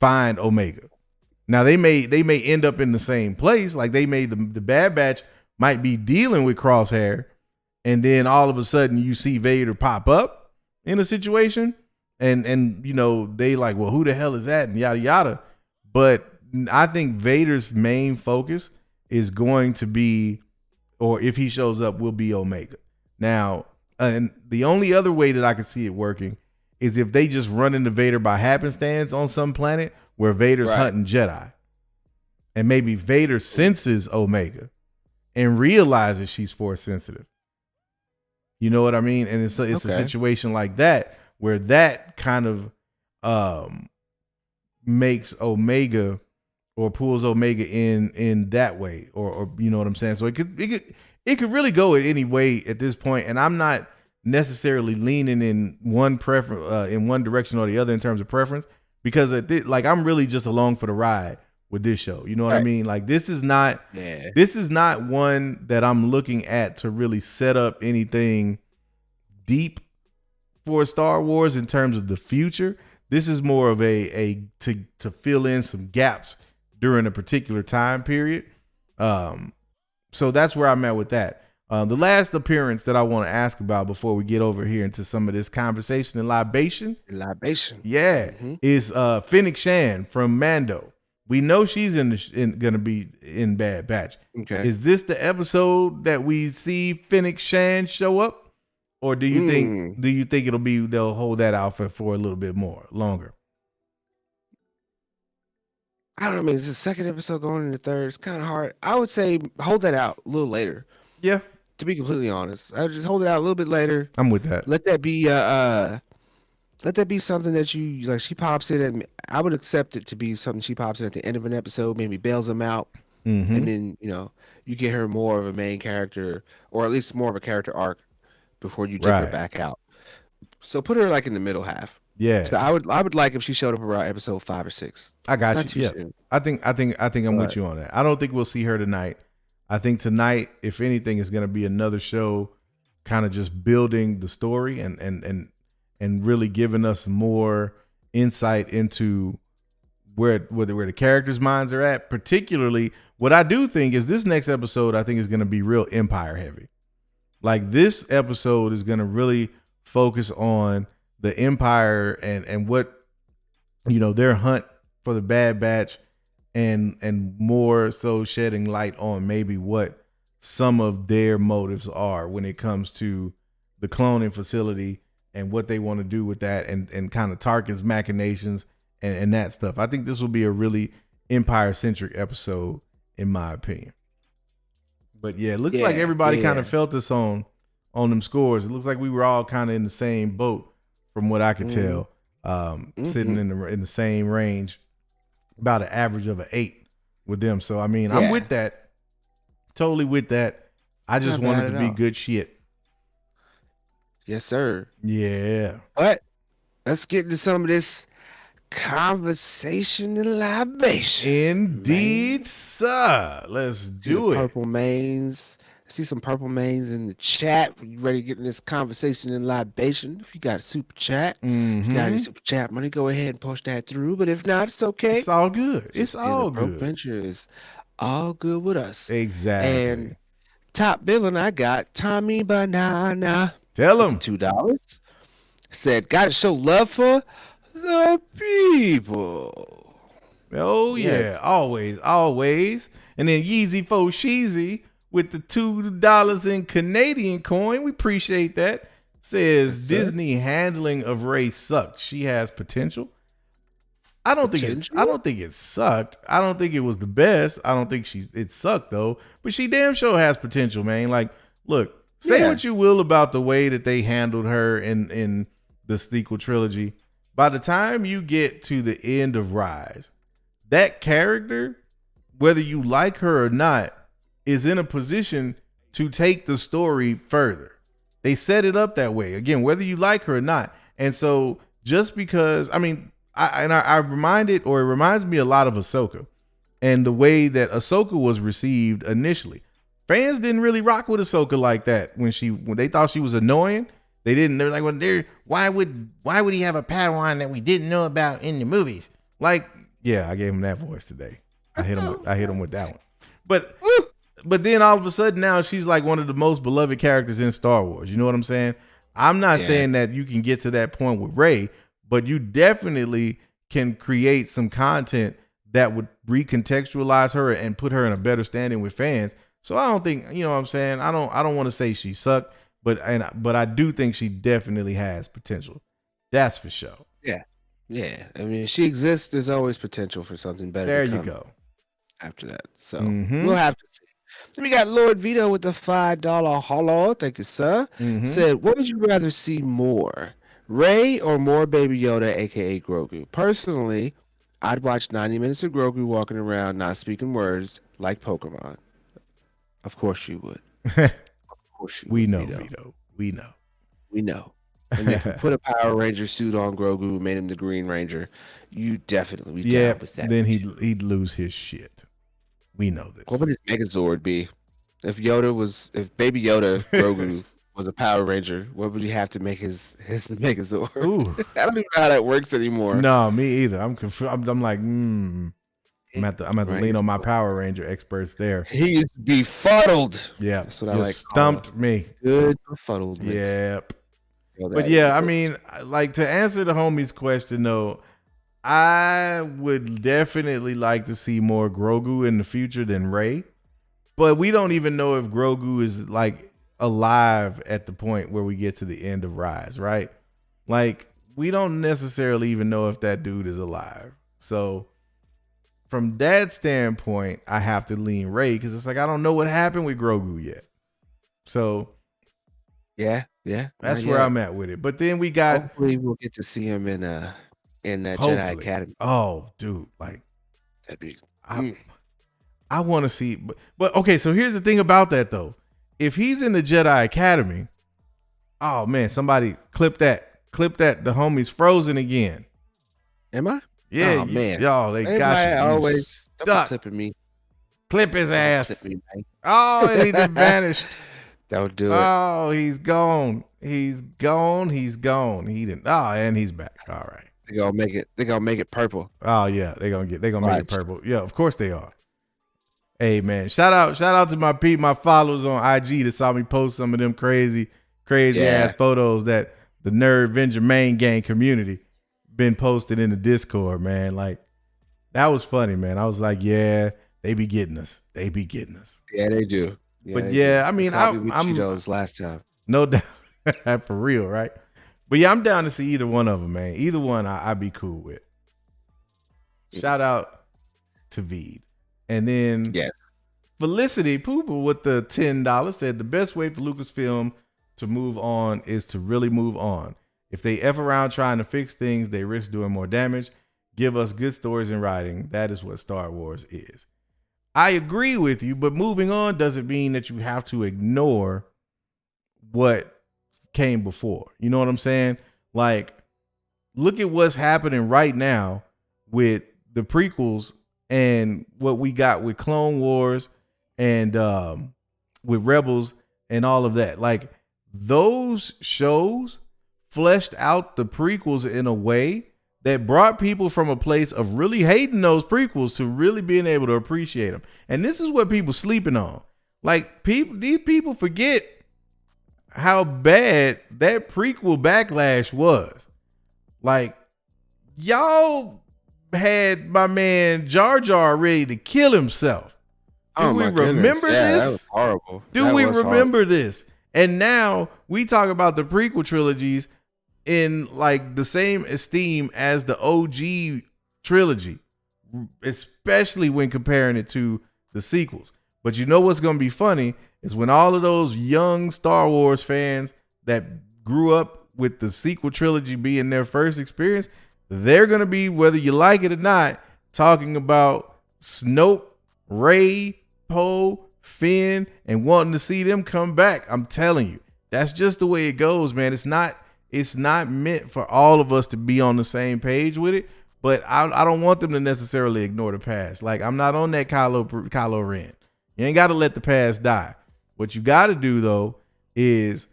find Omega. Now they may end up in the same place. Like they made the Bad Batch might be dealing with Crosshair, and then all of a sudden you see Vader pop up in a situation, and they like, well, who the hell is that, and yada yada. But I think Vader's main focus is going to be, or if he shows up, will be Omega. Now, and the only other way that I can see it working is if they just run into Vader by happenstance on some planet where Vader's hunting Jedi. And maybe Vader senses Omega and realizes she's Force sensitive. You know what I mean? And it's a situation like that where that kind of makes Omega or pulls Omega in that way, or you know what I'm saying? So it could really go in any way at this point, and I'm not necessarily leaning in one direction or the other in terms of preference, because I'm really just along for the ride with this show. You know what I mean? Like this is not one that I'm looking at to really set up anything deep for Star Wars in terms of the future. This is more of a to fill in some gaps during a particular time period. So that's where I'm at with that. The last appearance that I want to ask about before we get over here into some of this conversation and libation. Is Fennec Shan from Mando. We know she's gonna be in Bad Batch. Okay. Is this the episode that we see Fennec Shan show up, or do you think they'll hold that out for a little bit longer? I don't know. It's the second episode going into the third. It's kind of hard. I would say hold that out a little later. Yeah. To be completely honest, I would just hold it out a little bit later. I'm with that. Let that be something that you like. She pops in, and I would accept it to be something she pops in at the end of an episode, maybe bails them out, and then you get her more of a main character, or at least more of a character arc before you take her back out. So put her like in the middle half. Yeah. So I would like if she showed up around episode 5 or 6. I got Not you. too soon. I think I'm with you on that. I don't think we'll see her tonight. I think tonight, if anything, is going to be another show kind of just building the story and really giving us more insight into where the characters' minds are at. Particularly, what I do think is this next episode, I think, is going to be real Empire heavy. Like this episode is going to really focus on the Empire and what, their hunt for the Bad Batch, and more so shedding light on maybe what some of their motives are when it comes to the cloning facility and what they want to do with that, and kind of Tarkin's machinations and that stuff. I think this will be a really Empire-centric episode, in my opinion. But yeah, it looks like everybody kind of felt this on them scores. It looks like we were all kind of in the same boat, from what I could tell, sitting in the same range, about an average of an 8 with them. So I'm with that, totally with that. I just want it to be good shit. Yes, sir. Yeah. But let's get into some of this conversation and libation. Indeed, sir. Let's do it. Purple mains. I see some purple mains in the chat. You ready to get in this conversation and libation? If you got a super chat, if you got any super chat money, go ahead and push that through. But if not, it's okay. It's all good. It's all good. Adventure is all good with us. Exactly. And top billing, I got Tommy Banana. Tell him. $2. Said, gotta show love for the people. Oh, yeah. Always. And then Yeezy Fo Sheezy with the $2 in Canadian coin. We appreciate that. Says Yes, sir. Disney handling of Rey sucked. She has potential. I don't think it sucked. I don't think it was the best. I don't think it sucked though. But she damn sure has potential, man. Like, look, say what you will about the way that they handled her in the sequel trilogy. By the time you get to the end of Rise, that character, whether you like her or not, is in a position to take the story further. They set it up that way. Again, whether you like her or not. And so just because, I mean, I reminded, or it reminds me a lot of Ahsoka and the way that Ahsoka was received initially. Fans didn't really rock with Ahsoka like that when they thought she was annoying. They're like, well, why would he have a Padawan that we didn't know about in the movies? Like, yeah, I gave him that voice today. I hit him with that one. But then all of a sudden now she's like one of the most beloved characters in Star Wars. You know what I'm saying? I'm not saying that you can get to that point with Rey, but you definitely can create some content that would recontextualize her and put her in a better standing with fans. So I don't think, you know what I'm saying? I don't want to say she sucked, but I do think she definitely has potential. That's for sure. Yeah. Yeah. I mean, she exists. There's always potential for something better. There to you come go. After that. So we'll have to see. Then we got Lord Vito with the $5 hollow. Thank you, sir. Said, what would you rather see more? Rey or more Baby Yoda, aka Grogu? Personally, I'd watch 90 minutes of Grogu walking around not speaking words like Pokemon. Of course you would. Of course you would. We know, Vito. We know. We know. And if you put a Power Ranger suit on Grogu, made him the Green Ranger, you definitely down with that. Then he'd lose his shit. We know this. What would his Megazord be? If Baby Yoda Grogu was a Power Ranger, what would he have to make his Megazord? Ooh. I don't even know how that works anymore. No, me either. I'm confused. I'm like, I'm at the lean on my Power Ranger experts there. He used to be fuddled. Yeah, that's what I like. Stumped me. Good befuddlement. Yep. But yeah, I mean, like, to answer the homie's question though, I would definitely like to see more Grogu in the future than Rey. But we don't even know if Grogu is like alive at the point where we get to the end of Rise, right? Like, we don't necessarily even know if that dude is alive. So from that standpoint, I have to lean Rey because it's like I don't know what happened with Grogu yet. So yeah, that's where I'm at with it. But then we got, hopefully we'll get to see him in Jedi Academy. Oh, dude, like that'd be. I want to see, but okay. So here's the thing about that though. If he's in the Jedi Academy, oh man, somebody clip that. The homie's frozen again. Am I? Yeah, oh, man. Y'all, they got you. Always stuck. Clipping me. Clip his ass. Oh, and he just vanished. Don't do it. Oh, he's gone. He's gone. He didn't. Oh, and he's back. All right. They're gonna make it purple. Oh yeah, they're gonna make it purple. Yeah, of course they are. Hey man, shout out to my followers on IG that saw me post some of them crazy ass photos that the Nerd Avenger main gang community been posted in the Discord, man. Like, that was funny, man. I was like, yeah, they be getting us. Yeah, they do. Yeah, but yeah, do. I mean, I'm those last time. No doubt. For real, right? But yeah, I'm down to see either one of them, man. Either one I'd be cool with. Shout out to Veed. And then Felicity Pooper with the $10 said the best way for Lucasfilm to move on is to really move on. If they F around trying to fix things, they risk doing more damage. Give us good stories in writing. That is what Star Wars is. I agree with you, but moving on doesn't mean that you have to ignore what came before. You know what I'm saying? Like, look at what's happening right now with the prequels and what we got with Clone Wars and with Rebels and all of that. Like, those shows fleshed out the prequels in a way that brought people from a place of really hating those prequels to really being able to appreciate them. And this is what people sleeping on. Like, these people forget how bad that prequel backlash was. Like, y'all had my man Jar Jar ready to kill himself Do Oh we my goodness. remember Yeah, that was this? horrible. Do That we was horrible. remember this? And now we talk about the prequel trilogies in like the same esteem as the OG trilogy, especially when comparing it to the sequels. But you know what's going to be funny is when all of those young Star Wars fans that grew up with the sequel trilogy being their first experience, they're going to be, whether you like it or not, talking about Snoke, Rey, Poe, Finn, and wanting to see them come back. I'm telling you, that's just the way it goes, man. It's not meant for all of us to be on the same page with it, but I don't want them to necessarily ignore the past. Like, I'm not on that Kylo Ren. You ain't got to let the past die. What you got to do, though, is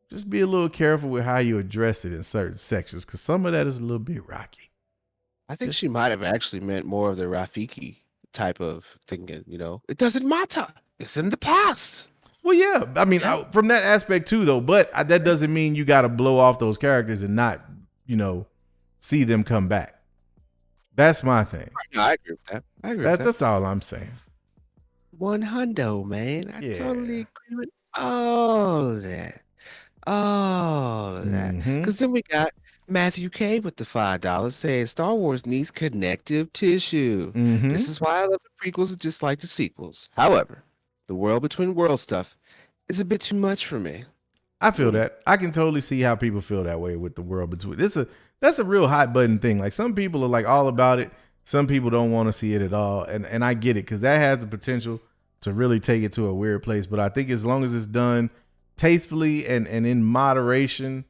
just be a little careful with how you address it in certain sections, because some of that is a little bit rocky. I think she might have actually meant more of the Rafiki type of thinking, It doesn't matter. It's in the past. Well, yeah. I mean, from that aspect too, though. But that doesn't mean you got to blow off those characters and not, see them come back. That's my thing. No, I agree with that. I agree with that. That's all I'm saying. 100, man. I Yeah. totally agree with all of that. All of that. Mhm. Because then we got Matthew K with the $5 saying Star Wars needs connective tissue. Mhm. This is why I love the prequels just like the sequels. However, the world between world stuff is a bit too much for me. I feel that. I can totally see how people feel that way with the world between. That's a real hot button thing. Like, some people are like all about it. Some people don't want to see it at all. And I get it, because that has the potential to really take it to a weird place. But I think as long as it's done tastefully and in moderation,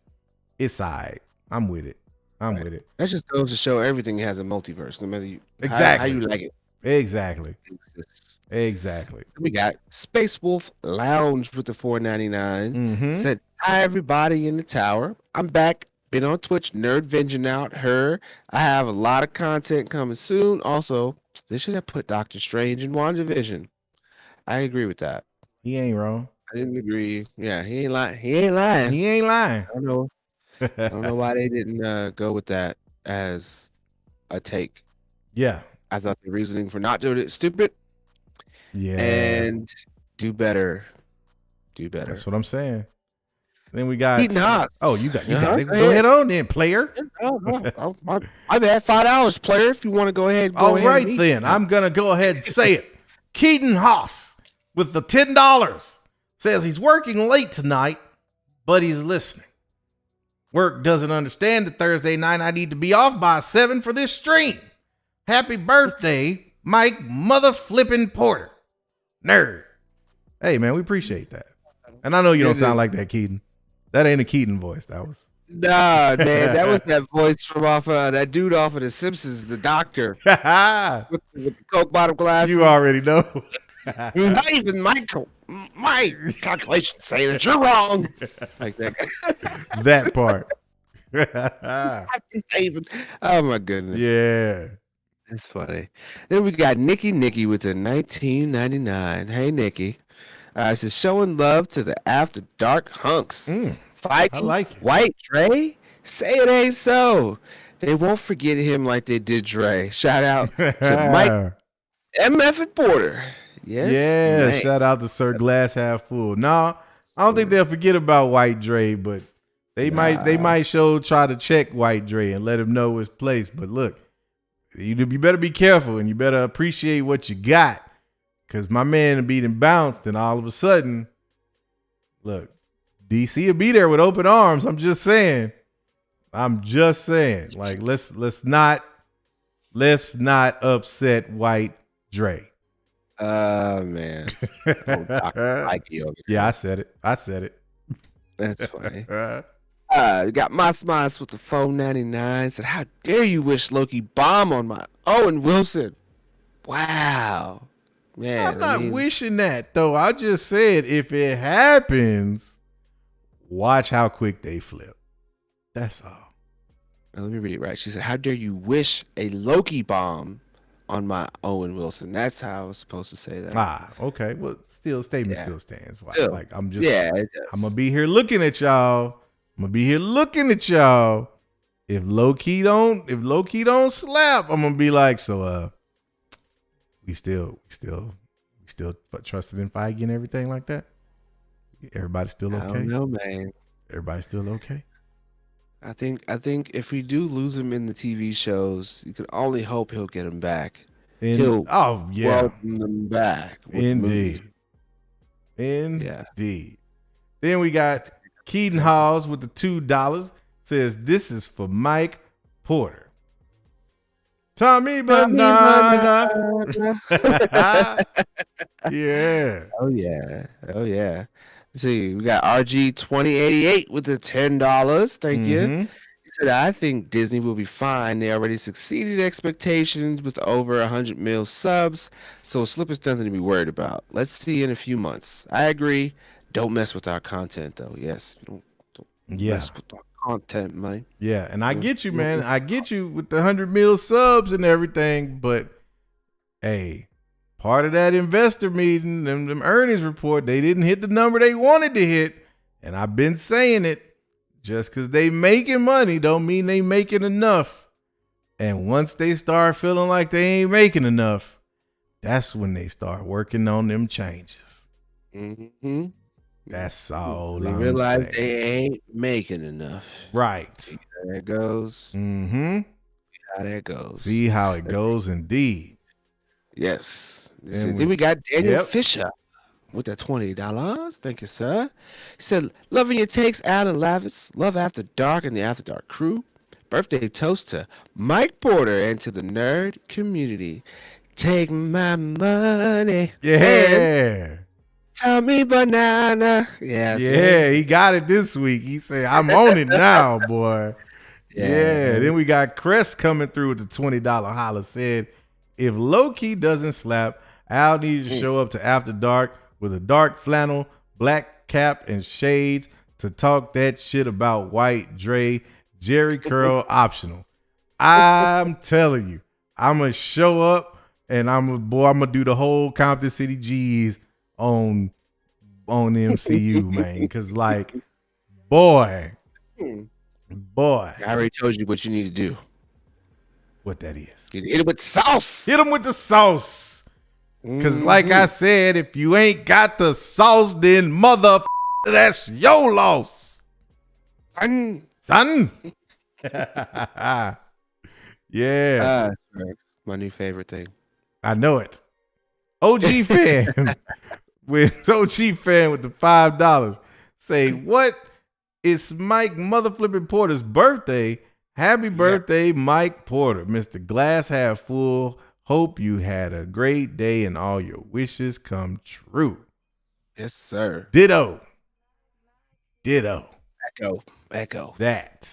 it's all right. I'm with it. With it. That just goes to show everything has a multiverse, no matter how Exactly. you like it. Exactly. It exists. Exactly. We got Space Wolf Lounge with the $4.99. Mhm. Said, hi, everybody in the tower. I'm back. Been on Twitch, Nerd Venging out. I have a lot of content coming soon. Also, they should have put Doctor Strange in WandaVision. I agree with that. He ain't wrong. I didn't agree. Yeah, he ain't lying. He ain't lying. He ain't lying. I don't know why they didn't go with that as a take. Yeah. I thought the reasoning for not doing it is stupid. Yeah. And do better. Do better. That's what I'm saying. Then we got. Eating hot. Oh, you got Uh-huh. it. Go ahead on then, player. Oh, my bad. $5, player. If you want to go ahead. All ahead right, and eat. then. I'm going to go ahead and say it. Keaton Haas with the $10 says he's working late tonight, but he's listening. Work doesn't understand that Thursday night I need to be off by 7 for this stream. Happy birthday, Mike Mother Flippin' Porter. Nerd. Hey, man, we appreciate that. And I know you don't sound like that, Keaton. That ain't a Keaton voice. That was. Nah, man. That was that voice from that dude off of The Simpsons, the doctor. with the Coke bottom glasses. You already know. Not even Michael. My calculations say that you're wrong. Like that guy. That part. Even. Oh, my goodness. Yeah. That's funny. Then we got Nikki with the $19.99. Hey, Nikki. It says showing love to the After Dark hunks. Fighting I like it. White Dre? Say it ain't so. They won't forget him like they did Dre. Shout out to Mike MF and Porter. Yes. Yeah, man. shout out to Sir Glass Half Full. No, I don't think they'll forget about White Dre, but they might try to check White Dre and let him know his place. But look, you better be careful and you better appreciate what you got. Because my man beat and bounced, and all of a sudden, look, DC will be there with open arms. I'm just saying. Like, let's not upset White Dre. Man. Oh, Dr. Mikey over there. Yeah, I said it. That's funny. We got Mas with the $4.99. Said, how dare you wish Loki bomb on my Owen Wilson? Wow. Man, I'm not wishing that, though. I just said if it happens, watch how quick they flip. That's all. Let me read it right. She said, how dare you wish a Loki bomb on my Owen Wilson? That's how I was supposed to say that. Okay. Well, still stands. Still. Like, I'm it going to be here looking at y'all. If low key don't slap, I'm going to be like, so, we still still trusted in Feige and everything like that? Everybody still I okay? don't know, man. Everybody still okay? I think if we do lose him in the TV shows, you can only hope he'll get him back. He'll Oh yeah, welcome them back with the movies. Indeed. Yeah. Then we got Keaton Halls with the $2. Says this is for Mike Porter. Tommy Banana. Yeah. Oh yeah. Oh yeah. Let's see, we got RG2088 with the $10. Thank you. Mhm. He said, I think Disney will be fine. They already succeeded expectations with over 100 mil subs, so Slip is nothing to be worried about. Let's see in a few months. I agree. Don't mess with our content, though. Yes, don't Yeah. mess with our content, man. Yeah, and I get you, man. I get you with the 100 mil subs and everything, but hey, part of that investor meeting, them earnings report, they didn't hit the number they wanted to hit. And I've been saying it. Just because they making money don't mean they making enough. And once they start feeling like they ain't making enough, that's when they start working on them changes. Mm-hmm. That's all They I'm realize saying. they ain't making enough. Right. See how that goes. Mm-hmm. How that goes. See how it goes indeed. Yes. And Then we got Daniel Yep. Fisher with the $20. Thank you, sir. He said, loving your takes, Alan Lavis. Love After Dark and the After Dark crew. Birthday toast to Mike Porter and to the nerd community. Take my money. And Yeah. Tommy Banana. Yeah. Yeah, he got it this week. He said, I'm on it now, boy. Yeah. Then we got Crest coming through with the $20 holler. Said, if Loki doesn't slap, Al needs to show up to After Dark with a dark flannel, black cap, and shades to talk that shit about White Dre, Jerry Curl optional. I'm telling you, I'm going to show up and I'm going to do the whole Compton City G's on MCU, man. Because, like, boy, I already told you what you need to do. what that is. You need to hit it with sauce. Hit them with the sauce. Because like I said, if you ain't got the sauce, then that's your loss. Son. Yeah. My new favorite thing. I know it. OG fan with the $5. Say, what? It's Mike motherflipping Porter's birthday. Happy birthday, Mike Porter. Mr. Glass Half Full. Hope you had a great day and all your wishes come true. Yes, sir. Ditto. Echo. That.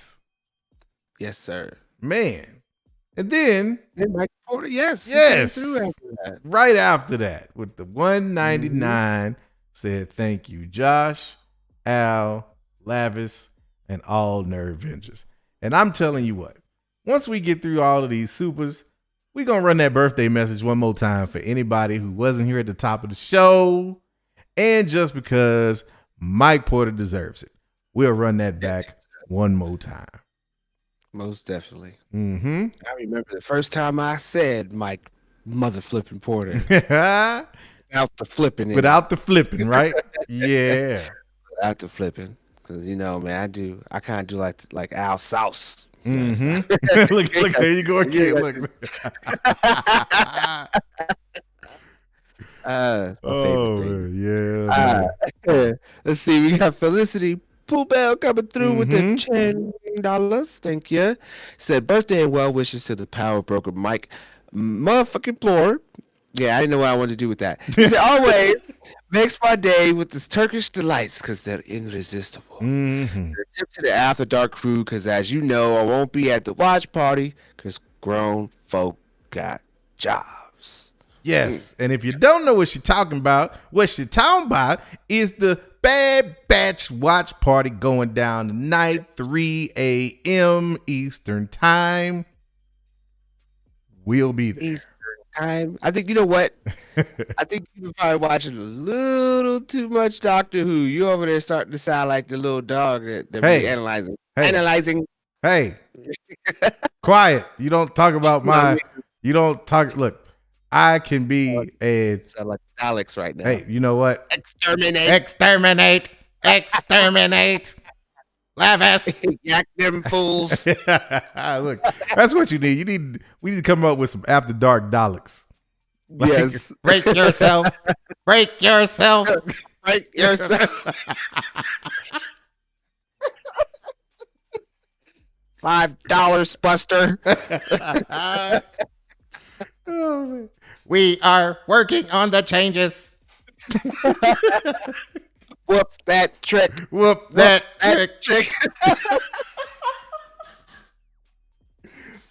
Yes, sir. Man. And then Mike Porter, yes. Yes. He came through after that. right after that, with the 199, said thank you, Josh, Al, Lavis, and all Nerd Vengers. And I'm telling you what, once we get through all of these supers, we're going to run that birthday message one more time for anybody who wasn't here at the top of the show. And just because Mike Porter deserves it, we'll run that back one more time. Most definitely. Mm-hmm. I remember the first time I said Mike mother flipping Porter without the flipping. Without the flipping, right? Yeah. Without the flipping. Because, you know, man, I kind of do like Al Sauce. Mm-hmm. look, there you go again. Look. It's my favorite thing. Yeah. Let's see. We got Felicity Pooh Bell coming through with the Mm-hmm. $10. Thank you. Said birthday and well wishes to the power broker Mike motherfucking Plord. Yeah, I didn't know what I wanted to do with that. He said always makes my day with this Turkish delights because they're irresistible. Mm-hmm. A tip to the After Dark crew because, as you know, I won't be at the watch party because grown folk got jobs. Yes, and if you don't know what she's talking about is the Bad Batch watch party going down tonight, 3 a.m. Eastern time. We'll be there. Eastern time. I think, you know what? I think you've been probably watching a little too much Doctor Who. You over there starting to sound like the little dog that Hey. be analyzing. Hey. Analyzing. Hey, quiet. You don't talk about You know what I mean? you don't talk. Look, I can be a Sound like Alex right now. hey, you know what? Exterminate. Exterminate. Lavis. Yak them fools. Look, that's what you need. We need to come up with some after dark Daleks. Like, Yes. break yourself. Break yourself. Break yourself. $5, Buster. Oh, man. We are working on the changes. Whoop that trick. Whoop that trick. Trick.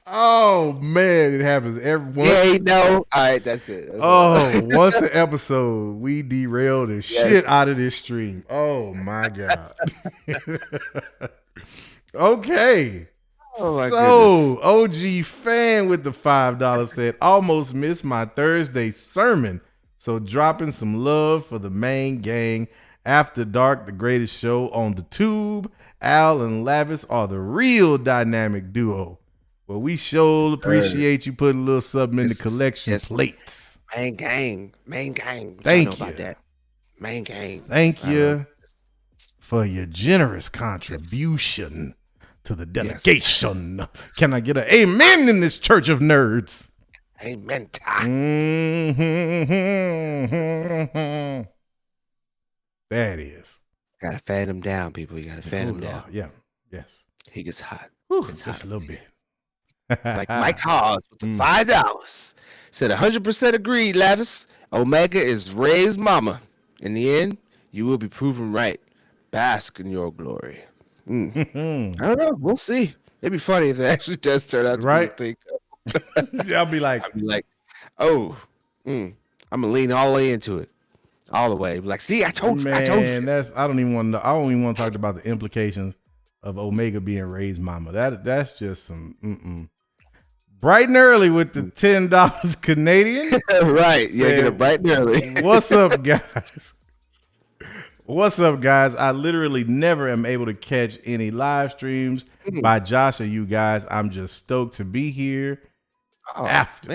Oh man, it happens every once. Yeah, no. All right, that's it. That's Oh, it. once an episode, we derailed the shit out of this stream. Oh my god. Okay. Oh my So OG fan with the $5 said, almost missed my Thursday sermon. So dropping some love for the main gang. After Dark, the greatest show on the tube. Al and Lavis are the real dynamic duo. Well, we sure appreciate you putting a little something in the collection plates. Main gang. Main gang. Thank I know you. about that. Main gang. Thank you for your generous contribution to the delegation. Can I get an amen in this church of nerds? Amen. Mm-hmm. That is. Gotta fan him down, people. You gotta fan him down. Yeah. Yes. He gets hot. Whew, It's just hot. a little bit. Like Mike Hawes with the $5 said 100% agreed, Lavis. Omega is Ray's mama. In the end, you will be proven right. Bask in your glory. I don't know. We'll see. It'd be funny if it actually does turn out to Right. be the thing. I'll be like, I'd be like, oh, I'm gonna lean all the way into it, all the way. Be like, see, I told you. man, I told you. I don't even want to talk about the implications of Omega being Ray's mama. That's just some bright and early with the $10 Canadian. Right. Yeah, get it bright and early. What's up, guys? What's up, guys? I literally never am able to catch any live streams by Josh or you guys. I'm just stoked to be here. Oh, After.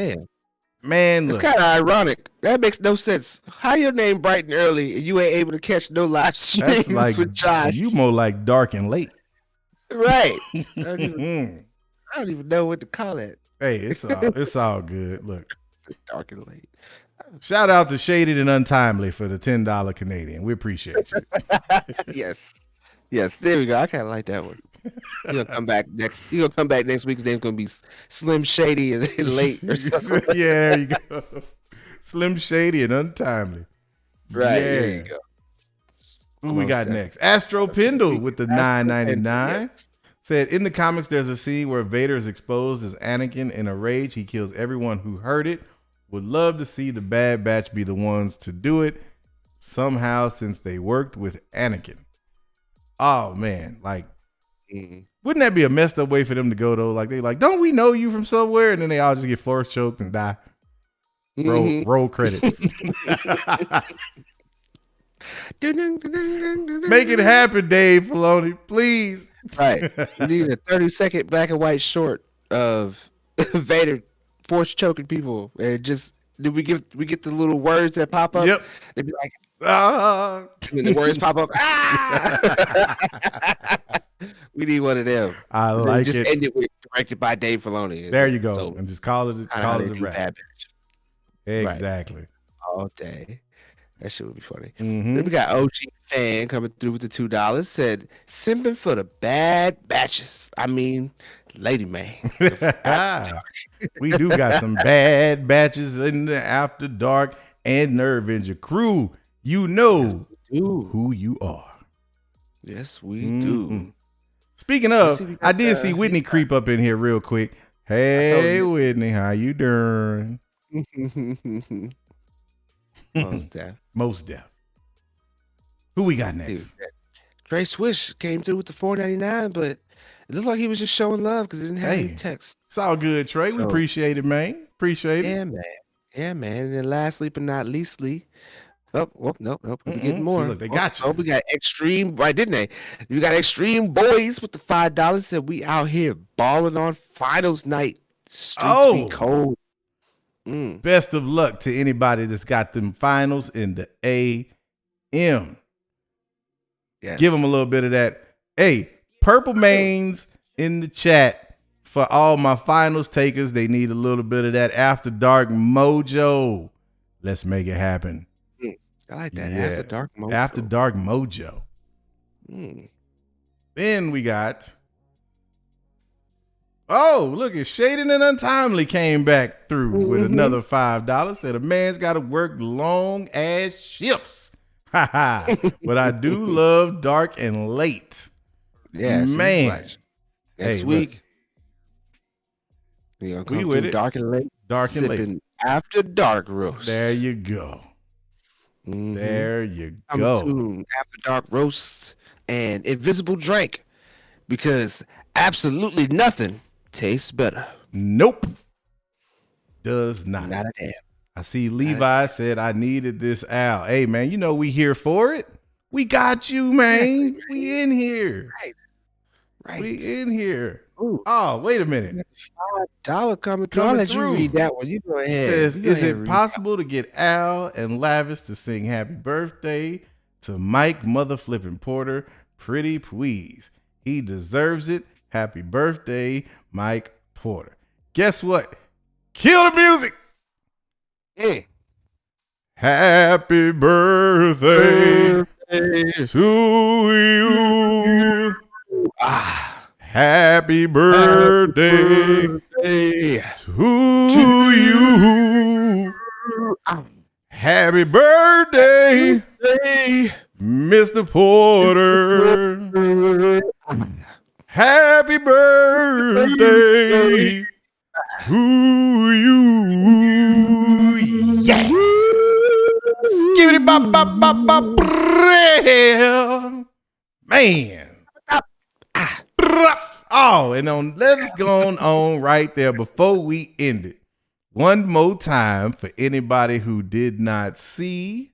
man, Look, it's kind of ironic. That makes no sense. How your name bright and early and you ain't able to catch no live streams that's like with Josh? you more like dark and late. Right. I don't even know what to call it. Hey, it's all good. Look, Dark and late. shout out to Shaded and Untimely for the $10 Canadian. We appreciate you. Yes. Yes, there we go. I kind of like that one. He'll come back next. He'll come back next week. His name's gonna be Slim Shady and late or something. Yeah, there you go. Slim Shady and Untimely. Right. Yeah. There you go. Who we got next? Astro Pendle with the $9.99 Yes. said, in the comics, there's a scene where Vader is exposed as Anakin in a rage. He kills everyone who heard it. Would love to see the Bad Batch be the ones to do it somehow since they worked with Anakin. Oh man, like, wouldn't that be a messed up way for them to go though? Like they like, don't we know you from somewhere? And then they all just get force choked and die. Roll credits. Make it happen, Dave Filoni, please. Right. We need a 30-second black and white short of Vader force choking people, and just did we get the little words that pop up? Yep. They'd be like, Ah. and the words pop up. Ah! We need one of them. I And then like just it. end it with directed by Dave Filoni. There you go. So, And just call it how they a do wrap. Bad Batch Exactly. all day. That shit would be funny. Mhm. Then we got OG fan coming through with the $2. Said, simping for the bad batches. I mean, lady man. We do got some bad batches in the After Dark and Nerve Engine crew. You know who you are. Yes, we do. Speaking Let's of, see, we got, I did see Whitney creep up in here real quick. Hey, you. Whitney, how you doing? Most deaf. Most deaf. Who we got Dude, next? Trey Swish came through with the $4.99, but it looked like he was just showing love because it didn't have any Hey. text. It's all good, Trey. We So- appreciate it, man. Appreciate it. Yeah, man. Yeah, man. And then lastly but not leastly, nope. We're See, getting more. look, they got you. So we got Extreme, right, didn't they? We got Extreme Boys with the $5. Said we out here balling on finals night. Streets Oh. be cold. Best of luck to anybody that's got them finals in the AM. Yes. Give them a little bit of that. Hey, Purple Mains in the chat for all my finals takers. They need a little bit of that after dark mojo. Let's make it happen. I like that. Yeah. After dark mojo. After dark mojo. Then we got. Oh, look at Shading and Untimely came back through with another $5. Said a man's got to work long ass shifts. Ha ha. But I do love dark and late. Yeah, man. Next Hey, week, we're gonna come with through it. dark and late. Dark and late. Sipping after dark roast. There you go. Mhm. There you Come go. to after dark roast and invisible drink, because absolutely nothing tastes better. Nope. Does not. Not a damn. I see Levi said I needed this Al. Hey man, you know we here for it. We got you, man. We in here. Right. We in here. Ooh. Oh, wait a minute. $5 coming through. I'll Coming let through. you read that one. You go ahead. Says, You go is ahead it and read possible to get Al and Lavis to sing happy birthday to Mike Mother Flippin' Porter? Pretty please. He deserves it. Happy birthday, Mike Porter. Guess what? Kill the music. that? Happy birthday to you. Happy birthday to you. Happy birthday, Mr. Porter. Happy birthday to you. Yeah. Skibbity bop bop bop bop. Man. Oh, and let's go on right there before we end it. One more time for anybody who did not see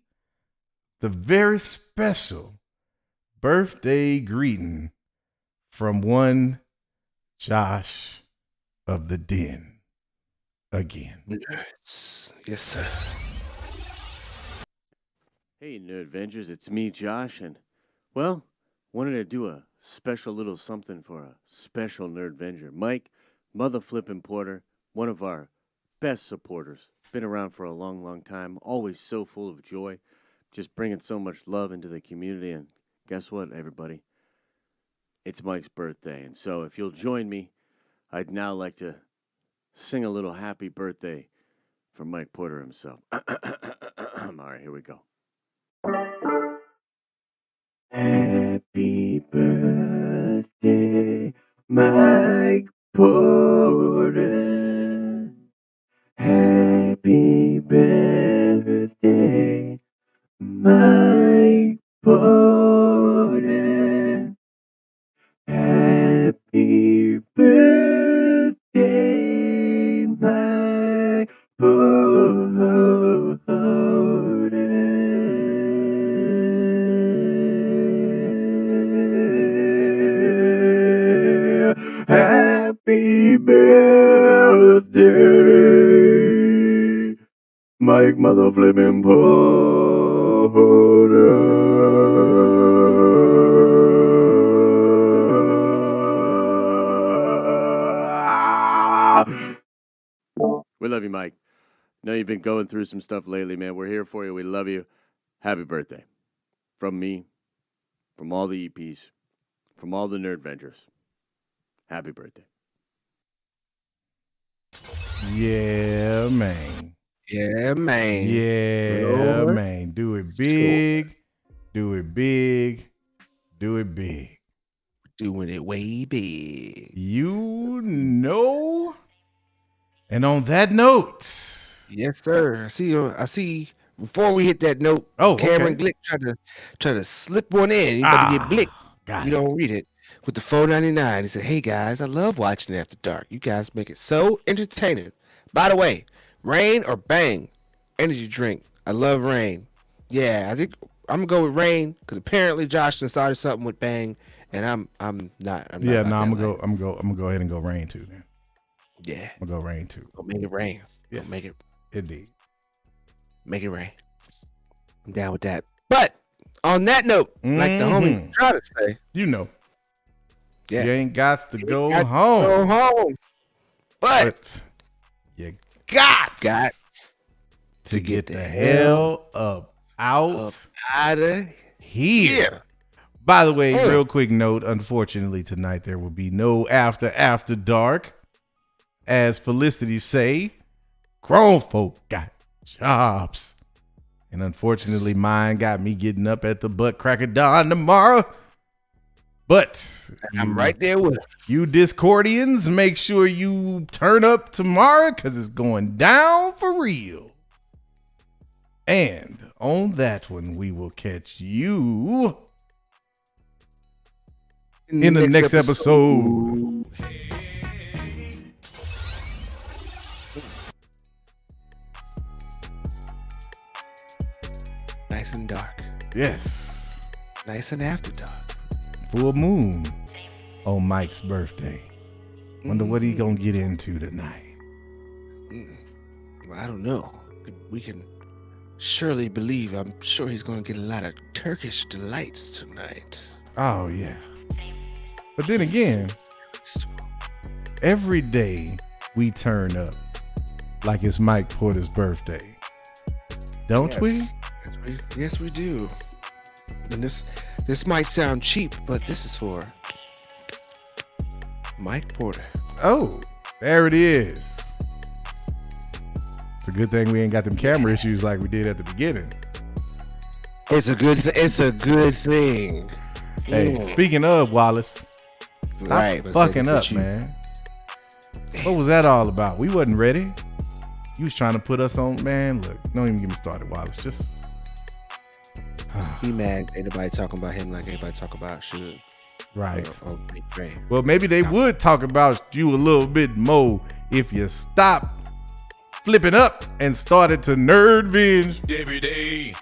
the very special birthday greeting from one Josh of the Den again. Yes, sir. Hey, Nerdvengers, it's me, Josh, and, well, wanted to do a special little something for a special Nerdvenger. Mike, Mother Flippin' Porter, one of our best supporters. Been around for a long, long time, always so full of joy, just bringing so much love into the community, and guess what, everybody? It's Mike's birthday, and so if you'll join me, I'd now like to sing a little happy birthday for Mike Porter himself. All right, here we go. Happy birthday, Mike Porter. Happy birthday, Mike Porter. Happy birthday, Mike Porter. Happy birthday, Mike Mother Flippin' Porter. We love you, Mike. Know you've been going through some stuff lately, man. We're here for you. We love you. Happy birthday. From me, from all the EPs, from all the Nerdvengers. Happy birthday. Yeah, man. Yeah, man. Yeah, Lord. man. Do it big. Do it big. Do it big. Doing it way big. You know. And on that note. Yes, sir. I see. Before we hit that note, Cameron Glick tried to slip one in. You better get Blick. You don't read it. With the $4.99, he said, "Hey guys, I love watching After Dark. You guys make it so entertaining. By the way, Rain or Bang energy drink. I love Rain. Yeah, I think I'm gonna go with Rain because apparently Josh done started something with Bang, and I'm not. I'm gonna go ahead and go Rain too. Then. Yeah, I'm gonna go Rain too. Go make it rain. Yes. Go make it Indeed. Make it rain. I'm down with that. But on that note, like the homie tried to say, You know. yeah, You ain't got to go got to home. go home. But you got to get the hell up out of here. By the way, real quick note, unfortunately tonight there will be no after dark. As Felicity say, grown folk got jobs. And unfortunately mine got me getting up at the butt crack of dawn tomorrow. But I'm right there with him. you Discordians, make sure you turn up tomorrow because it's going down for real. And on that one, we will catch you in the next episode. Nice and dark. Yes. Nice and after dark. Full moon on Mike's birthday. Wonder what he gonna get into tonight. Well, I don't know. We can surely believe. I'm sure he's going to get a lot of Turkish delights tonight. Oh, yeah. But then again, every day we turn up like it's Mike Porter's birthday. Don't we? Yes, we do. And this might sound cheap, but this is for Mike Porter. Oh, there it is. It's a good thing we ain't got them camera issues like we did at the beginning. It's a good thing. Hey, speaking of Wallace, stop Right, fucking up, man. What was that all about? We wasn't ready. You was trying to put us on, man. Look, don't even get me started, Wallace. Just he mad. Ain't nobody talking about him like everybody talk about Suge. right. Or Big Dre. Well, maybe they would talk about you a little bit more if you stopped flipping up and started to nerd binge Every day.